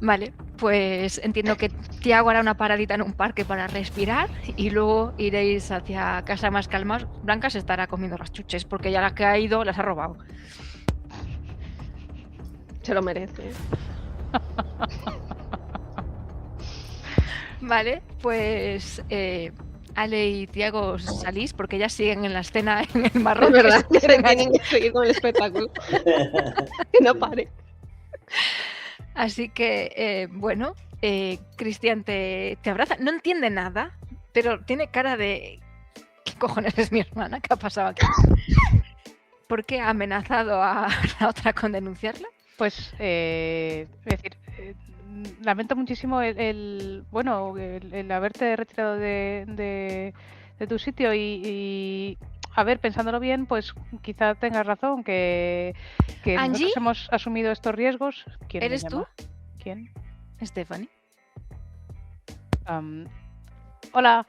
Vale, pues entiendo que Tiago hará una paradita en un parque para respirar y luego iréis hacia casa más calmados. Blanca se estará comiendo las chuches porque ya las que ha ido las ha robado. Se lo merece. Vale, pues Ale y Tiago salís porque ya siguen en la escena en el marrón. Es verdad, que que se tienen que seguir con el espectáculo. Que no pare. Así que, bueno, Cristian te abraza. No entiende nada, pero tiene cara de... ¿Qué cojones es mi hermana? ¿Qué ha pasado aquí? ¿Por qué ha amenazado a la otra con denunciarla? Pues, es decir, lamento muchísimo el haberte retirado de tu sitio y, a ver, pensándolo bien, pues quizá tengas razón, que Angie, nosotros hemos asumido estos riesgos. ¿Quién me ¿eres llama? tú? ¿Quién? Stephanie. Hola.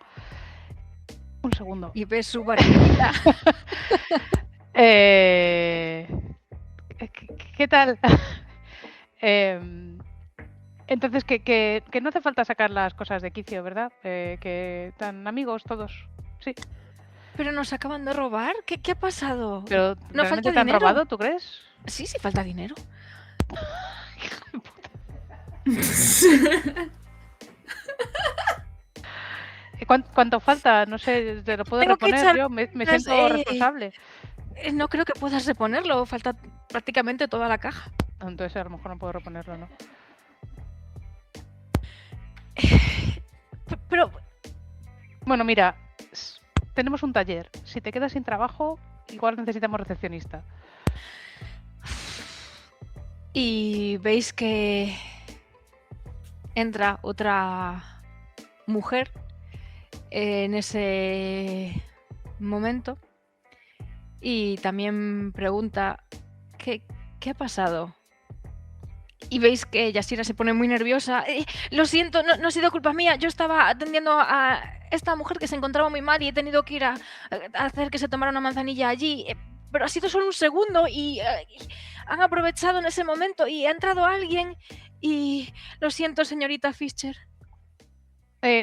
Un segundo. Y ves su varita. ¿Qué tal? Entonces, que no hace falta sacar las cosas de quicio, ¿verdad? Que están amigos todos. Sí. Pero nos acaban de robar. ¿Qué ha pasado? Pero ¿No ¿realmente falta te han dinero? robado, tú crees? Sí, falta dinero. ¿Cuánto falta? No sé, te lo puedo Tengo que reponer echar yo, me cuentas, siento responsable. No creo que puedas reponerlo. Falta prácticamente toda la caja. Entonces a lo mejor no puedo reponerlo, ¿no? Pero Bueno, mira, tenemos un taller. Si te quedas sin trabajo, igual necesitamos recepcionista. y veis que entra otra mujer en ese momento y también pregunta ¿qué ha pasado? Y veis que Yasira se pone muy nerviosa. Lo siento, no ha sido culpa mía. Yo estaba atendiendo a esta mujer que se encontraba muy mal y he tenido que ir a hacer que se tomara una manzanilla allí. Pero ha sido solo un segundo y han aprovechado en ese momento y ha entrado alguien y lo siento, señorita Fischer.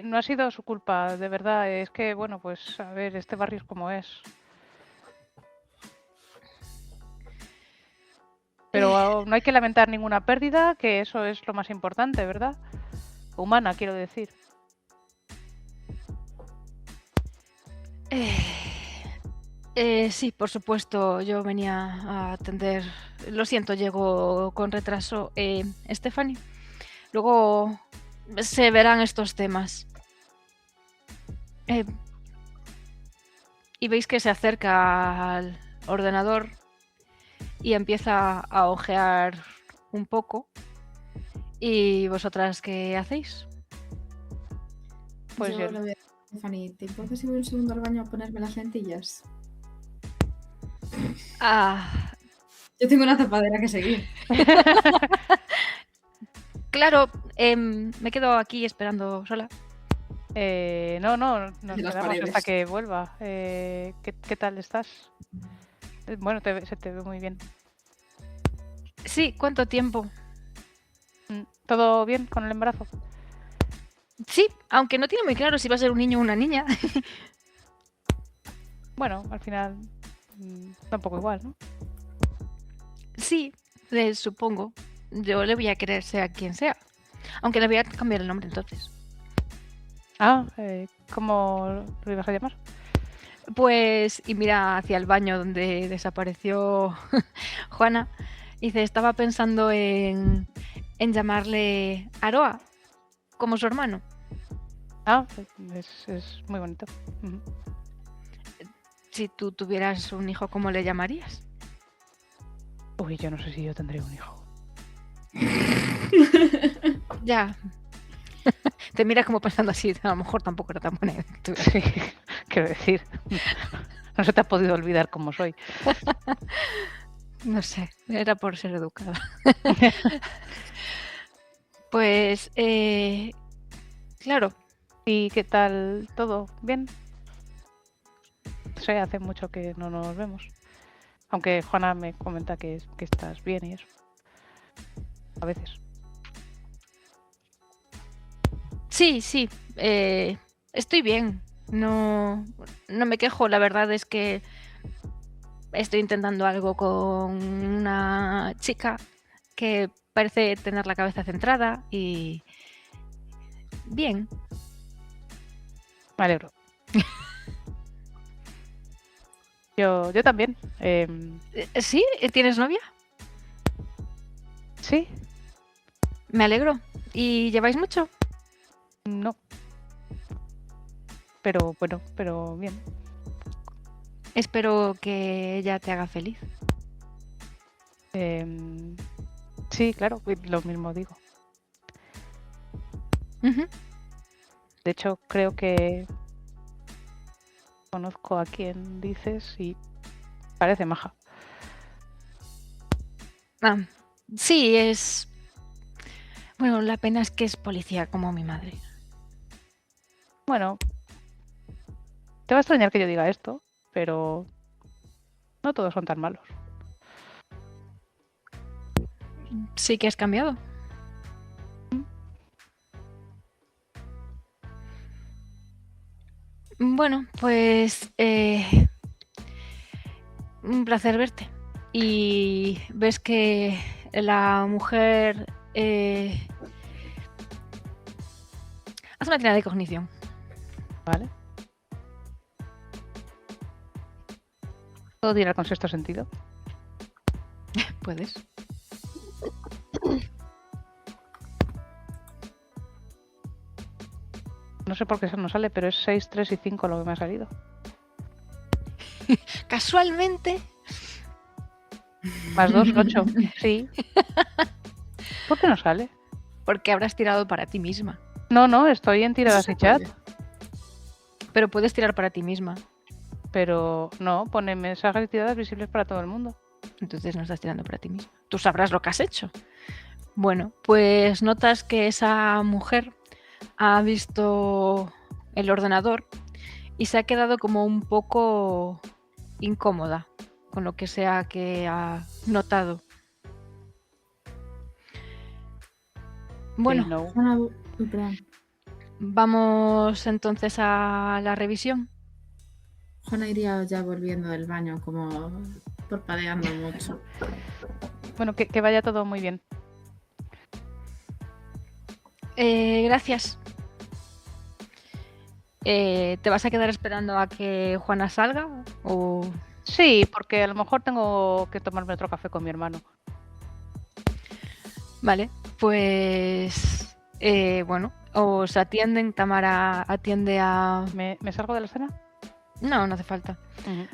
No ha sido su culpa, de verdad. Es que, bueno, pues, a ver, este barrio es como es. Pero no hay que lamentar ninguna pérdida, que eso es lo más importante, ¿verdad? Humana, quiero decir. Sí, por supuesto, yo venía a atender. Lo siento, llego con retraso. Stephanie, luego se verán estos temas. Y veis que se acerca al ordenador y empieza a ojear un poco. ¿Y vosotras qué hacéis? Pues yo yo- le voy a decir a Stephanie, ¿te importa si voy un segundo al baño a ponerme las lentillas? Ah, Yo tengo una tapadera que seguir. claro, me quedo aquí esperando sola. No, nos De las quedamos paredes. hasta que vuelva. ¿Qué tal estás? Bueno, se te ve muy bien. Sí, ¿cuánto tiempo? ¿Todo bien con el embarazo? Sí, aunque no tiene muy claro si va a ser un niño o una niña. Bueno, al final tampoco igual, ¿no? Sí, supongo. Yo le voy a querer sea quien sea. Aunque le voy a cambiar el nombre entonces. ¿Cómo lo ibas a llamar? Pues, y mira hacia el baño donde desapareció Juana. Dice, estaba pensando en llamarle Aroa, como su hermano. Es muy bonito. Ujú. Si tú tuvieras un hijo, ¿cómo le llamarías? Uy, yo no sé si yo tendré un hijo. Ya. Te mira como pensando así, a lo mejor tampoco era tan buena idea que tuviera. Sí, quiero decir, no se te ha podido olvidar cómo soy. No sé, era por ser educada. Pues, claro, ¿Y qué tal todo? ¿Bien? No sé, hace mucho que no nos vemos. Aunque Juana me comenta que estás bien y eso. A veces. Sí, sí. Estoy bien. No me quejo. La verdad es que estoy intentando algo con una chica que parece tener la cabeza centrada y bien. Me alegro. Yo también. ¿Sí? ¿Tienes novia? Sí, Me alegro. ¿Y lleváis mucho? no. Pero bueno, pero bien. Espero que ella te haga feliz. Sí, claro, lo mismo digo. Ujú. De hecho, creo que conozco a quien dices y parece maja. Ah, sí, es... Bueno, la pena es que es policía como mi madre. Bueno, te va a extrañar que yo diga esto, pero no todos son tan malos. Sí que has cambiado. Bueno, pues un placer verte. Y ves que la mujer hace una tirada de cognición. ¿Vale? ¿Puedo tirar con sexto sentido? Puedes. No sé por qué eso no sale, pero es 6, 3 y 5 lo que me ha salido. Casualmente, Más 2, 8. Sí. ¿Por qué no sale? porque habrás tirado para ti misma. No, estoy en tiradas y chat, Pero puedes tirar para ti misma. pero no, pone mensajes y tiradas visibles para todo el mundo. Entonces no estás tirando para ti misma. Tú sabrás lo que has hecho. Bueno, pues notas que esa mujer ha visto el ordenador y se ha quedado como un poco incómoda con lo que sea que ha notado. Bueno, Sí, no. Uy, perdón. vamos entonces a la revisión. Juana iría ya volviendo del baño, como parpadeando mucho. Bueno, que vaya todo muy bien. Gracias. ¿Te vas a quedar esperando a que Juana salga? ¿O... Sí, porque a lo mejor tengo que tomarme otro café con mi hermano. Vale, pues bueno, os atienden, Tamara atiende a... ¿Me salgo de la escena? No, no hace falta. Ujú.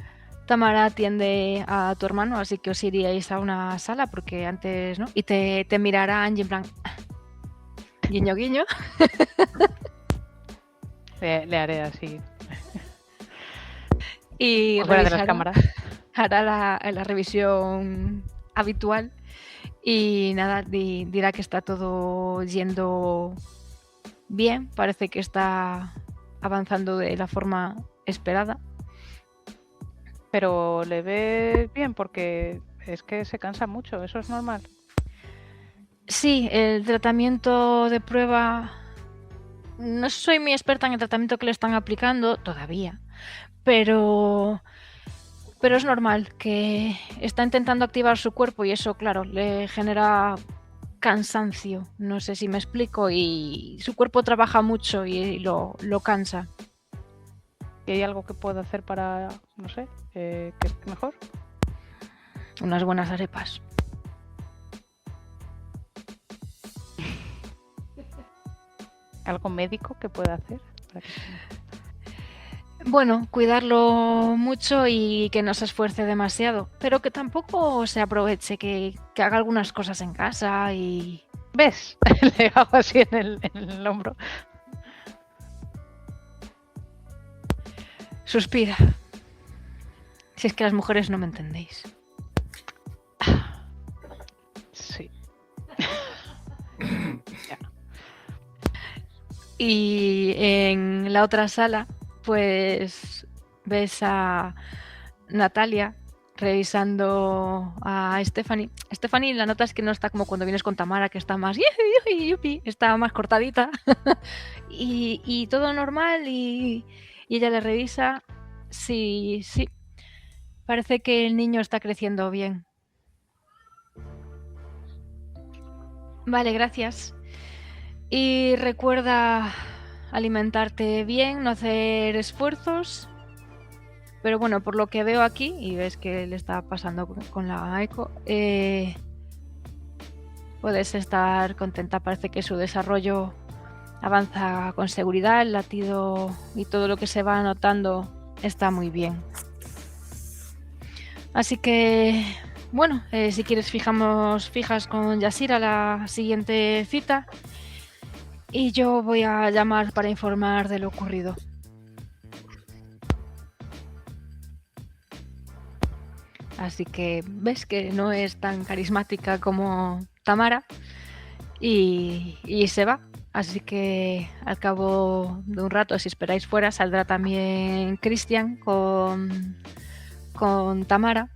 Tamara atiende a tu hermano, así que os iríais a una sala porque antes, ¿no? Y te mirará Angie en plan... Guiño, guiño. Le haré así. Y Por fuera de las revisará, cámaras. hará la revisión habitual y nada, dirá que está todo yendo bien, parece que está avanzando de la forma esperada. Pero le ve bien porque es que se cansa mucho, eso es normal. Sí, el tratamiento de prueba... No soy muy experta en el tratamiento que le están aplicando todavía, pero es normal que está intentando activar su cuerpo y eso, claro, le genera cansancio. No sé si me explico y su cuerpo trabaja mucho y lo cansa. ¿Y hay algo que puedo hacer para, no sé, que esté mejor? Unas buenas arepas. ¿Algo médico que pueda hacer? Para que... Bueno, cuidarlo mucho y que no se esfuerce demasiado, pero que tampoco se aproveche, que haga algunas cosas en casa y... ¿Ves? Le hago así en el hombro. Suspira. Si es que las mujeres no me entendéis. Sí. Y en la otra sala, pues ves a Natalia revisando a Stephanie. Stephanie, la nota es que no está como cuando vienes con Tamara, que está más yupi, yupi, está más cortadita. y todo normal y ella le revisa. Sí, sí. Parece que el niño está creciendo bien. Vale, gracias. Y recuerda alimentarte bien, no hacer esfuerzos. Pero bueno, por lo que veo aquí, y ves que le está pasando con la eco, puedes estar contenta. Parece que su desarrollo avanza con seguridad, el latido y todo lo que se va notando está muy bien. Así que, bueno, si quieres fijas con Yasira la siguiente cita y yo voy a llamar para informar de lo ocurrido. Así que ves que no es tan carismática como Tamara y se va. Así que al cabo de un rato, si esperáis fuera, saldrá también Christian con Tamara.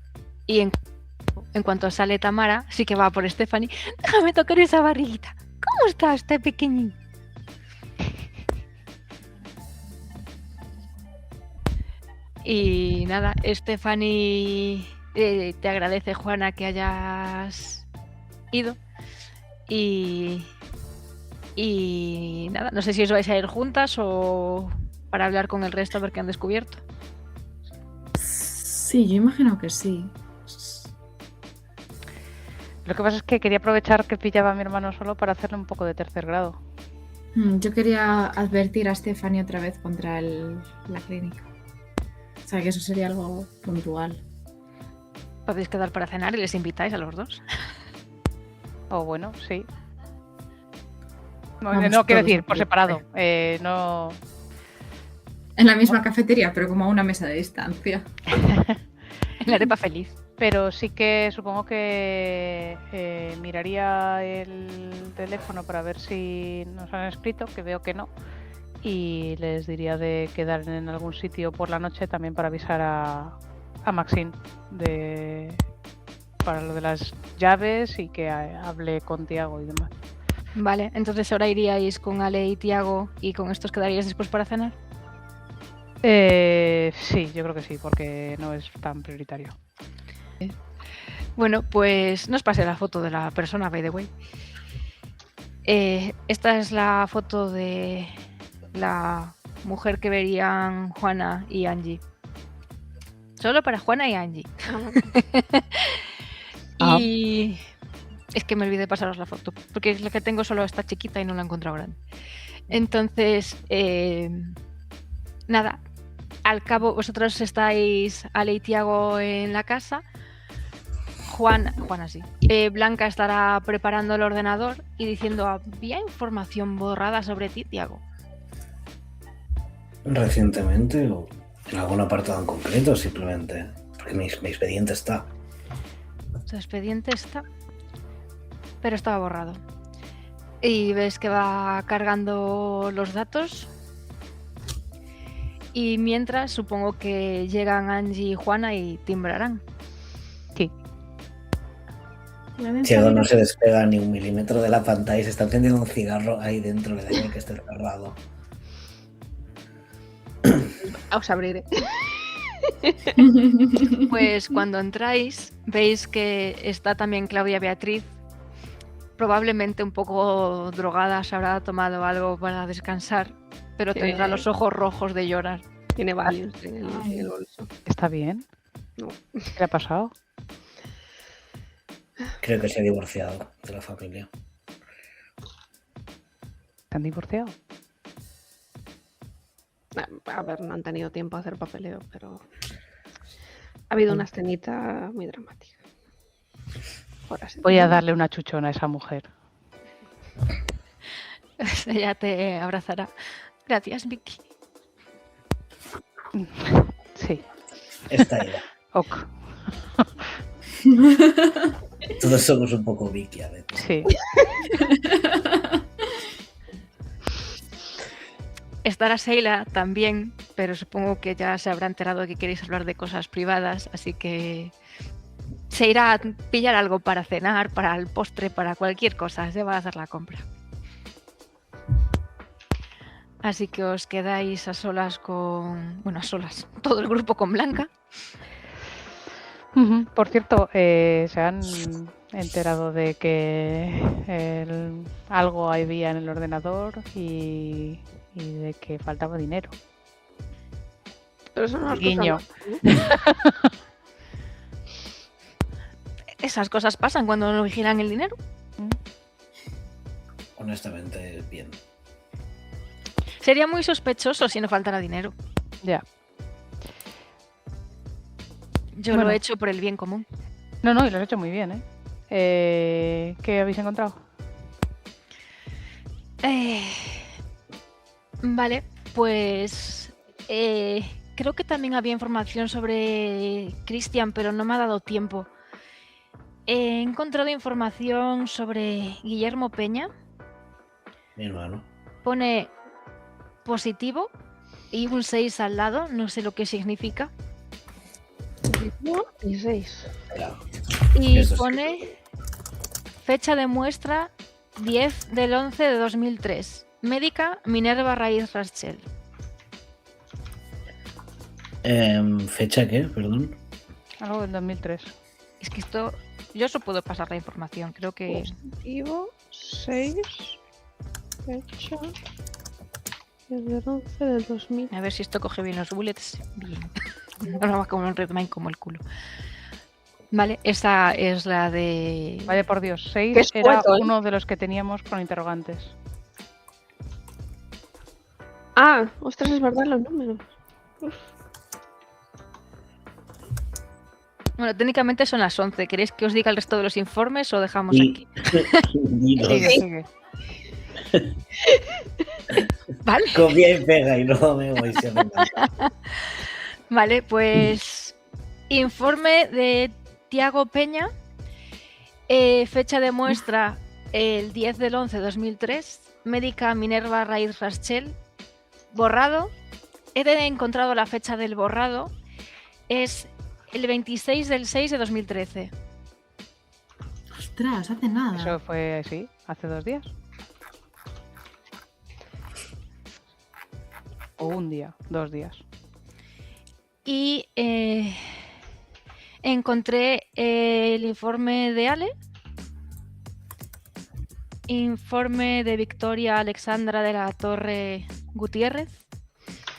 Y en cuanto sale Tamara, sí que va por Stephanie. Déjame tocar esa barriguita. ¿Cómo está este pequeñín? Y nada, Stephanie te agradece, Juana, que hayas ido. Y nada, no sé si os vais a ir juntas o para hablar con el resto a ver qué han descubierto. Sí, yo imagino que sí. Lo que pasa es que quería aprovechar que pillaba a mi hermano solo para hacerle un poco de tercer grado. Yo quería advertir a Stephanie otra vez contra la clínica. O sea, que eso sería algo puntual. Podéis quedar para cenar y les invitáis a los dos. O bueno, sí. No, Vamos no quiero todos decir, a por club. separado. No. En la misma cafetería, pero como a una mesa de distancia. En la arepa feliz. Pero sí que supongo que miraría el teléfono para ver si nos han escrito, que veo que no. Y les diría de quedar en algún sitio por la noche también para avisar a Maxine para lo de las llaves y que hable con Tiago y demás. Vale, entonces ahora iríais con Ale y Tiago y con estos quedaríais después para cenar. Sí, yo creo que sí, porque no es tan prioritario. Bueno, pues no os pasé la foto de la persona, by the way. Esta es la foto de la mujer que verían Juana y Angie. Solo para Juana y Angie. Y es que me olvidé pasaros la foto, porque es la que tengo solo esta chiquita y no la he encontrado grande. Entonces, nada, al cabo vosotros estáis Ale y Tiago en la casa. Juana sí. Blanca estará preparando el ordenador y diciendo: había información borrada sobre ti, Tiago. ¿Recientemente o en algún apartado en concreto? Simplemente porque mi expediente está. Tu expediente está, pero estaba borrado. Y ves que va cargando los datos. Y mientras supongo que llegan Angie y Juana y timbrarán. Sí. Tiago no se despega ni un milímetro de la pantalla y se está encendiendo un cigarro ahí dentro, le da igual que esté cerrado. Os abriré. Pues cuando entráis, veis que está también Claudia Beatriz, probablemente un poco drogada, se habrá tomado algo para descansar, pero tendrá los ojos rojos de llorar. Tiene varios en el bolso. ¿Está bien? No. ¿Qué le ha pasado? Creo que se ha divorciado de la familia. ¿Se han divorciado? A ver, no han tenido tiempo a hacer papeleo, pero ha habido una escenita muy dramática. Ahora sí. Voy a darle una chuchona a esa mujer. Ella te abrazará. Gracias, Vicky. Sí. Está ella. Ok. Todos somos un poco Vicky a veces. Sí. Estará Sheila también, pero supongo que ya se habrá enterado de que queréis hablar de cosas privadas, así que se irá a pillar algo para cenar, para el postre, para cualquier cosa. Se va a hacer la compra. Así que os quedáis a solas con... Bueno, a solas. Todo el grupo con Blanca. Por cierto, se han enterado de que algo había en el ordenador y de que faltaba dinero. Pero eso no es Guiño. cosa mala, Esas cosas pasan cuando no vigilan el dinero. Honestamente, bien. Sería muy sospechoso si no faltara dinero. Ya. Yo Bueno. lo he hecho por el bien común. No, y lo has hecho muy bien, ¿eh? ¿Qué habéis encontrado? Vale, pues creo que también había información sobre Cristian, pero no me ha dado tiempo. He encontrado información sobre Guillermo Peña. Mi hermano. Pone positivo y un 6 al lado, no sé lo que significa. ¿no? Y 6. Era. Y Eso sí. pone fecha de muestra 10 del 11 de 2003. Médica Minerva Raíz Raschel. ¿Fecha qué? Perdón. Algo del 2003. Es que esto, yo os puedo pasar la información, creo que... Positivo, 6. Fecha. Desde el 11 del 2000. A ver si esto coge bien los bullets. Bien. No va como un Redmine como el culo. Vale, esta es la de... Vaya por Dios, 6 Qué era escueto, ¿eh? uno de los que teníamos con interrogantes. Ah, ostras, es verdad los números. Uf. Bueno, técnicamente son las 11. ¿Queréis que os diga el resto de los informes o dejamos Y- aquí? Dinos. Sigue. Vale. Copia y pega y no me voy si hace falta. Vale, pues informe de Tiago Peña, fecha de muestra el 10 del 11 de 2003, médica Minerva Raíz Raschel, borrado. He encontrado la fecha del borrado, es el 26 del 6 de 2013. Ostras, hace nada. Eso fue así, hace 2 días. O un día, 2 días. Y encontré el informe de Ale, informe de Victoria Alexandra de la Torre Gutiérrez,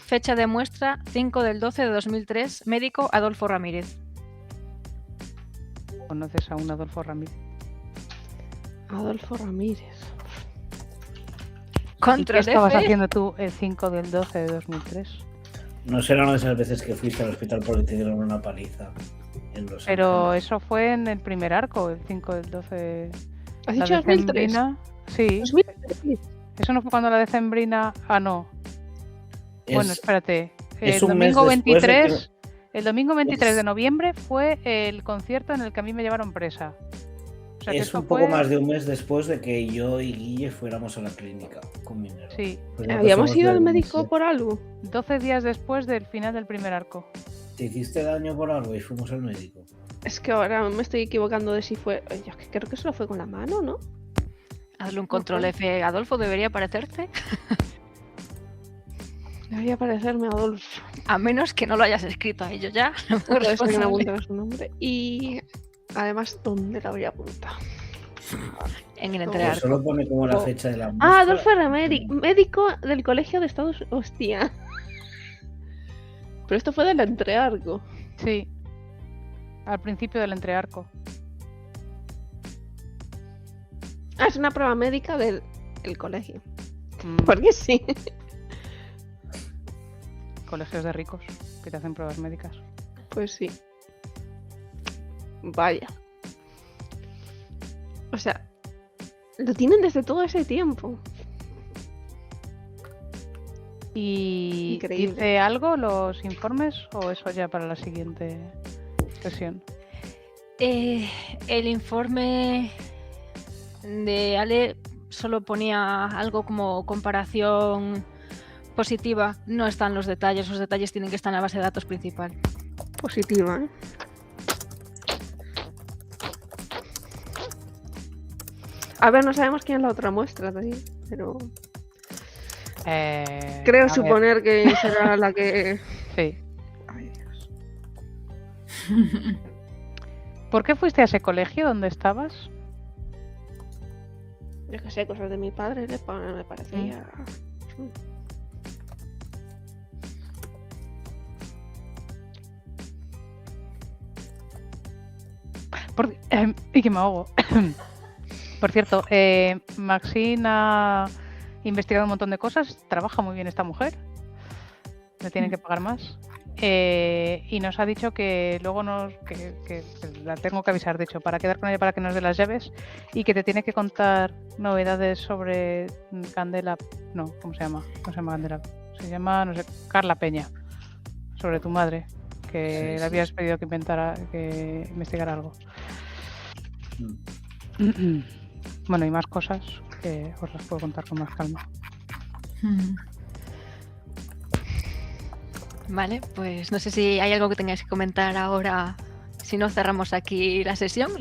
fecha de muestra 5 del 12 de 2003, médico Adolfo Ramírez. ¿Conoces a un Adolfo Ramírez? Adolfo Ramírez. ¿Y qué Control estabas F. haciendo tú el 5 del 12 de 2003? No será una de esas veces que fuiste al hospital porque te dieron una paliza en Los Pero Ángeles. eso fue en el primer arco, el 5 del 12. ¿Has La dicho 2003? decembrina. Sí. 2003. Eso no fue cuando la decembrina. Ah, no. Bueno, Es- espérate. es El un mes domingo después de 23. El domingo 23 de Es- noviembre fue el concierto en el que a mí me llevaron presa. O sea que es eso un poco fue- más de un mes después de que yo y Guille fuéramos a la clínica con Minerva. Sí, Pues nosotros ¿Habíamos fuimos ido de al un médico mes. por algo? 12 días después del final del primer arco. ¿Te hiciste daño por algo y fuimos al médico? Es que ahora me estoy equivocando de si fue. Yo creo que solo fue con la mano, ¿no? Hazle un control F, Adolfo, debería parecerte. Debería parecerme Adolfo. A menos que no lo hayas escrito a ellos ya. No soy Puede ser que me responsable. apuntara su nombre. Y además, ¿dónde la habría apuntado? En el Pues entrearco. Solo pone como la fecha de la Ah, muestra. Adolfo Ramírez, médico del Colegio de Estados Unidos. Hostia. Pero esto fue del entrearco. Sí. Al principio del entrearco. Ah, es una prueba médica del colegio. Mm, Porque sí. Colegios de ricos que te hacen pruebas médicas. Pues sí. Vaya. O sea, lo tienen desde todo ese tiempo. ¿Y Increíble. dice algo los informes o eso ya para la siguiente sesión? El informe de Ale solo ponía algo como comparación positiva. No están los detalles tienen que estar en la base de datos principal. Positiva, ¿eh? A ver, no sabemos quién es la otra muestra de ahí, pero A creo ver, suponer que será la que... sí. Ay, Dios. ¿Por qué fuiste a ese colegio donde estabas? Yo que sé, cosas de mi padre me parecía... Y que me ahogo. Por cierto, Maxine ha investigado un montón de cosas. Trabaja muy bien esta mujer. Le tienen que pagar más. Y nos ha dicho que luego que la tengo que avisar, de hecho, para quedar con ella para que nos dé las llaves y que te tiene que contar novedades sobre Candela. No, ¿cómo se llama? No se llama Candela. Se llama, no sé, Carla Peña. Sobre tu madre. Que le habías pedido que investigara algo. Bueno, y más cosas que os las puedo contar con más calma. Vale, pues no sé si hay algo que tengáis que comentar ahora. Si no, cerramos aquí la sesión.